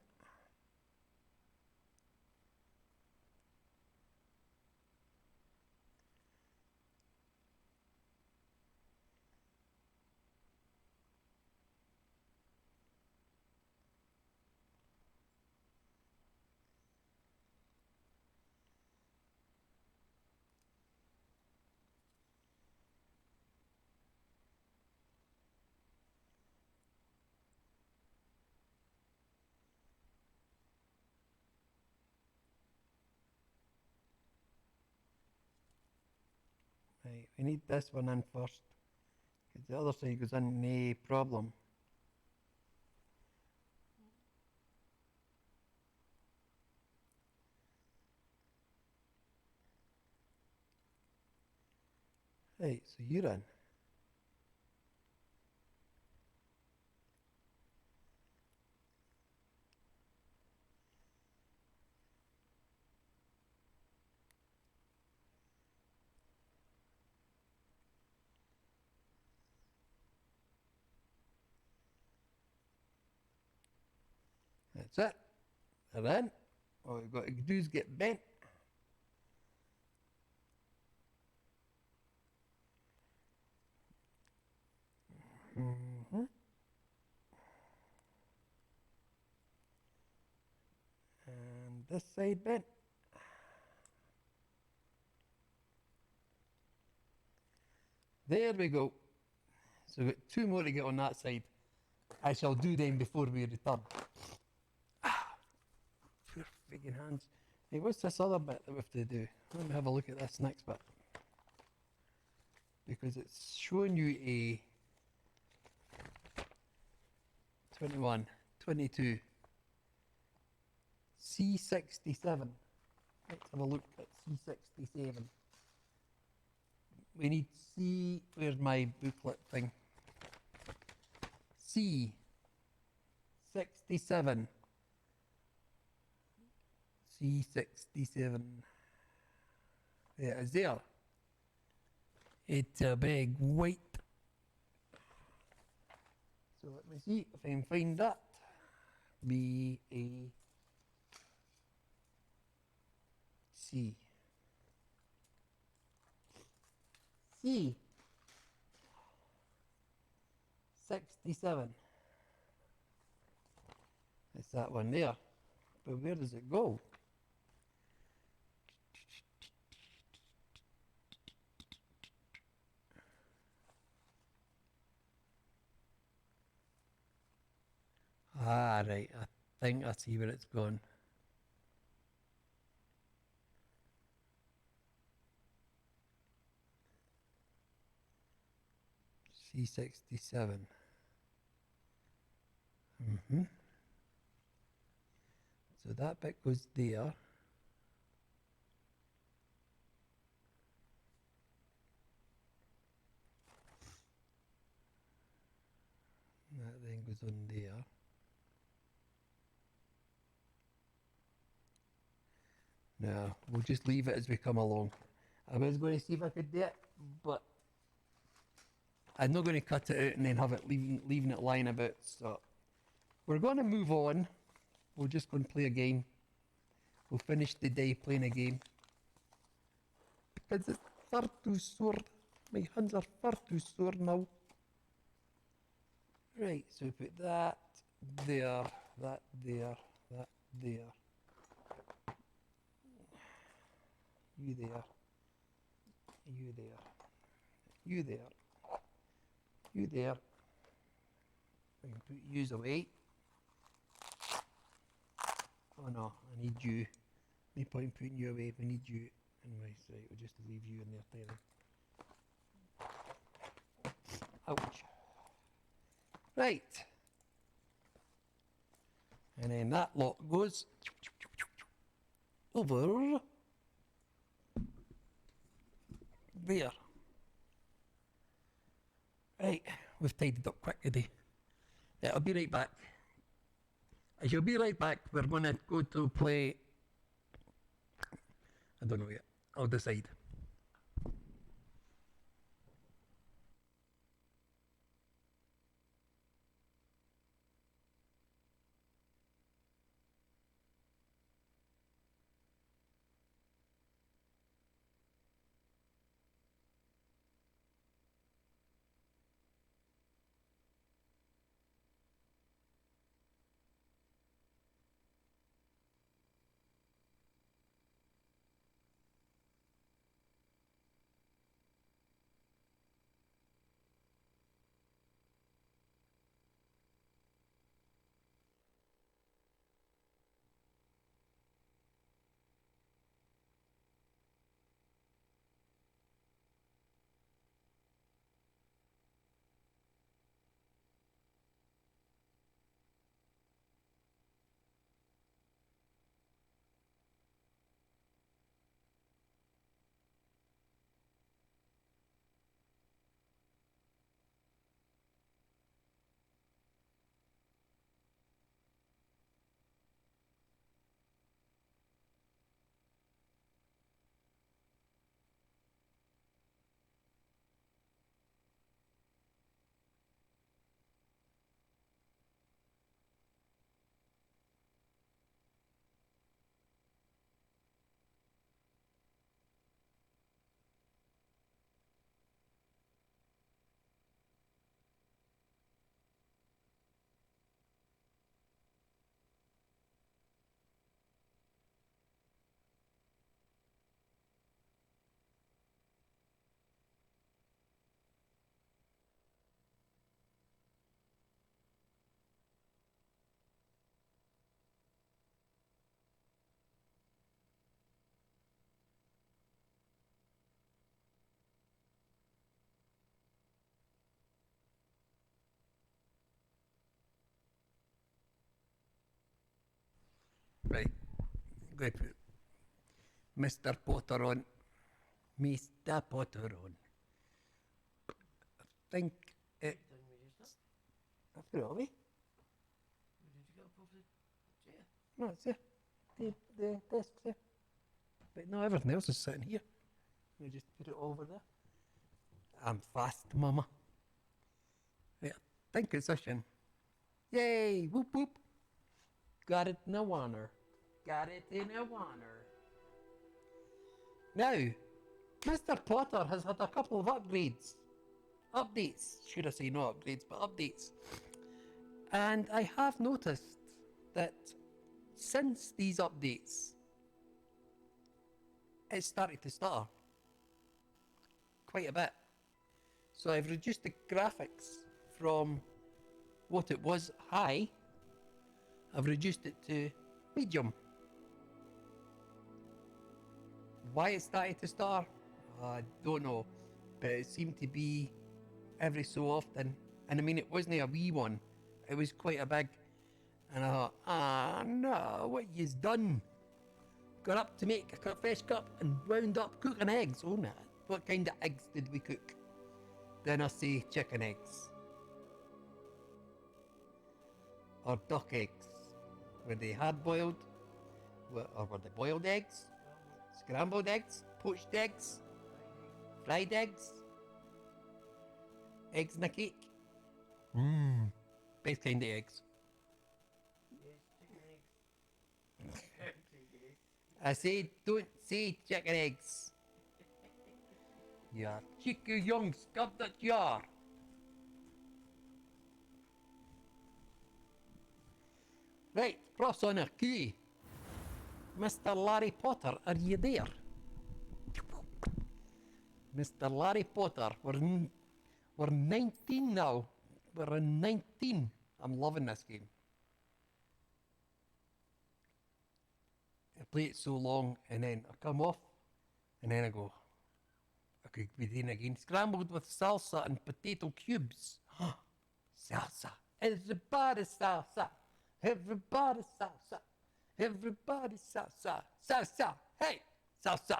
Right, we need this one in first. Because the other side goes in, no problem. Right, so you're in. That's it. And then, all we've got to do is get bent. Mm-hmm. And this side bent. There we go. So we've got two more to get on that side. I shall do them before we return. Poor friggin' hands. Hey, what's this other bit that we have to do? Let me have a look at this next bit. Because it's showing you a 21, 22, C67. Let's have a look at C67. We need C, where's my booklet thing? C67. C67. Yeah, it's there. It's a big white. So let me see if I can find that. B-A-C. C. 67. It's that one there. But where does it go? Ah, right. I think I see where it's gone. C67. Mm-hmm. So that bit goes there. That then goes on there. No, we'll just leave it as we come along. I was going to see if I could do it, but I'm not going to cut it out and then have it leaving it lying about. So we're going to move on. We're just going to play a game. We'll finish the day playing a game. Because it's far too sore. My hands are far too sore now. Right, so we put that there, that there, that there. You there. You there. You there. You there. I can put yous away. Oh no, I need you. No point putting you away if I need you. Anyway, right, we'll just leave you in there then. Ouch. Right. And then that lot goes over there. Right, we've tidied up quick today. Yeah, I'll be right back. I shall be right back. We're going to go to play. I don't know yet. I'll decide. going to put Mr. Potter on. Mr. Potter on. I think it. Done with yourself. I put it away. Where did you get up off the chair? No, it's there. The desk's there. But no, everything else is sitting here. We just put it over there. I'm fast, Mama. Yeah, I think it's this one. Yay! Whoop whoop. Got it in a wanner. Got it in a wanner. Now, Mr. Potter has had a couple of upgrades. Updates, should I say, not upgrades, but updates. And I have noticed that since these updates, it's started to stutter quite a bit. So I've reduced the graphics from what it was high. I've reduced it to medium. Why it started to stutter, I don't know, but it seemed to be every so often. And I mean, it wasn't a wee one, it was quite a big. And I thought, no, what you's done? Got up to make a fresh cup and wound up cooking eggs. Oh, nah. What kind of eggs did we cook? Then I say chicken eggs. Or duck eggs. Were they hard boiled? Or were they boiled eggs? Scrambled eggs? Poached eggs? Fried eggs? Eggs in a cake? Mmm. Best kind of eggs. Yes, chicken eggs. Yes. I say, don't say chicken eggs. You cheeky young scud that you are. Right, Pross on a key. Mr. Larry Potter, are you there? Mr. Larry Potter, we're 19 now. We're in 19. I'm loving this game. I play it so long and then I come off and then I go, I could be doing again. Scrambled with salsa and potato cubes. Salsa. Everybody salsa. Everybody salsa. Everybody salsa. Salsa. Hey, salsa.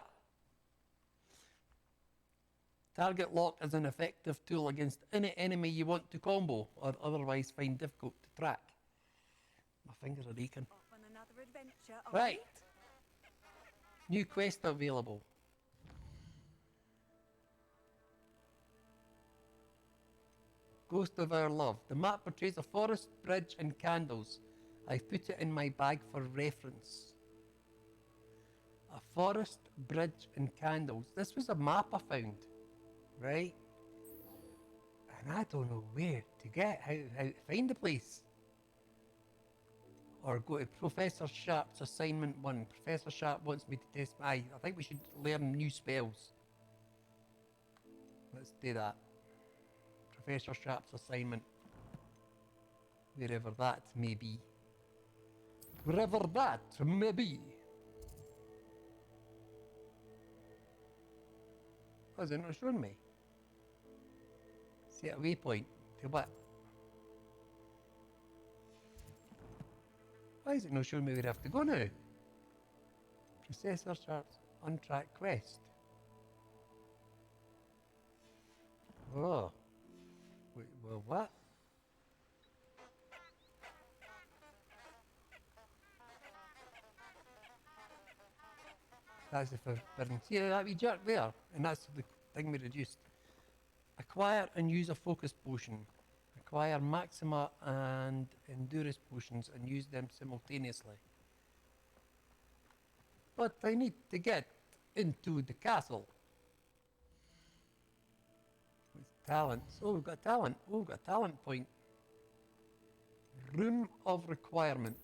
Target lock is an effective tool against any enemy you want to combo or otherwise find difficult to track. My fingers are aching. Off on another adventure, Right. New quest available. Ghost of Our Love. The map portrays a forest, bridge and candles. I've put it in my bag for reference. A forest, bridge and candles. This was a map I found, right? And I don't know where to get, how to find the place. Or go to Professor Sharp's assignment 1. Professor Sharp wants me to test my... I think we should learn new spells. Let's do that. Professor Sharp's assignment. Wherever that may be. Wherever that may be. Oh, is it not showing me? Set a waypoint. To what? Why is it not showing me where I have to go now? Professor Sharp's on-track quest. Oh. Wait, well, what? That's the forbidden. See that wee jerk there? And that's the thing we reduced. Acquire and use a focus potion. Acquire Maxima and Endurance potions and use them simultaneously. But I need to get into the castle. With talents. Oh, we've got talent. Oh, we've got a talent point. Room of Requirement.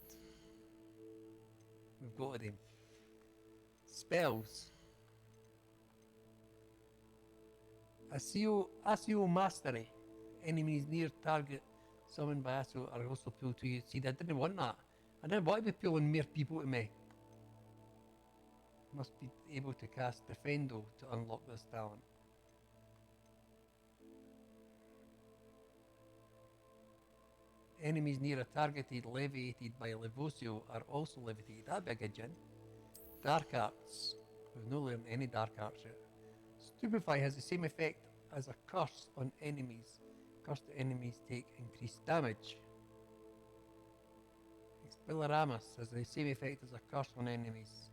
We've got it in. Spells. Accio Mastery. Enemies near target summoned by Accio are also pulled to you. See, I didn't want that. I didn't want to be pulling more people to me. Must be able to cast Defendo to unlock this talent. Enemies near a targeted leviated by Levosio are also levitated. That'd be a good gin. dark arts. We've not learned any dark arts yet. Stupefy has the same effect as a curse on enemies. Cursed enemies take increased damage. Expelliarmus has the same effect as a curse on enemies.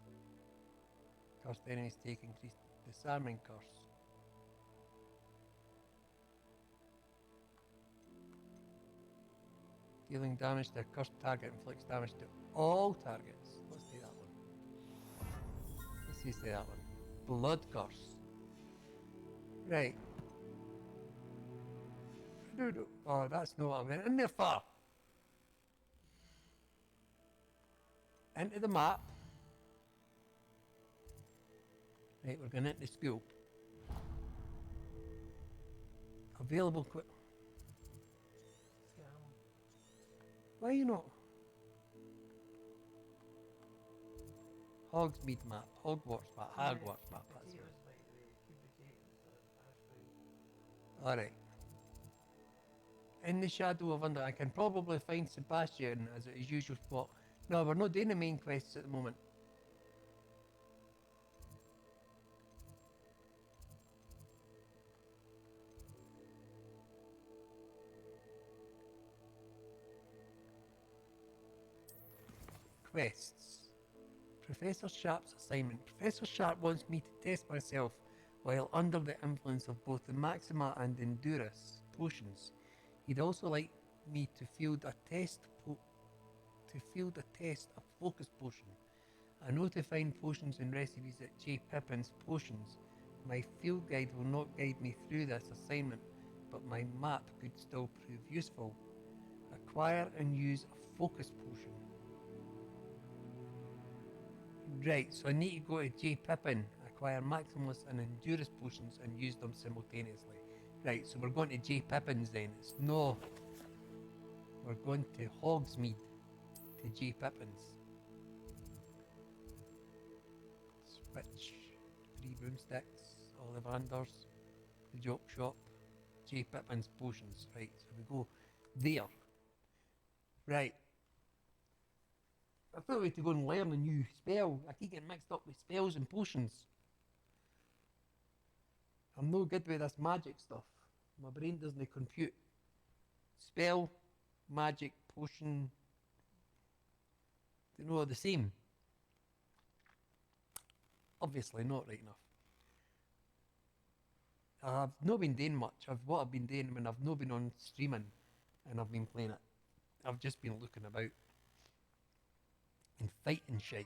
Cursed enemies take increased disarming curse. Dealing damage to a cursed target inflicts damage to all targets. Let's do that one. Let's use that one. Blood curse. Right. Oh, that's not what I went in there for. Into the map. Right, we're going into school. Available quick. Scam. Why are you not? Hogsmeade map, Hogwarts map, Hogwarts map. That's Potatoes, right. by the way. Two potatoes that Ash found. Alright. In the shadow of under, I can probably find Sebastian as at his usual spot. No, we're not doing the main quests at the moment. Quests. Professor Sharp's assignment. Professor Sharp wants me to test myself while under the influence of both the Maxima and Endurus potions. He'd also like me to field a test a focus potion. I know to find potions and recipes at J. Pippin's Potions. My field guide will not guide me through this assignment, but my map could still prove useful. Acquire and use a focus potion. Right, so I need to go to J. Pippin, acquire Maximus and Endurus potions and use them simultaneously. Right, so we're going to J. Pippin's then. It's no. We're going to Hogsmeade, to J. Pippin's. Switch, 3 broomsticks, Ollivanders, the joke shop, J. Pippin's potions. Right, so we go there. Right. I thought we had to go and learn a new spell. I keep getting mixed up with spells and potions. I'm no good with this magic stuff. My brain doesn't compute. Spell, magic, potion, they know the same. Obviously not right enough. I've not been doing much. What I've been doing when I've not been on streaming and I've been playing it, I've just been looking about and fighting shit.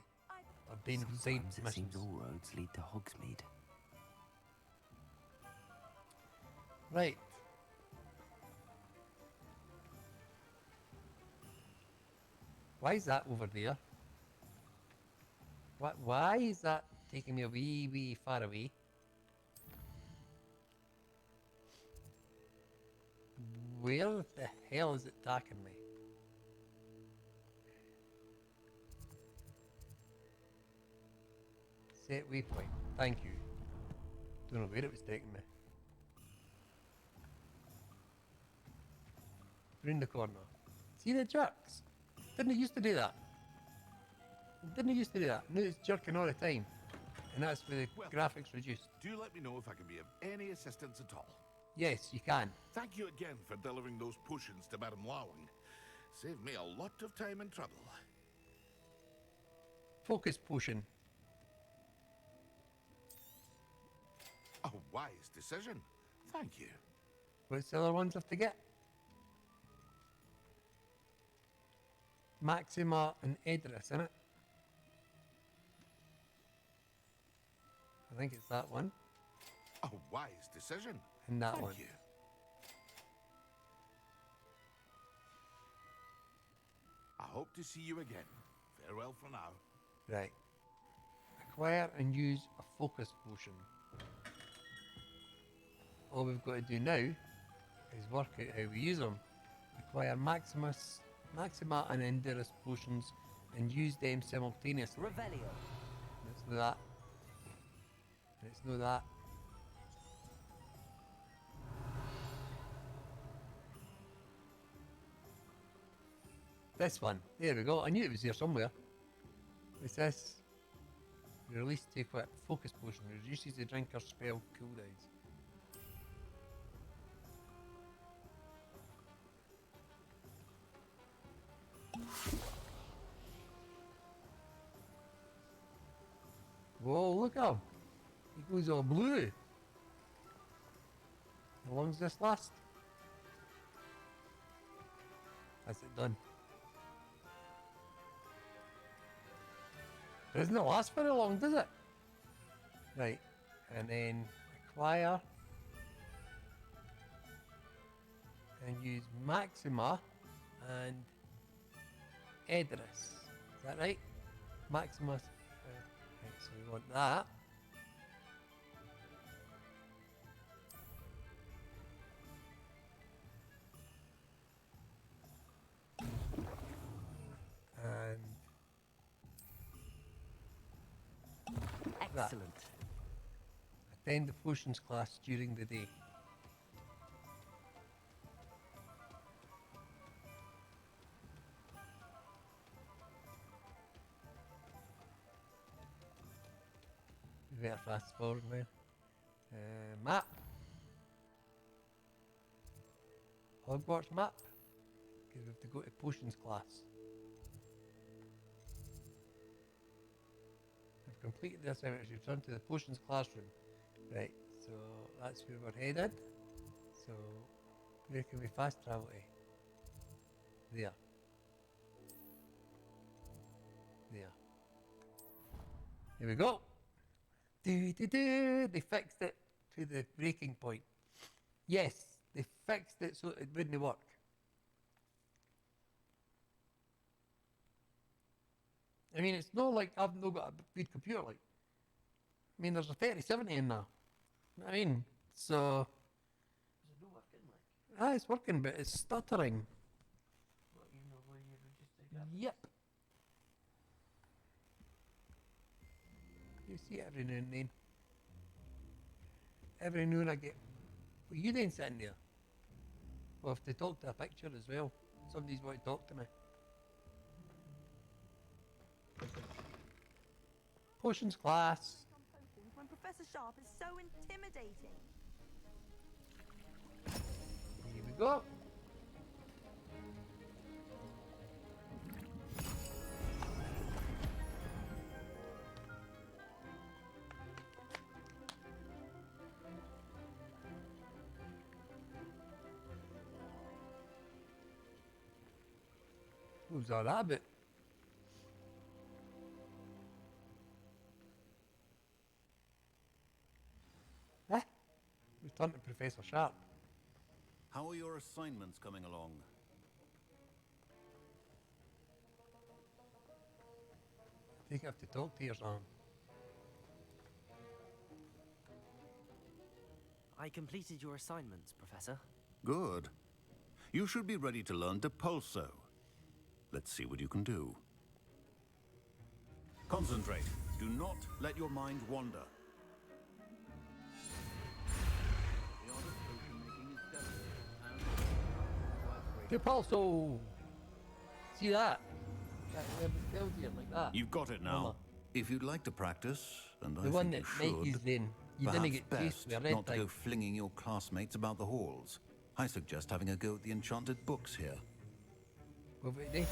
I've been side Sometimes it missions. seems all roads lead to Hogsmeade. Right. Why is that over there? Why is that taking me a wee far away? Where the hell is it taking me? Set waypoint. Thank you. Don't know where it was taking me. Round the corner. See the jerks? Didn't used to do that. Didn't used to do that. Now it's jerking all the time. And that's with the Well, graphics reduced. Do let me know if I can be of any assistance at all. Yes, you can. Thank you again for delivering those potions to Madame Lawing. Saved me a lot of time and trouble. Focus potion. A wise decision. Thank you. What's the other ones I have to get? Maxima and Edris, innit? I think it's that one. A wise decision. And that Thank one. you. I hope to see you again. Farewell for now. Right. Acquire and use a focus potion. All we've got to do now is work out how we use them. Acquire Maxima and Endurus potions and use them simultaneously. Revelio. Let's do that. Let's do that. This one. There we go. I knew it was here somewhere. What's this? Release to equip. Focus potion. Reduces the drinker's spell cooldowns. Whoa, look at him. He goes all blue. How long does this last? That's it done. Doesn't it last very long, does it? Right. And then acquire. And use Maxima and Edris. Is that right? Maximus. Right, so we want that. And Excellent. attend the potions class during the day. We better fast forward now. Map. Hogwarts map. Because we have to go to potions class. We've completed the assignment. We've returned to the potions classroom. Right, so that's where we're headed. So where can we fast travel to? There. There. Here we go. They fixed it to the breaking point. Yes, they fixed it so it wouldn't work. I mean, it's not like I've not got a good computer. Like, I mean, there's a 3070 in there. I mean, so Is it not working like? it's working, but it's stuttering. What, you know where you registered that? Yep. You see it every now and then. Every now and I get. Well, you then sitting there. Well, if they talk to a picture as well. Somebody's want to talk to me. Potions class. When Professor Sharp is so intimidating. Here we go. Who's all that bit? Huh? Return to Professor Sharp. How are your assignments coming along? I think I have to talk to you, son. I completed your assignments, Professor. Good. You should be ready to learn Depulso. Let's see what you can do. Concentrate. Do not let your mind wander. The art of potion making is delicate and Depulso! See that? That tells you like that. You've got it now. Remember? If you'd like to practice, and The I one think that you Mikey's should, in. You perhaps didn't get chased best with a red not to thing. go flinging your classmates about the halls. I suggest having a go at the enchanted books here. What have we do?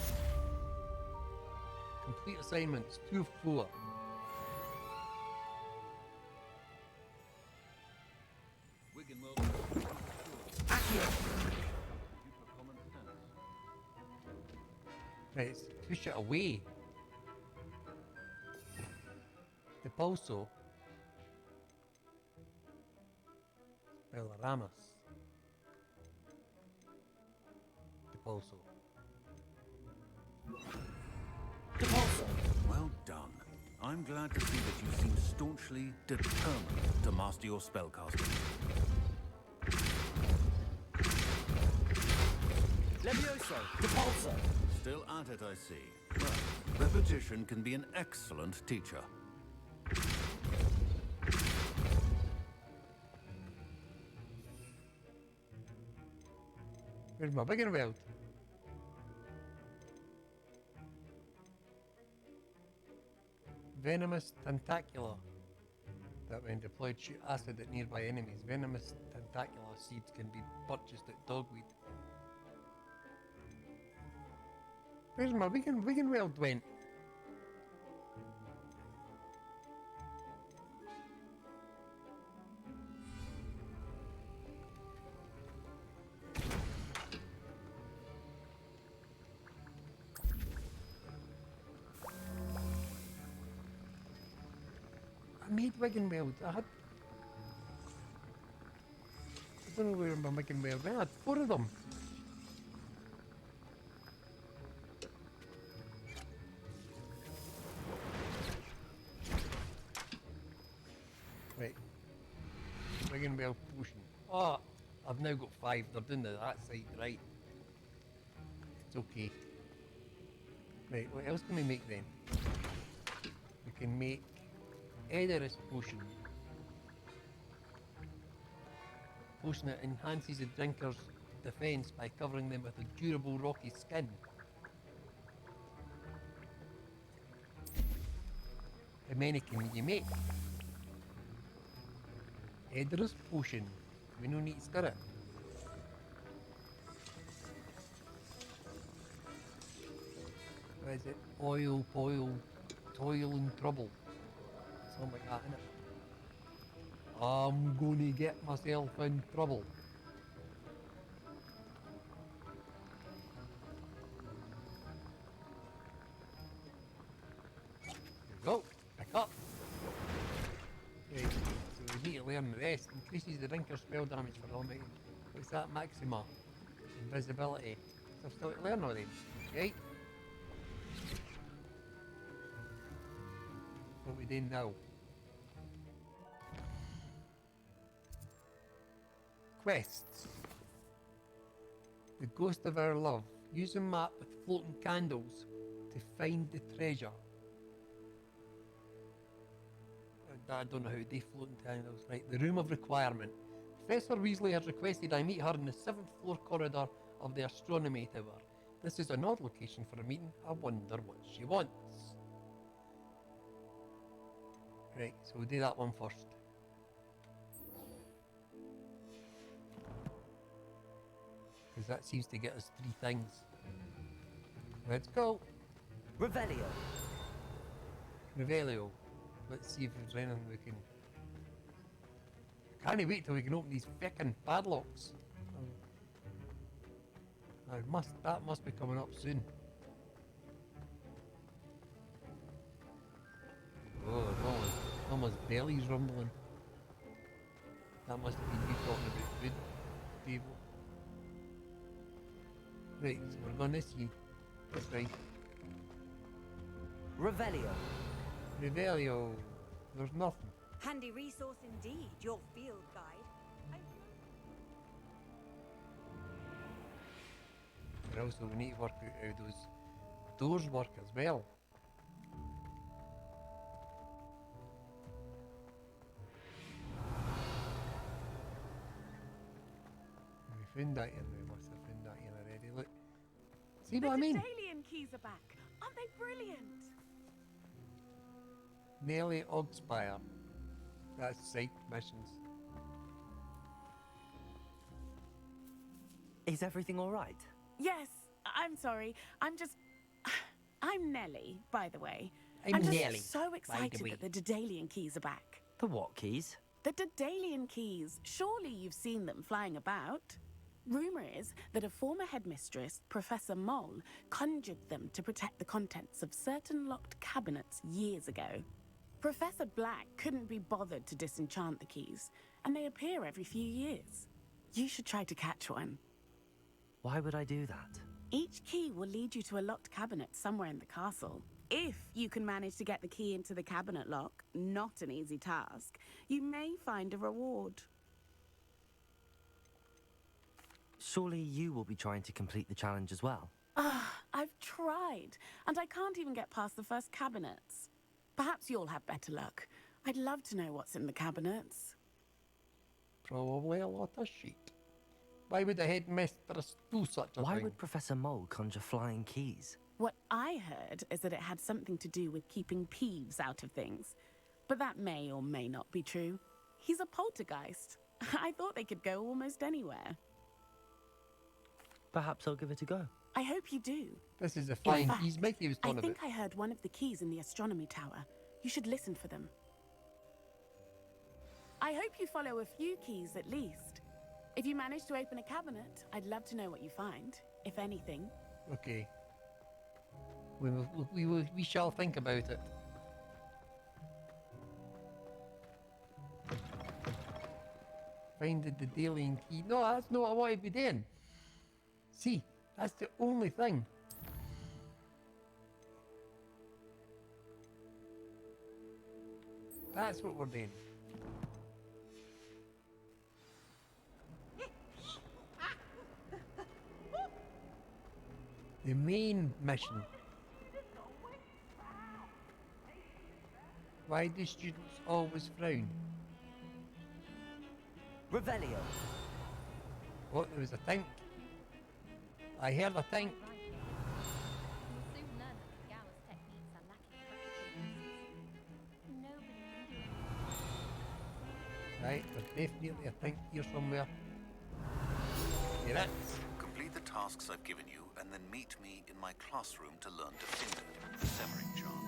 Complete assignments 2 of 4. Wigan will Right, it's push it away. Depulso. Bellaramus. Depulso. Well done. I'm glad to see that you seem staunchly determined to master your spellcasting. Levioso! Depulso! Still at it, I see. Well, repetition can be an excellent teacher. Where's my bigger world? Venomous tentacula that when deployed shoot acid at nearby enemies. Venomous tentacula seeds can be purchased at Dogweed. Where's my vegan weld went? I made Wigan Weld. I don't know where my Wigan Weld went. I had 4 of them. Right. Wigan Weld potion. Oh, I've now got 5. They're doing that side, right. It's okay. Right, what else can we make then? We can make Edorous potion. Potion that enhances the drinker's defense by covering them with a durable rocky skin. How many can you make? Edorous potion. We no need to stir it. What is it? Oil, toil and trouble. Something like that, innit? I'm gonna get myself in trouble. There we go. Pick up. Right, so we need to learn the rest. Increases the drinker's spell damage for all. What's that? Maxima. Invisibility. So I've still to learn all them. Right? What we doing now? Quests. The ghost of our love. Use a map with floating candles to find the treasure. I don't know how they floating candles. Right, the room of requirement. Professor Weasley has requested I meet her in the 7th floor corridor of the astronomy tower. This is an odd location for a meeting. I wonder what she wants. Right, so we'll do that one first. Because that seems to get us 3 things. Let's go. Revelio. Revelio. Let's see if there's anything we can... I can't wait till we can open these feckin' padlocks. That must be coming up soon. Oh, Mama's belly's rumbling. That must have been you talking about food, Dave. Right, so we're going this way. That's right. Revelio. Revelio. There's nothing. Handy resource indeed, your field guide. And also we need to work out how those doors work as well. We found that here, we must have found that here already. Look. See what I mean? Alien keys are back. Aren't they brilliant? Nelly Ogspire. That's side missions. Is everything all right? Yes, I'm sorry. I'm Nelly, by the way. I'm just Nelly, so by the excited way. that the Daedalian keys are back. The what keys? The Daedalian keys. Surely you've seen them flying about. Rumour is that a former headmistress, Professor Moll, conjured them to protect the contents of certain locked cabinets years ago. Professor Black couldn't be bothered to disenchant the keys, and they appear every few years. You should try to catch one. Why would I do that? Each key will lead you to a locked cabinet somewhere in the castle. If you can manage to get the key into the cabinet lock, not an easy task, you may find a reward. Surely you will be trying to complete the challenge as well. I've tried, and I can't even get past the first cabinets. Perhaps you'll have better luck. I'd love to know what's in the cabinets. Probably a lot of shit. Why would a headmistress do such a Why thing? would Professor Mole conjure flying keys? What I heard is that it had something to do with keeping Peeves out of things. But that may or may not be true. He's a poltergeist. I thought they could go almost anywhere. Perhaps I'll give it a go. I hope you do. This is a In flying fact, keys Mickey was I talking think about. I heard one of the keys in the astronomy tower. You should listen for them. I hope you follow a few keys at least. If you manage to open a cabinet, I'd love to know what you find, if anything. Okay. We shall think about it. Finding the alien key. No, that's not what I want to be doing. See, that's the only thing. That's what we're doing. The main mission. Why do students always frown? Revelio. What, there was a think? I heard a think. You'll soon learn that the Gowers techniques are lacking practical uses. Nobody can do it. Right, there's definitely a think here somewhere. Here it is. Complete the tasks I've given you, and then meet me in my classroom to learn Defender, Severing Charm.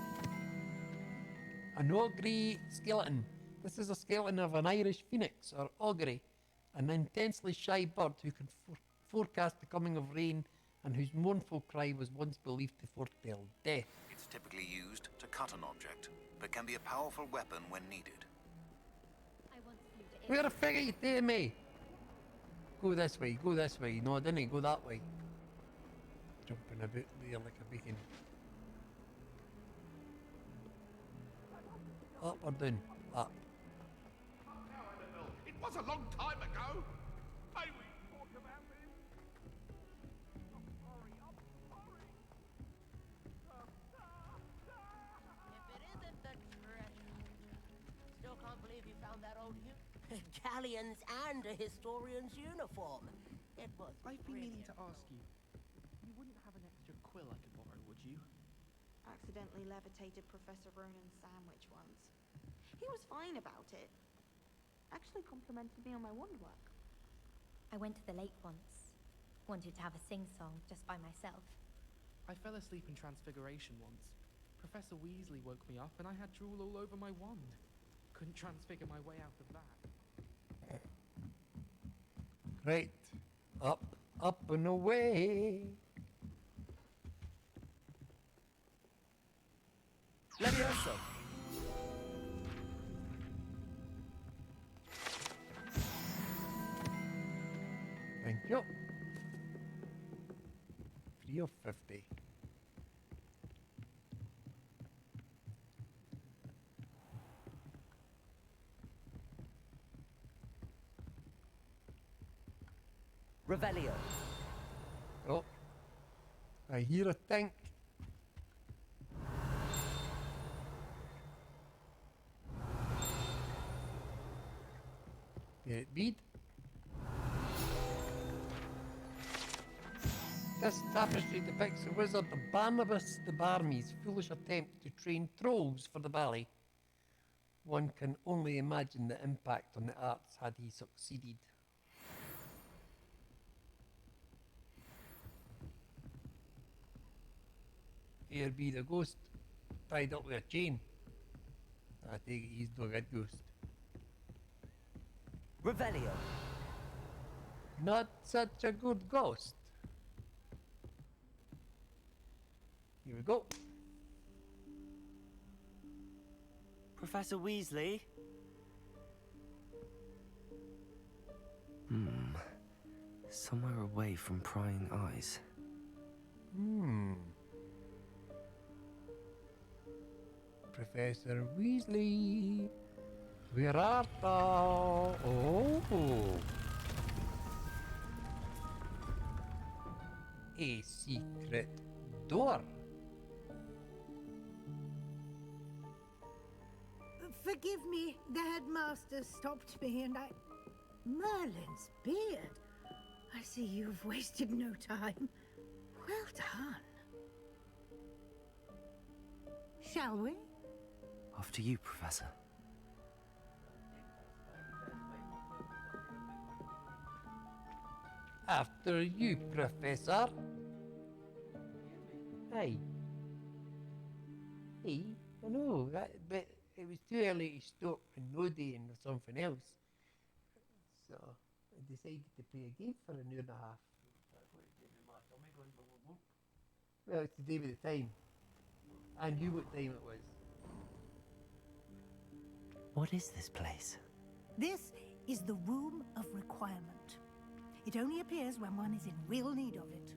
An ogre skeleton. This is a skeleton of an Irish phoenix, or augury, an intensely shy bird who can forecast the coming of rain and whose mournful cry was once believed to foretell death. It's typically used to cut an object, but can be a powerful weapon when needed. I want you to Where the fig are you taking me? Go this way, go this way. No, I didn't go that way. Jumping about there like a beacon. Up or down? Up. It was a long time ago. May we talk about this? I'm sorry. If it isn't the treasure. Still can't believe you found that old galleons and a historian's uniform. It was I've been meaning to brilliant. ask you. You wouldn't have an extra quill I could borrow, would you? Accidentally levitated Professor Ronan's sandwich once. He was fine about it. Actually complimented me on my wand work. I went to the lake once. Wanted to have a sing-song just by myself. I fell asleep in Transfiguration once. Professor Weasley woke me up and I had drool all over my wand. Couldn't transfigure my way out of that. Right. Up, up and away. Levioso. Thank you. 3 of 50. Revelio. Oh. I hear a tank. Get it beat. This tapestry depicts the wizard Barnabas the Barmy's foolish attempt to train trolls for the ballet. One can only imagine the impact on the arts had he succeeded. Here be the ghost, tied up with a chain. I take it he's no good ghost. Revelio. Not such a good ghost. Here we go. Professor Weasley? Somewhere away from prying eyes. Professor Weasley, where art thou? Oh. A secret door. Forgive me, the headmaster stopped me and I... Merlin's beard. I see you've wasted no time. Well done. shall we? After you, Professor. After you, Professor. Hey. Hey, I know, but it was too early to stop nodding or something else. So I decided to play a game for an hour and a half. Well, it's to do with the time. I knew what time it was. What is this place? This is the Room of Requirement. It only appears when one is in real need of it.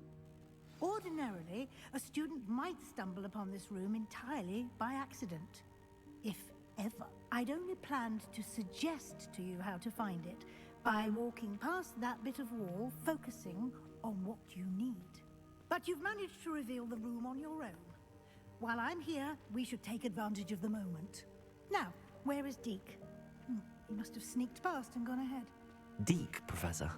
Ordinarily, a student might stumble upon this room entirely by accident. If ever. I'd only planned to suggest to you how to find it by walking past that bit of wall, focusing on what you need. But you've managed to reveal the room on your own. While I'm here, we should take advantage of the moment. Now, where is Deke? He must have sneaked past and gone ahead. Deke, Professor.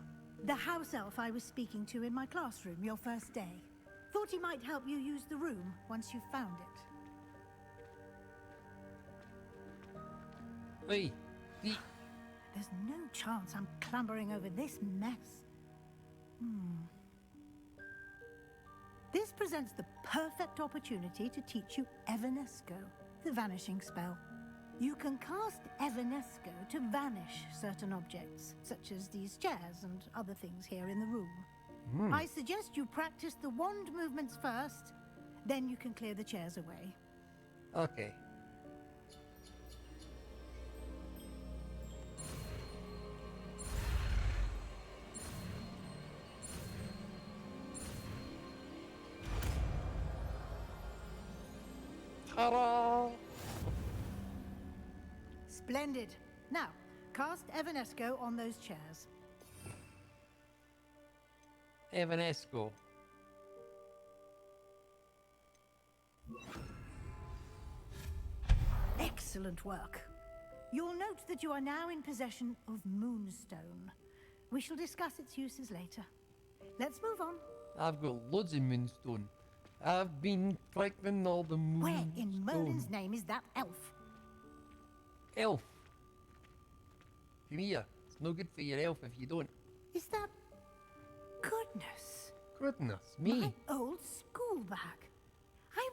The house elf I was speaking to in my classroom your first day. Thought he might help you use the room once you've found it. Oi, Deke. There's no chance I'm clambering over this mess. This presents the perfect opportunity to teach you Evanesco, the vanishing spell. You can cast Evanesco to vanish certain objects, such as these chairs and other things here in the room. I suggest you practice the wand movements first, then you can clear the chairs away. Okay. Ta-da! Splendid. Now, cast Evanesco on those chairs. Evanesco. Excellent work. You'll note that you are now in possession of Moonstone. We shall discuss its uses later. Let's move on. I've got loads of moonstone. I've been collecting all the moonstone. Where in Merlin's name is that elf? Elf. Come here. It's no good for your elf if you don't. Is that... Goodness. Goodness me. My old school bag. I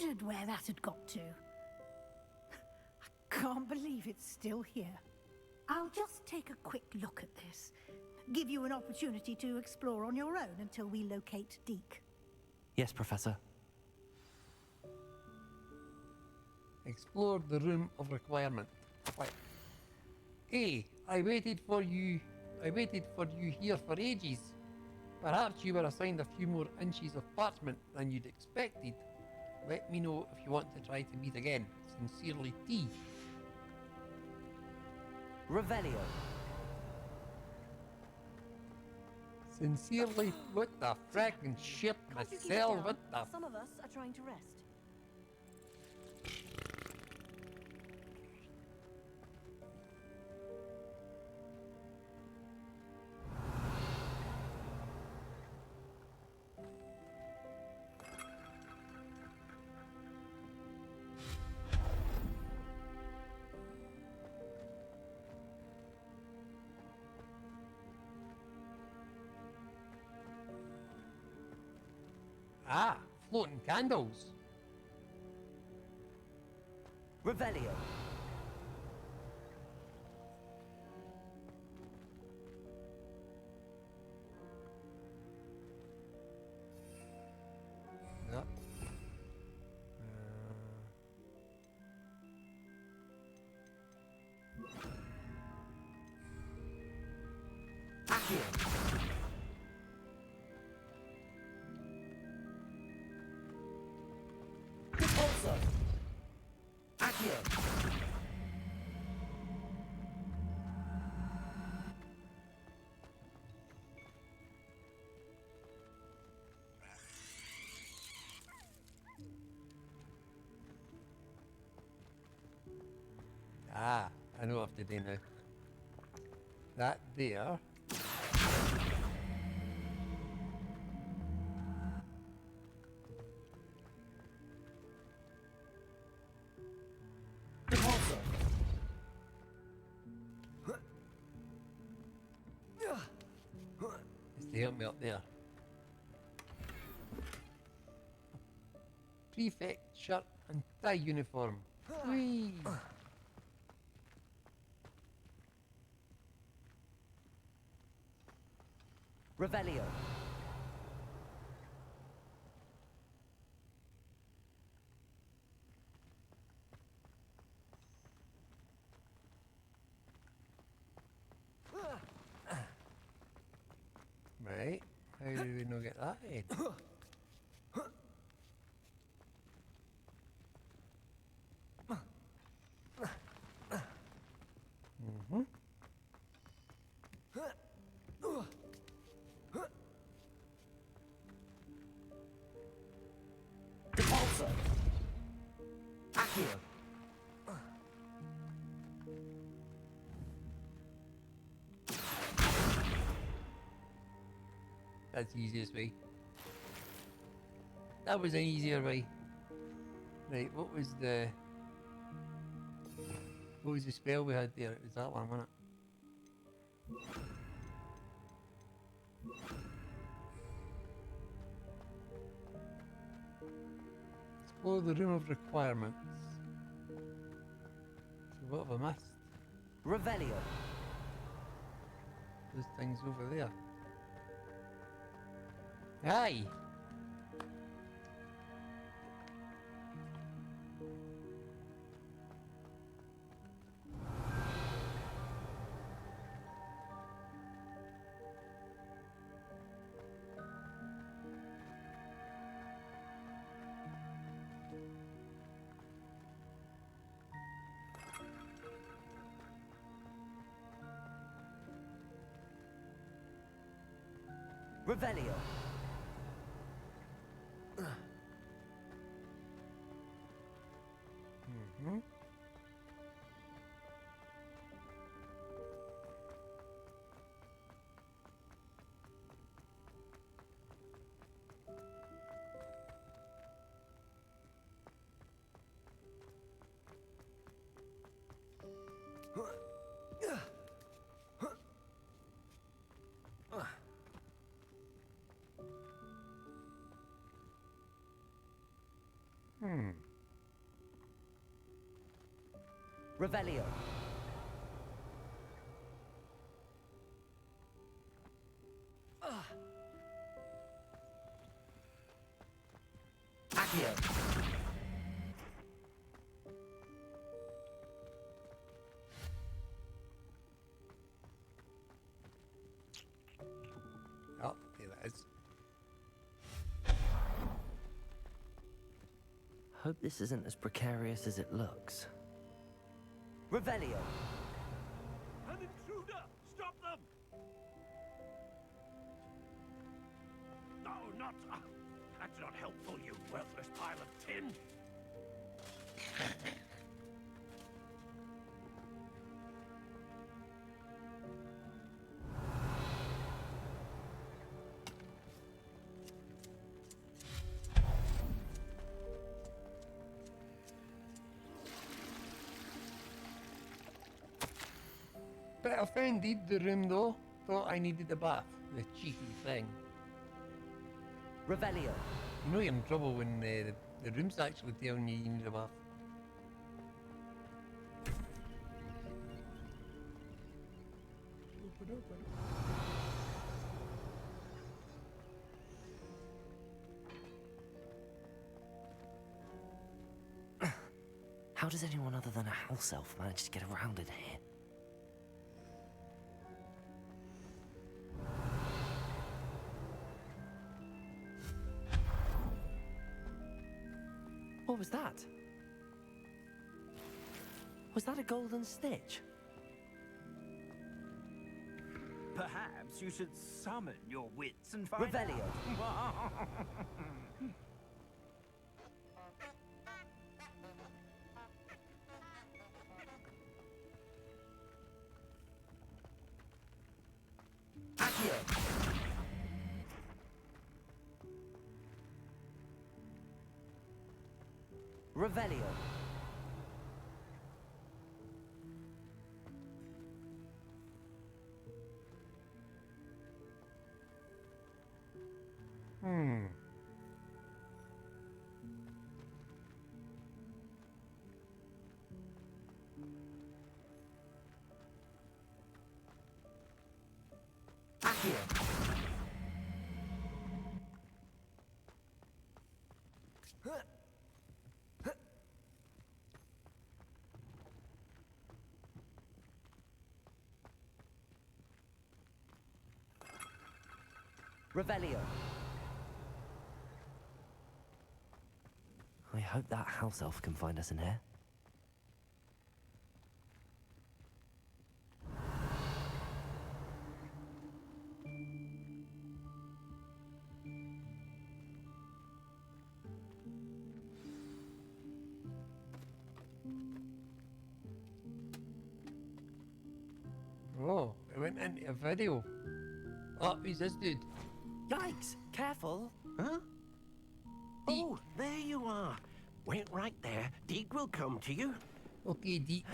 wondered where that had got to. I can't believe it's still here. I'll just take a quick look at this. Give you an opportunity to explore on your own until we locate Deke. Yes, Professor. Explore the room of requirement. Right. Hey, I waited for you here for ages. Perhaps you were assigned a few more inches of parchment than you'd expected. Let me know if you want to try to meet again. Sincerely, T. Revelio. Sincerely, what the fracking shit myself, what the... Some of us are trying to rest. Ah, floating candles. Revelio. Yep. Accio. Repulsor. Accio. Ah, I know what to do now. That there. help me up there. Prefect shirt and tie uniform. Whee! Revelio. Right. How do we not get that in? Mm-hmm. Repulsor. Accio. That's the easiest way. That was an easier way. Right, what was the spell we had there? It was that one, wasn't it? Explore the room of requirements. So what have I missed? Revelio. Those things over there. Aye! Revelio. Mm-hmm. Revelio. Accio. Oh, there that is. Hope this isn't as precarious as it looks. Revelio. An intruder! Stop them! No, not... that's not helpful, you worthless pile of tin! Bit offended the room though. Thought I needed a bath. The cheeky thing. Revelio. You know you're in trouble when the room's actually telling you need a bath. How does anyone other than a house elf manage to get around in here? What was that? Was that a golden stitch? Perhaps you should summon your wits and find Revelio. Accio. Revelio. here. Revelio. I hope that house elf can find us in here. Oh, it went into a video. Oh, who's this dude? Yikes! Careful! Huh? Oh, there you are. Wait right there. Deke will come to you. Okay, Deke.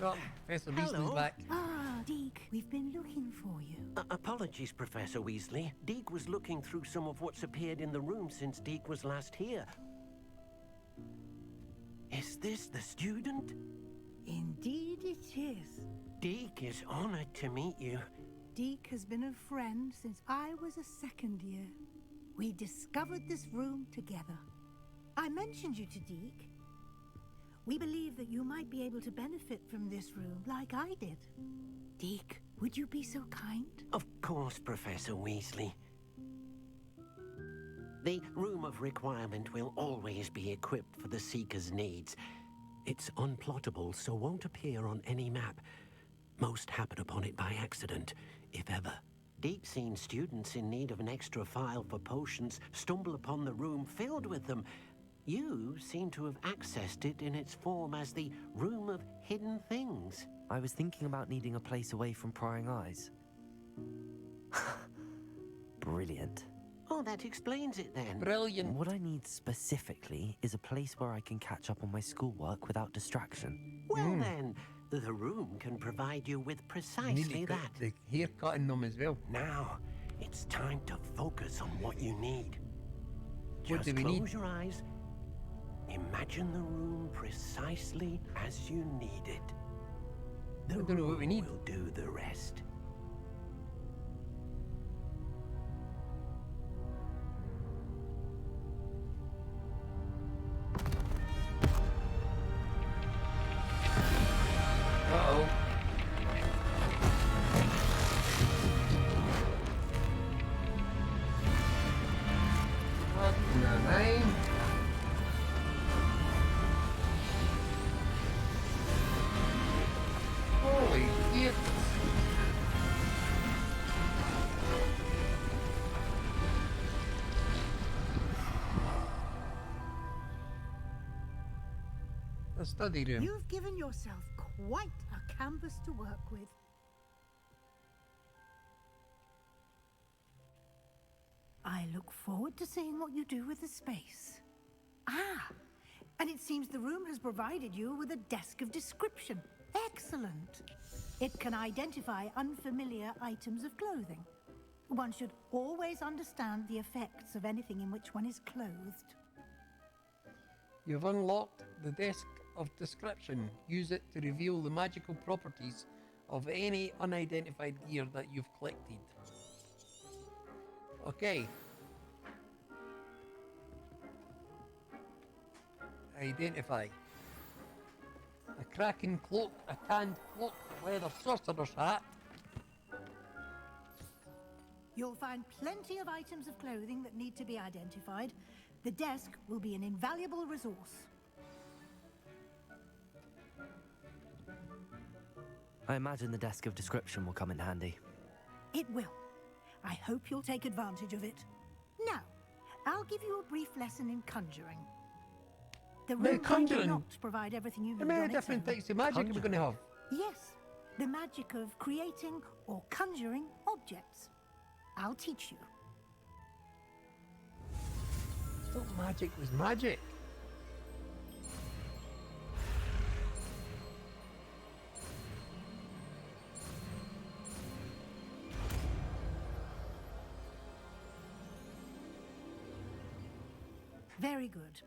Oh, Professor Weasley's Hello. back. Ah, Deke, we've been looking for you. Apologies, Professor Weasley. Deke was looking through some of what's appeared in the room since Deke was last here. Is this the student? Indeed it is. Deke is honored to meet you. Deke has been a friend since I was a second year. We discovered this room together. I mentioned you to Deke. We believe that you might be able to benefit from this room like I did. Deke, would you be so kind? Of course, Professor Weasley. The Room of Requirement will always be equipped for the Seeker's needs. It's unplottable, so won't appear on any map. Most happen upon it by accident, if ever. Deke's seen students in need of an extra file for potions stumble upon the room filled with them. You seem to have accessed it in its form as the Room of Hidden Things. I was thinking about needing a place away from prying eyes. Brilliant. Oh, that explains it then. Brilliant. What I need specifically is a place where I can catch up on my schoolwork without distraction. Well then, the room can provide you with precisely that. The haircut in them as well. Now, it's time to focus on what you need. What Just do we close need? your eyes. Imagine the room precisely as you need it. The I don't know what we room need. will do the rest. Uh-oh. What in the name? Holy shit. A study room. You've given yourself quite a canvas to work with. I look forward to seeing what you do with the space. Ah, and it seems the room has provided you with a desk of description. Excellent. It can identify unfamiliar items of clothing. One should always understand the effects of anything in which one is clothed. You've unlocked the desk of description. Use it to reveal the magical properties of any unidentified gear that you've collected. Okay. Identify. A cracking cloak, a tanned cloak, a leather sorcerer's hat. You'll find plenty of items of clothing that need to be identified. The desk will be an invaluable resource. I imagine the desk of description will come in handy. It will. I hope you'll take advantage of it. Now, I'll give you a brief lesson in conjuring. The Now, room might conjuring? not provide everything you need How many on its different own. types of magic are we going to have? Yes, the magic of creating or conjuring objects. I'll teach you. I thought magic was magic. Very good.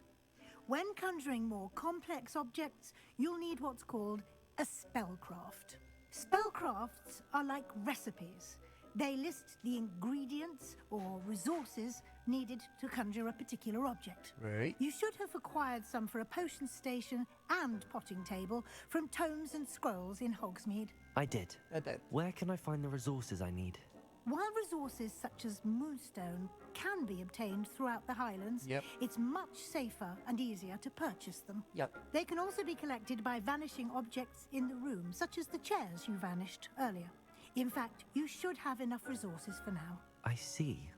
When conjuring more complex objects, you'll need what's called a spellcraft. Spellcrafts are like recipes. They list the ingredients or resources needed to conjure a particular object. Right. You should have acquired some for a potion station and potting table from tomes and scrolls in Hogsmeade. I did. I did. Where can I find the resources I need? While resources such as moonstone can be obtained throughout the Highlands, Yep. it's much safer and easier to purchase them. Yep. They can also be collected by vanishing objects in the room, such as the chairs you vanished earlier. In fact, you should have enough resources for now. I see.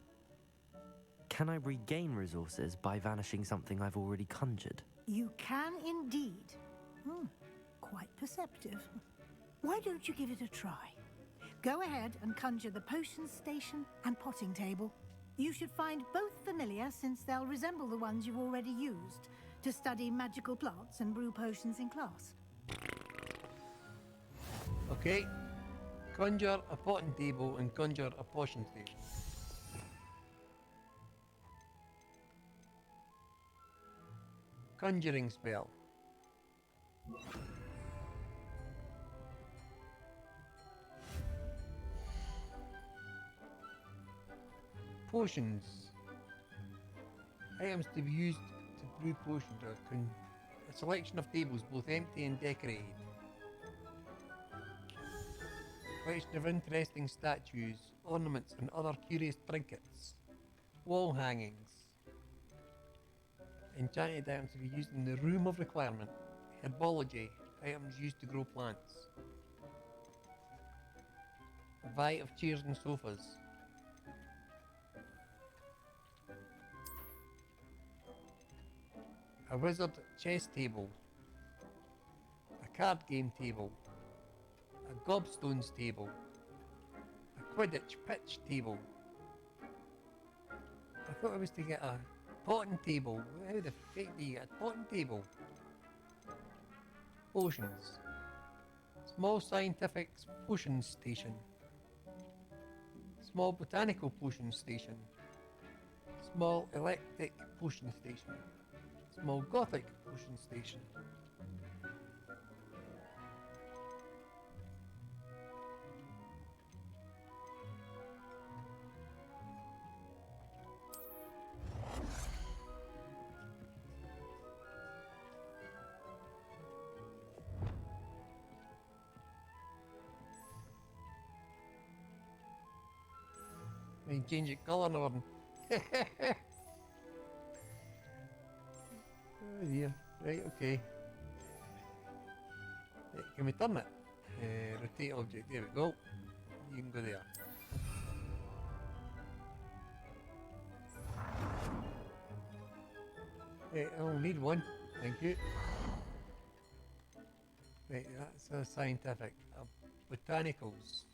Can I regain resources by vanishing something I've already conjured? You can indeed. Quite perceptive. Why don't you give it a try? Go ahead and conjure the potion station and potting table. You should find both familiar, since they'll resemble the ones you've already used to study magical plants and brew potions in class. Okay. Conjure a potting table and conjure a potion table. Conjuring spell. Potions. Items to be used to brew potions are a selection of tables, both empty and decorated. Collection of interesting statues, ornaments, and other curious trinkets. Wall hangings. Enchanted items to be used in the room of requirement. Herbology. Items used to grow plants. A variety of chairs and sofas. A wizard chess table. A card game table. A gobstones table. A Quidditch pitch table. I thought I was to get a potting table. How the fuck do you get a potting table? Potions. Small scientific potion station. Small botanical potion station. Small eclectic potion station. Small gothic potion station. I mean, change it colour and everything. Oh dear. Right, okay. Right, can we turn it? Rotate object, there we go. You can go there. Right, I'll need one. Thank you. Right, that's a scientific. Botanicals.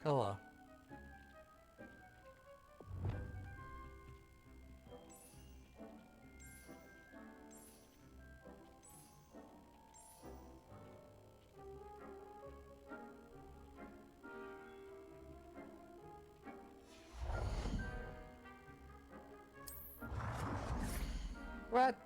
Colour. What?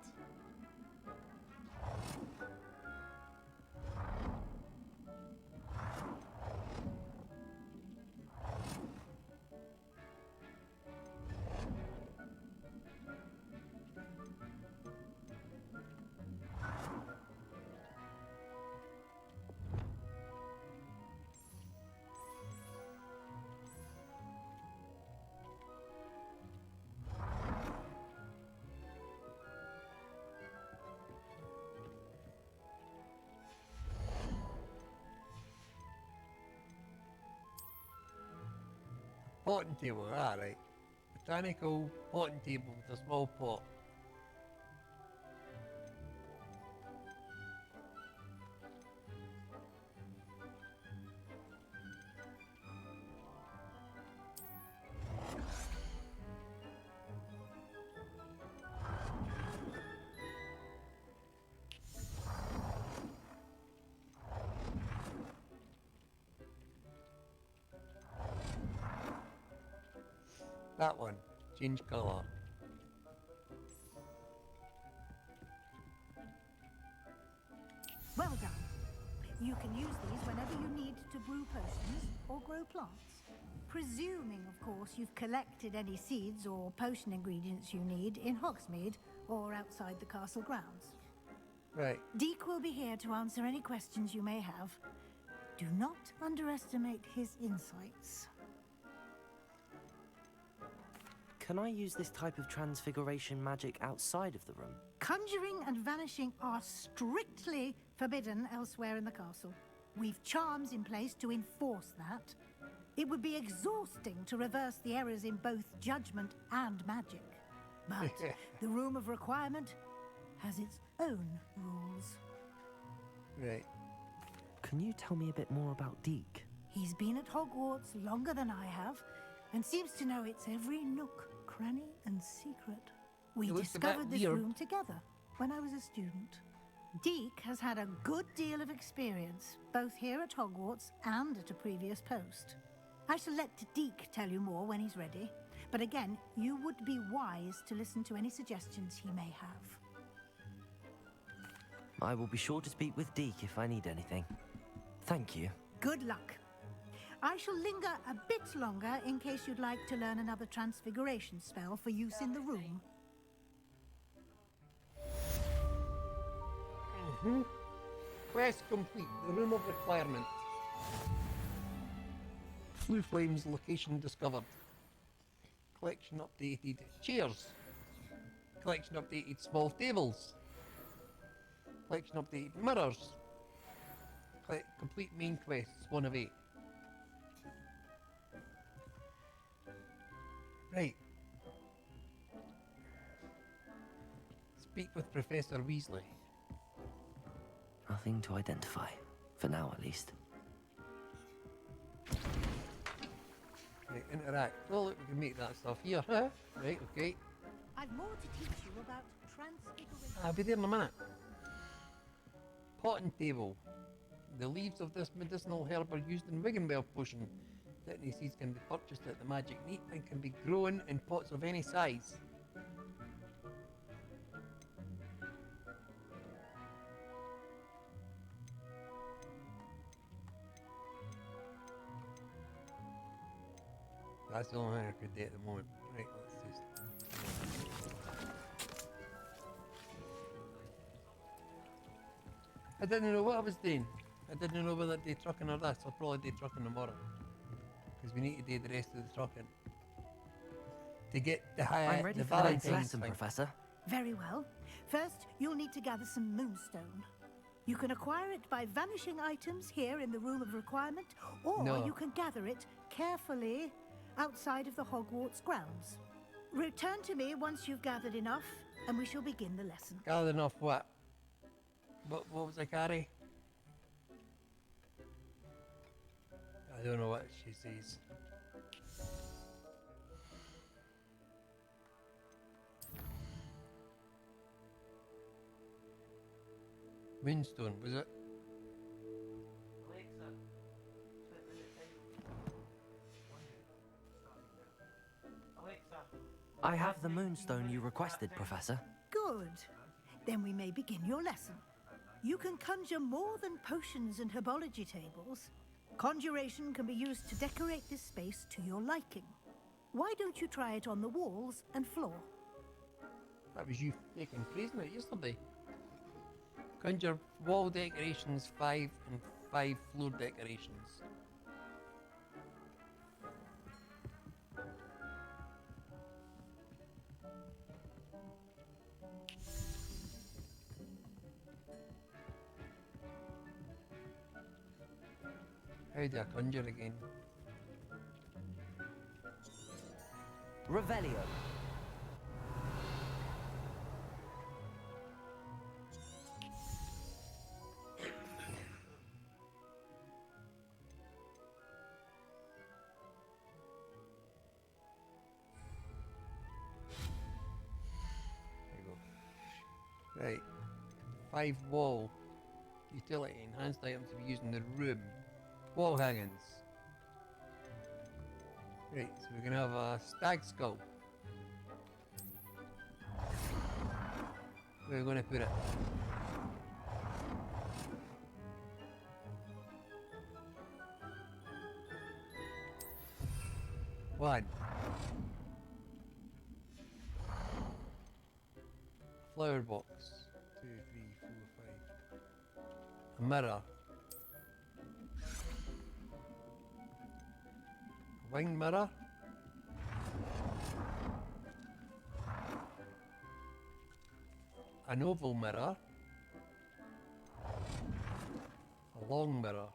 Potting table, right. Botanical potting table with a small pot. That one. Change colour. Well done. You can use these whenever you need to brew potions or grow plants. Presuming, of course, you've collected any seeds or potion ingredients you need in Hogsmeade or outside the castle grounds. Right. Deke will be here to answer any questions you may have. Do not underestimate his insights. Can I use this type of transfiguration magic outside of the room? Conjuring and vanishing are strictly forbidden elsewhere in the castle. We've charms in place to enforce that. It would be exhausting to reverse the errors in both judgment and magic. But the Room of Requirement has its own rules. Right. Can you tell me a bit more about Deke? He's been at Hogwarts longer than I have, and seems to know its every nook, cranny, and secret. We It looks a bit discovered this weird. room together when I was a student. Deke has had a good deal of experience, both here at Hogwarts and at a previous post. I shall let Deke tell you more when he's ready, but again, you would be wise to listen to any suggestions he may have. I will be sure to speak with Deke if I need anything. Thank you. Good luck. I shall linger a bit longer in case you'd like to learn another transfiguration spell for use in the room. Quest complete. The Room of Requirement. Flue Flames location discovered. Collection updated. Chairs. Collection updated small tables. Collection updated mirrors. Complete main quests, 1 of 8. Right. Speak with Professor Weasley. Nothing to identify. For now, at least. Right, interact. Well, look, we can make that stuff here, huh? Right, okay. I've more to teach you about transfiguration. I'll be there in a minute. Potting table. The leaves of this medicinal herb are used in Wiggenweld potion. Dittany seeds can be purchased at the Magic Neat and can be grown in pots of any size. That's the only thing I could do at the moment. Right, let's just... I didn't know what I was doing. I didn't know whether to do trucking or this. I'll probably do trucking tomorrow. Because we need to do the rest of the trucking. To get the high I'm ready the for the next Valentine's lesson, thing. Professor. Very well. First, you'll need to gather some moonstone. You can acquire it by vanishing items here in the Room of Requirement, or No. you can gather it carefully outside of the Hogwarts grounds. Return to me once you've gathered enough, and we shall begin the lesson. Gathered enough what? What was I carry? I don't know what she says. Moonstone, was it? Alexa, set the time. Alexa. I have the moonstone you requested, Professor. Good. Then we may begin your lesson. You can conjure more than potions and herbology tables. Conjuration can be used to decorate this space to your liking. Why don't you try it on the walls and floor? That was you making praising it yesterday. Conjure wall decorations 5 and 5 floor decorations. How do I conjure again? Revelio. There you go. Right. 5 wall. Utility enhanced items to be used in the room. Wall hangings. Right, so we're gonna have a stag skull. Where are we gonna put it? One. Flower box. 2, 3, 4, 5. A mirror. A winged mirror. An oval mirror. A long mirror.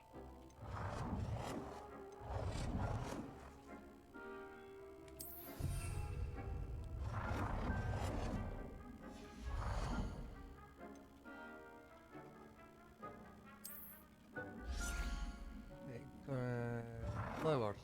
Flowers.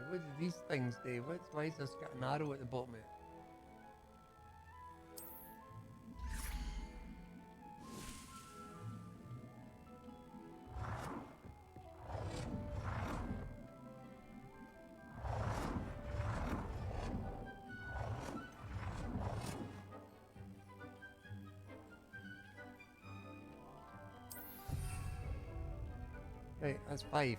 What do these things do? Why is this got an arrow at the bottom of it? Right, that's 5.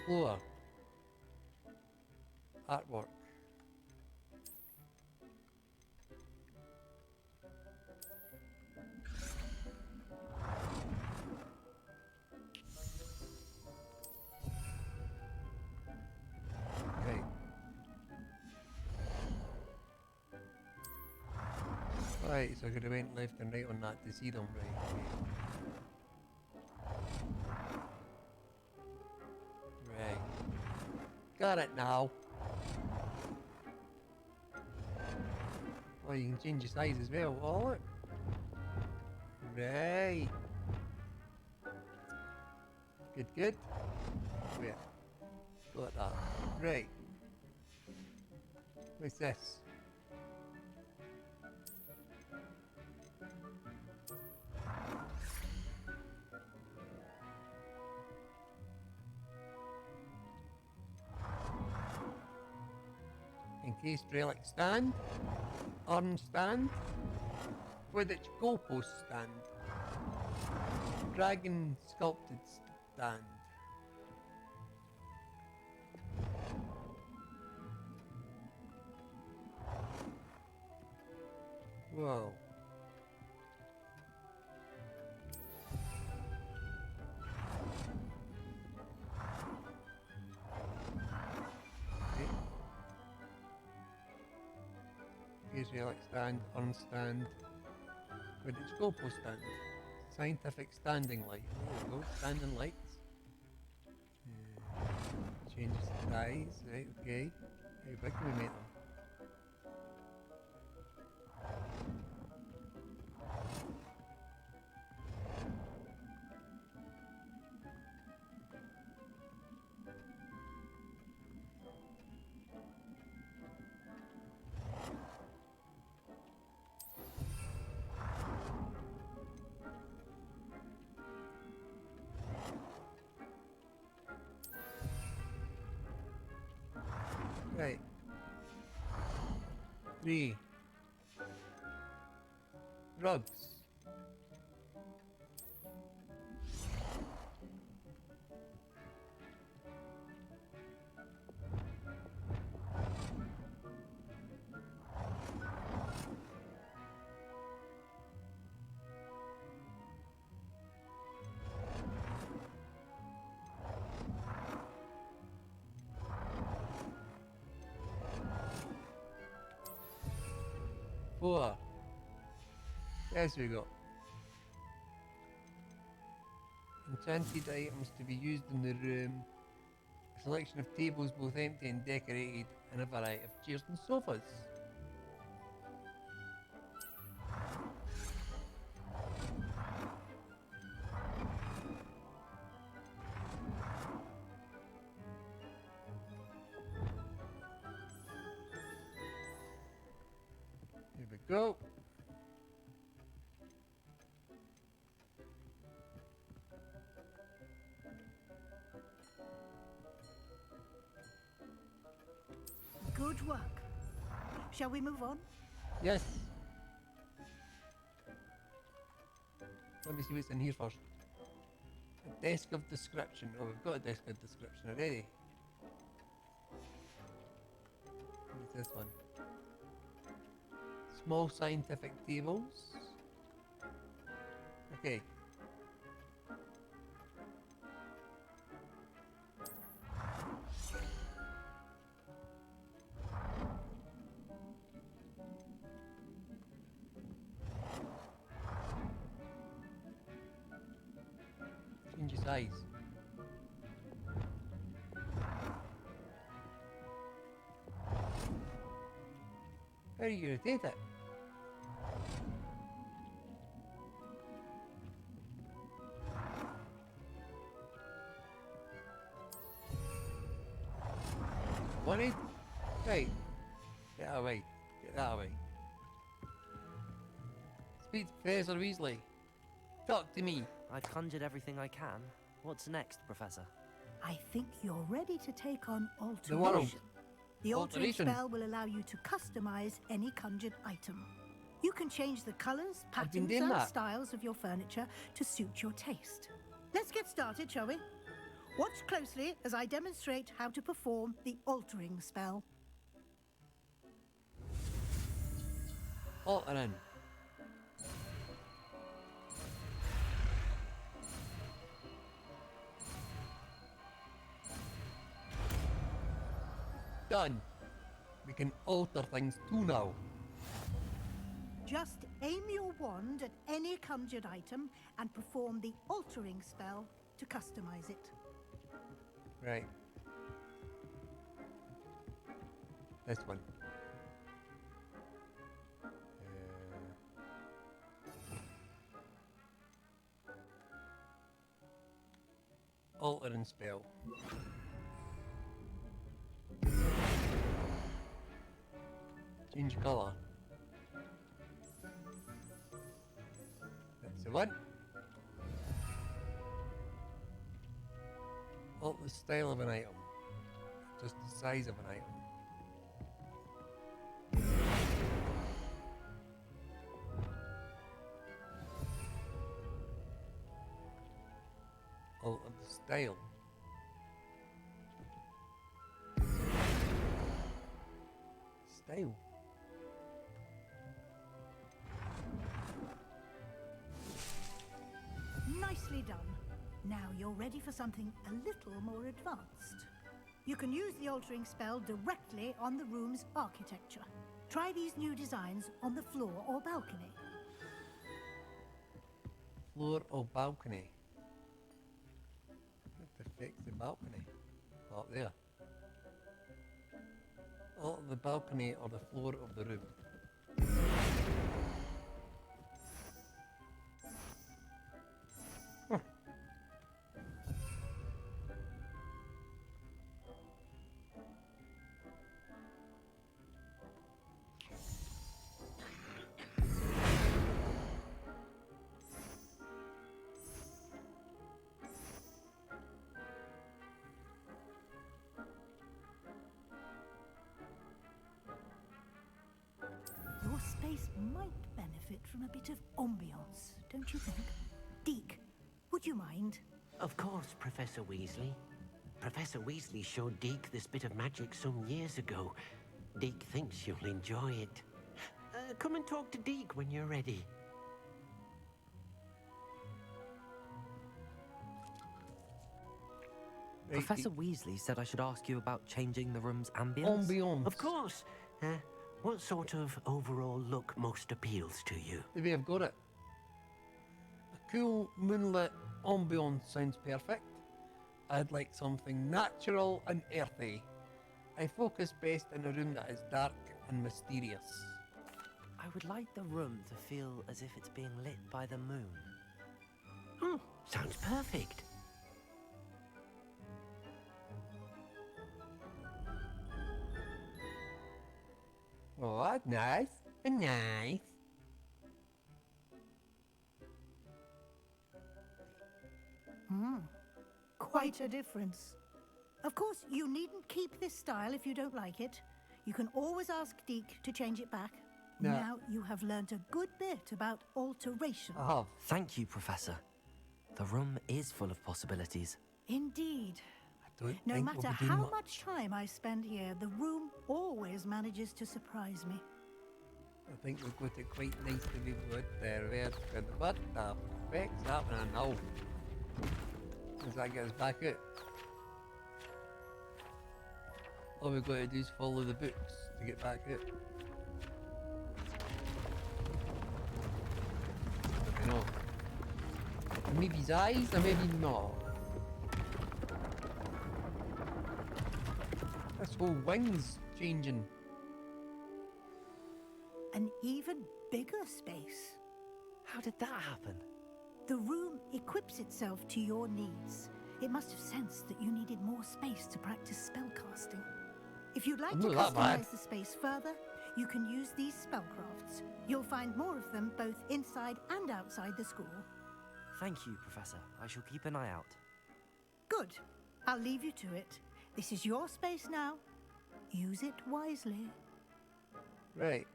Floor. Artwork. Right. Right, so I could have went left and right on that to see them, right? Okay. Right. Got it now. Oh, you can change your size as well. Oh, look. Right. Good, good. Yeah. Got that. Right. What's this? Encased relic stand. Urn stand. Quidditch goalpost stand. Dragon sculpted stand. Whoa. Encased relic stand. Urn stand. Quidditch goalpost stand. Scientific standing light. There we go. Standing lights. Changes the size. Right, okay. How big can we make them? Right. 3. Rugs. 4. Yes, we go. Enchanted items to be used in the room. A selection of tables both empty and decorated, and a variety of chairs and sofas. go. Good work. Shall we move on? Yes. Let me see what's in here first. A desk of description. Oh, we've got a desk of description already. What's this one? Small scientific tables. Okay. Change your size. How do you rotate it? Worried? Right. Get that away. Get that away. Speak to Professor Weasley. Talk to me. I've conjured everything I can. What's next, Professor? I think you're ready to take on The world. alteration. The altering Alteration. spell will allow you to customize any conjured item. You can change the colors, I've been patterns, doing and that. styles of your furniture to suit your taste. Let's get started, shall we? Watch closely as I demonstrate how to perform the altering spell. Altering. Done. We can alter things too now. Just aim your wand at any conjured item and perform the altering spell to customize it. Right. This one. Altering spell. Change colour. That's the one. Alter the style of an item. Just the size of an item. Alter the style. Style. Nicely done. Now you're ready for something a little more advanced. You can use the altering spell directly on the room's architecture. Try these new designs on the floor or balcony. Floor or balcony? What the fuck's the balcony? Up there. Alter the balcony or the floor of the room. Huh. Your space might benefit from a bit of ambiance, don't you think? Deke, would you mind? Of course, Professor Weasley. Professor Weasley showed Deke this bit of magic some years ago. Deke thinks you'll enjoy it. Come and talk to Deke when you're ready. Professor Weasley said I should ask you about changing the room's ambience. Ambiance. Of course. What sort of overall look most appeals to you? The way I've got it. A cool moonlit ambience sounds perfect. I'd like something natural and earthy. I focus best in a room that is dark and mysterious. I would like the room to feel as if it's being lit by the moon. Oh, sounds perfect. Oh, that's nice. Nice. Quite a difference. Of course, you needn't keep this style if you don't like it. You can always ask Deke to change it back. No. Now you have learned a good bit about alteration. I have. Thank you, Professor. The room is full of possibilities. Indeed. I don't No think matter we'll be doing how much. much time I spend here, the room always manages to surprise me. I think we've got it quite nice to be put there. What the feck's happening now? Does that get us back out? All we've got to do is follow the books to get back out. I don't know. Maybe his eyes, or maybe not. This whole wing's changing. An even bigger space. How did that happen? The room equips itself to your needs. It must have sensed that you needed more space to practice spellcasting. If you'd like to Not that bad. customize the space further, you can use these spellcrafts. You'll find more of them both inside and outside the school. Thank you, Professor. I shall keep an eye out. Good. I'll leave you to it. This is your space now. Use it wisely. Right.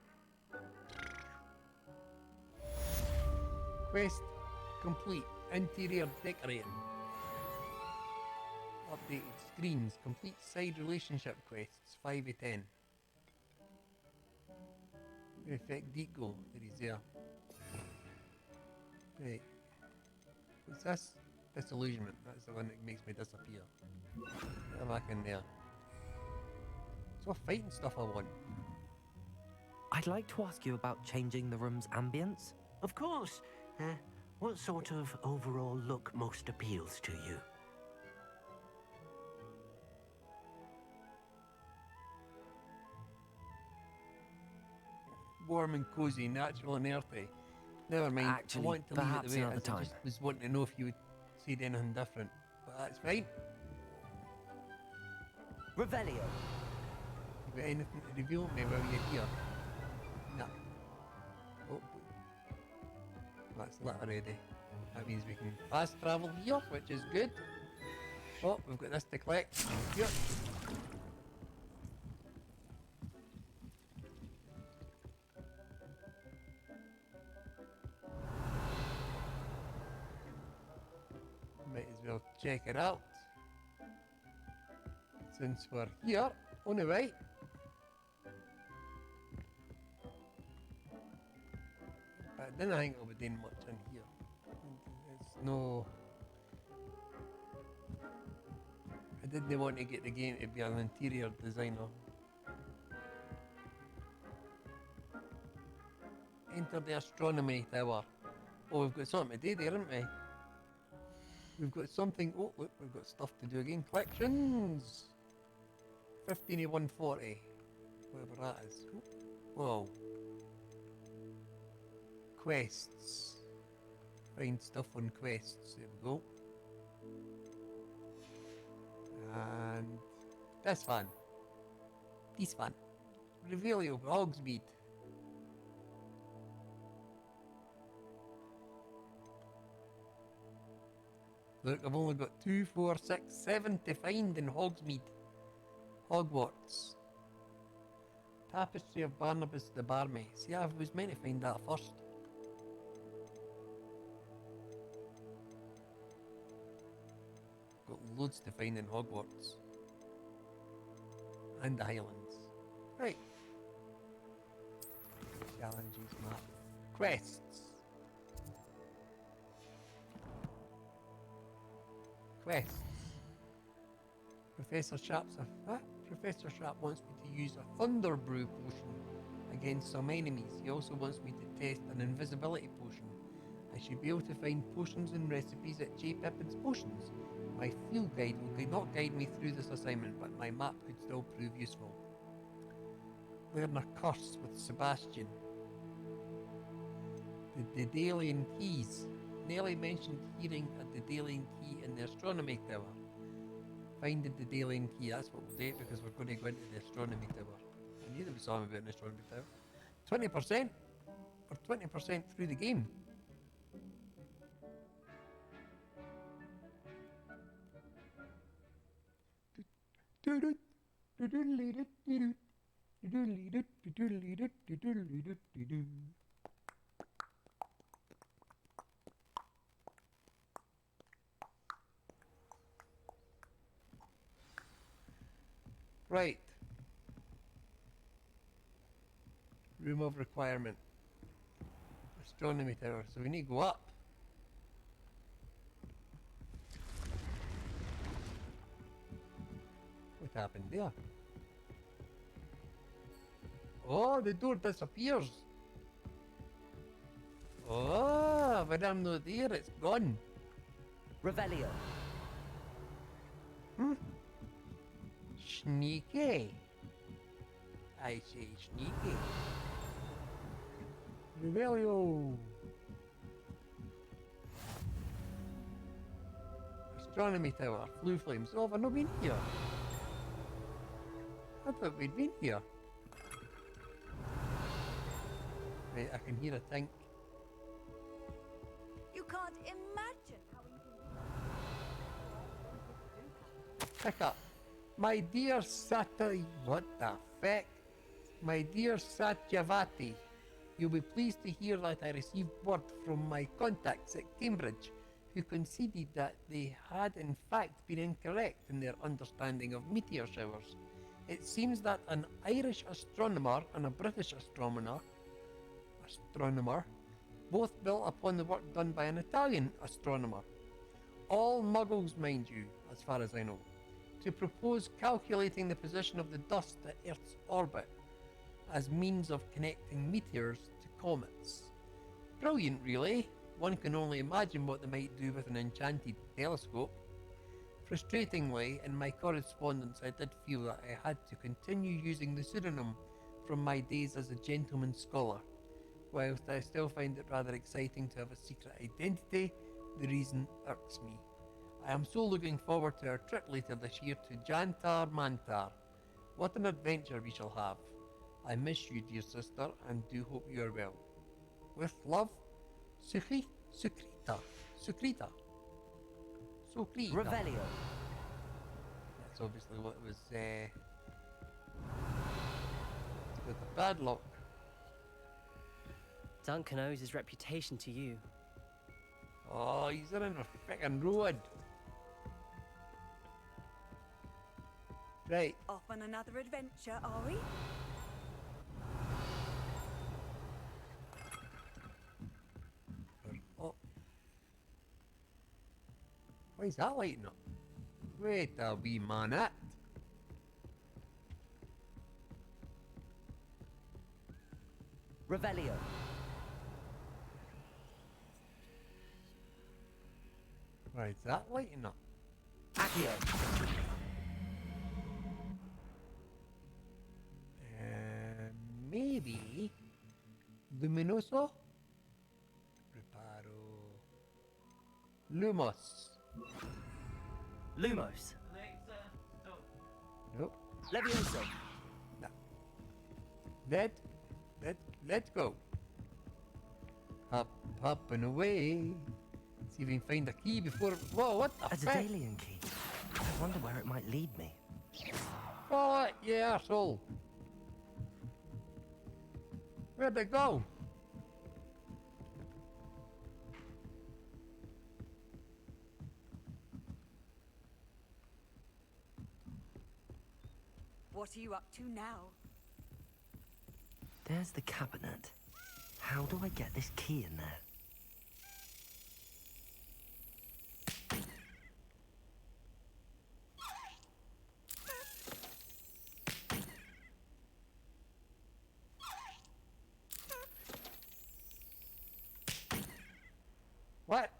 Quest complete. Interior decorating. Updated screens. Complete side relationship quests. 5 of 10. Effect Deco. There he's there. Right. What's this? Disillusionment. That's the one that makes me disappear. Get back in there. It's all fighting stuff I want. I'd like to ask you about changing the room's ambience. Of course. What sort of overall look most appeals to you? Warm and cozy, natural and earthy. Never mind. Actually, I want to leave it perhaps the way it another is. I time. just was wanting to know if you would said anything different. But that's fine. Revelio. You got anything to reveal me while you're here? No. Oh, that's lit already. That means we can fast travel here, which is good. Oh, we've got this to collect. Here. Might as well check it out. Since we're here, on the way. But I didn't think I'll be doing much in here. It's no... I didn't want to get the game to be an interior designer. Enter the astronomy tower. Oh, we've got something to do there, haven't we? We've got something... Oh, look, we've got stuff to do again. Collections! 15 of 140. Whatever that is. Whoa. Quests. Find stuff on quests. There we go. And this one. This one. Revelio, Hogsmeade. Look, I've only got 2, 4, 6, 7 to find in Hogsmeade. Hogwarts. Tapestry of Barnabas the Barmaid. See, I was meant to find that first. Got loads to find in Hogwarts. And the Highlands. Right. Challenges map. Quests. Quests. Professor Sharp's Professor Sharp wants me to use a Thunder Brew potion against some enemies. He also wants me to test an invisibility potion. I should be able to find potions and recipes at J. Pippin's Potions. My field guide will not guide me through this assignment, but my map could still prove useful. Learn a curse with Sebastian. The Daedalian Keys. Nellie mentioned hearing a Daedalian key in the astronomy tower. Find the Daedalian key, that's what we'll do, because we're going to go into the astronomy tower. I knew there was something about an astronomy tower. 20% or 20% through the game. Right. Room of requirement. Astronomy tower. So we need to go up. What happened there? Oh, the door disappears. Oh, but I'm not there. It's gone. Revelio. Sneaky. I say sneaky. Revelio. Astronomy tower. Blue flames. Oh, I've not been here. I thought we'd been here. Right, I can hear a tank. You can't imagine how Pick up. My dear Sati, what the feck? My dear Satyavati, you'll be pleased to hear that I received word from my contacts at Cambridge, who conceded that they had in fact been incorrect in their understanding of meteor showers. It seems that an Irish astronomer and a British astronomer, both built upon the work done by an Italian astronomer, all muggles mind you, as far as I know, to propose calculating the position of the dust at Earth's orbit as means of connecting meteors to comets. Brilliant, really. One can only imagine what they might do with an enchanted telescope. Frustratingly, in my correspondence I did feel that I had to continue using the pseudonym from my days as a gentleman scholar. Whilst I still find it rather exciting to have a secret identity, the reason irks me. I am so looking forward to our trip later this year to Jantar Mantar. What an adventure we shall have. I miss you, dear sister, and do hope you are well. With love, Sukrita. Sukrita. Revelio. That's obviously what was with the padlock. Duncan owes his reputation to you. Oh, he's in a frickin' road. Right. off on another adventure, are we? Oh. Why is that lighting up? Wait a wee minute. Revelio. Why is that lighting up? Accio. Maybe Luminoso? Reparo. Lumos. Lumos. Alexa, stop. Nope. Levioso. No. Let's go. Up and away. See if we can find the key before. Whoa, what the A fuck? Daedalian key. I wonder where it might lead me. Oh, you asshole. Where'd it go? What are you up to now? There's the cabinet. How do I get this key in there? What?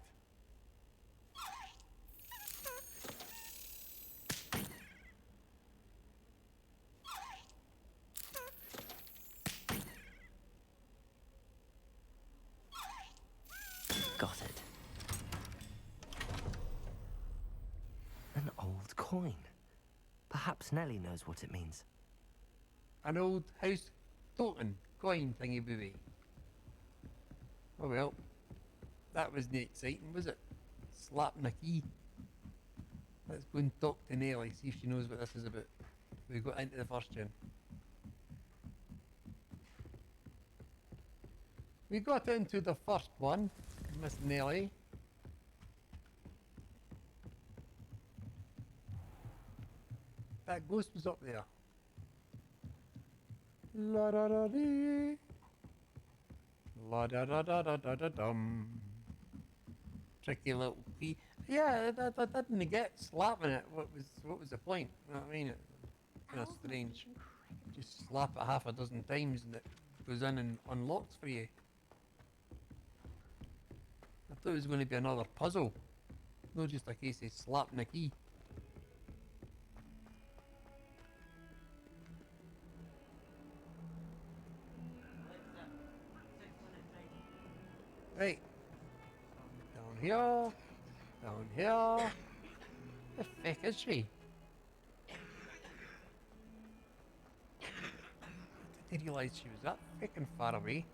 Got it. An old coin. Perhaps Nellie knows what it means. An old house token, coin thingy booby. Oh well. That wasn't exciting, was it? Slapping a key. Let's go and talk to Nelly, see if she knows what this is about. We got into the first gen. We got into the first one, Miss Nelly. That ghost was up there. La da da dee. La da da da da da da dum. Tricky little key. Yeah, that didn't get slapping it. What was the point? You know what I mean? Kind of strange. Just slap it half a dozen times and it goes in and unlocks for you. I thought it was going to be another puzzle. Not just a case of slapping a key. Right. Down here. Down here. The feck is she? I didn't realise she was that freaking far away.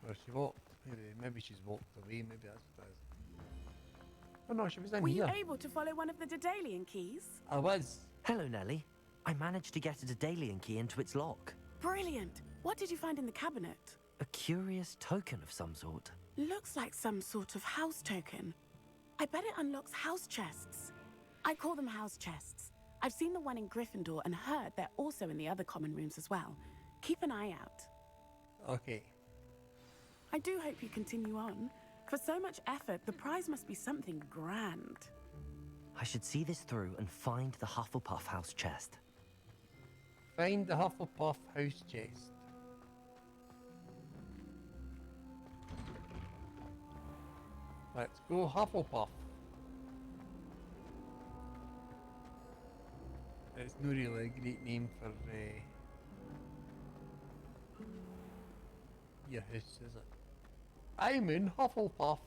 Where she walked. Maybe she's walked away, maybe that's what it is. Oh no, she was in Were here. you able to follow one of the Daedalian keys? I was. Hello, Nelly. I managed to get a Daedalian key into its lock. Brilliant. What did you find in the cabinet? A curious token of some sort. Looks like some sort of house token. I bet it unlocks house chests. I call them house chests. I've seen the one in Gryffindor and heard they're also in the other common rooms as well. Keep an eye out. Okay. I do hope you continue on. For so much effort, the prize must be something grand. I should see this through and find the Hufflepuff house chest. Find the Hufflepuff house chest. Let's go Hufflepuff. It's not really a great name for your house, is it? I'm in Hufflepuff.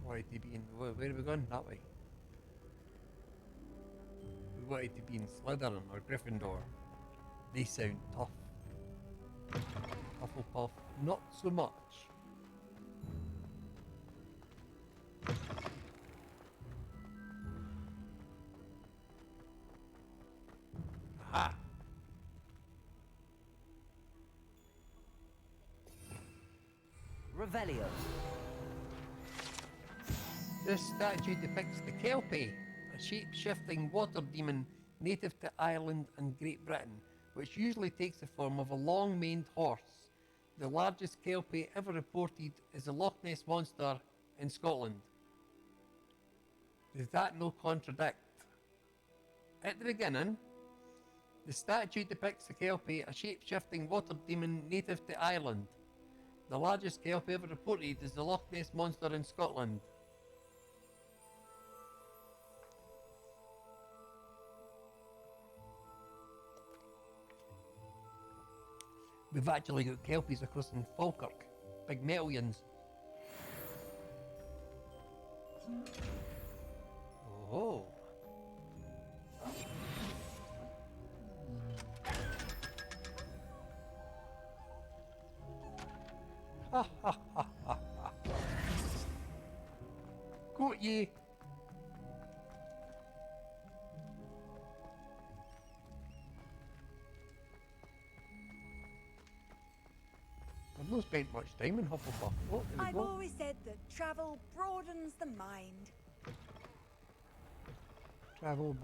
Wanted to be in... Where are we going? That way. We wanted to be in Slytherin or Gryffindor. They sound tough. Hufflepuff, not so much. Aha! Revelio. This statue depicts the Kelpie, a shape-shifting water demon native to Ireland and Great Britain, which usually takes the form of a long-maned horse. The largest Kelpie ever reported is the Loch Ness Monster in Scotland. Does that no contradict? At the beginning, the statue depicts the Kelpie, a shape-shifting water demon native to Ireland. The largest Kelpie ever reported is the Loch Ness Monster in Scotland. We've actually got Kelpies across in Falkirk. Big Metalians. Oh. Ha ha ha ha ha. Got ye. I've not spent much time in Hufflepuff. Oh, there we I've go. always said that travel broadens the mind. Travel.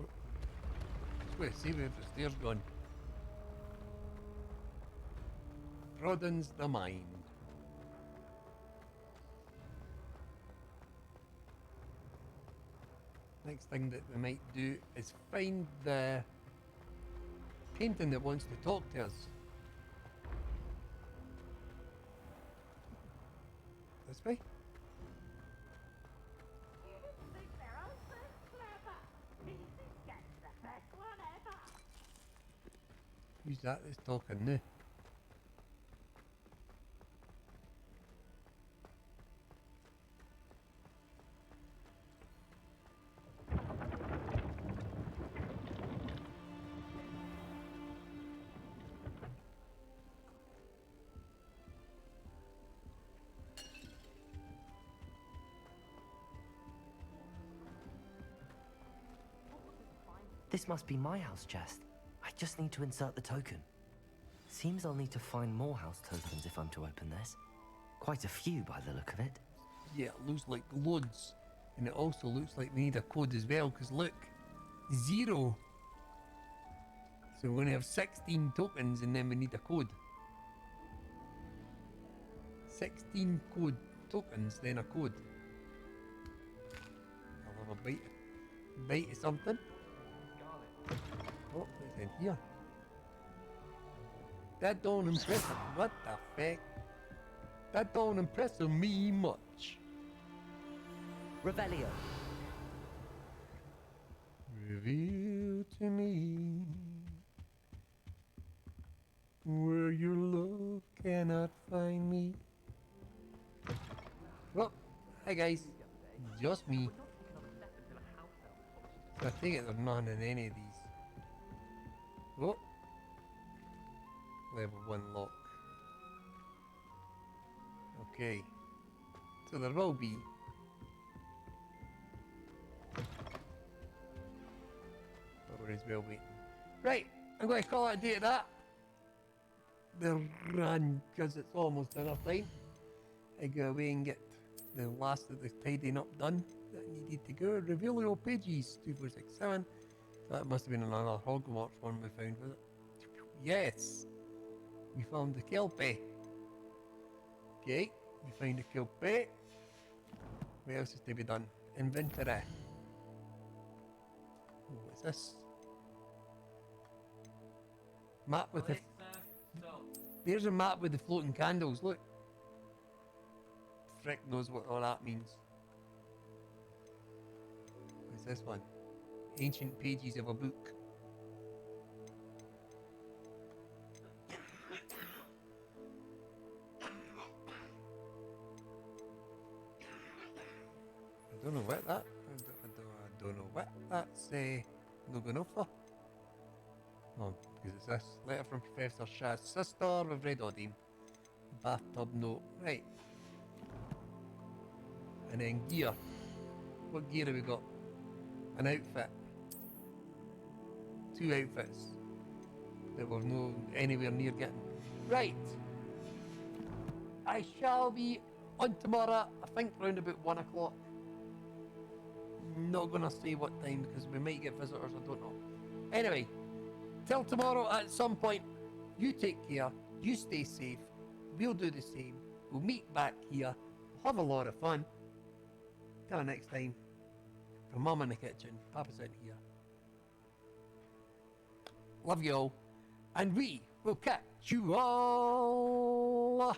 Just going to see where the stairs gone. Broadens the mind. Next thing that we might do is find the painting that wants to talk to us. This way? Who's that that's talking now? This must be my house chest. I just need to insert the token. Seems I'll need to find more house tokens if I'm to open this. Quite a few by the look of it. Yeah, it looks like loads. And it also looks like we need a code as well, because look, 0. So we're going to have 16 tokens and then we need a code. 16 code tokens, then a code. I'll have a bite of something. Oh, it's in here. That don't impress me. What the fuck? That don't impress me much. Revelio. Reveal to me where your love cannot find me. Oh, hi guys. Just me. So I take it there's none in any of these. Oh. Level 1 lock. Okay. So there will be. But we're as well waiting. Right, I'm going to call it a day at that. The run, because it's almost dinner time. I go away and get the last of the tidying up done that needed to go. Revelio pages 2467. So that must have been another Hogwarts one we found, was it? Yes! We found the Kelpie. Okay, we found the Kelpie. What else is to be done? Inventory. Oh, what's this? Map with the... There's a map with the floating candles, look. Frick knows what all that means. What's this one? Ancient pages of a book. I don't know what that. I don't know what that's looking up for. Oh, because it's this letter from Professor Shah's sister. We've read all them. Bathtub note. Right. And then gear. What gear have we got? An outfit. 2 outfits that we're no anywhere near getting. Right. I shall be on tomorrow, I think round about 1 o'clock. Not gonna say what time because we might get visitors, I don't know. Anyway, till tomorrow at some point, you take care, you stay safe, we'll do the same, we'll meet back here, we'll have a lot of fun. Till next time, from Mum in the kitchen, Papa's in here. Love you all, and we will catch you all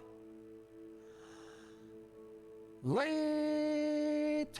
later.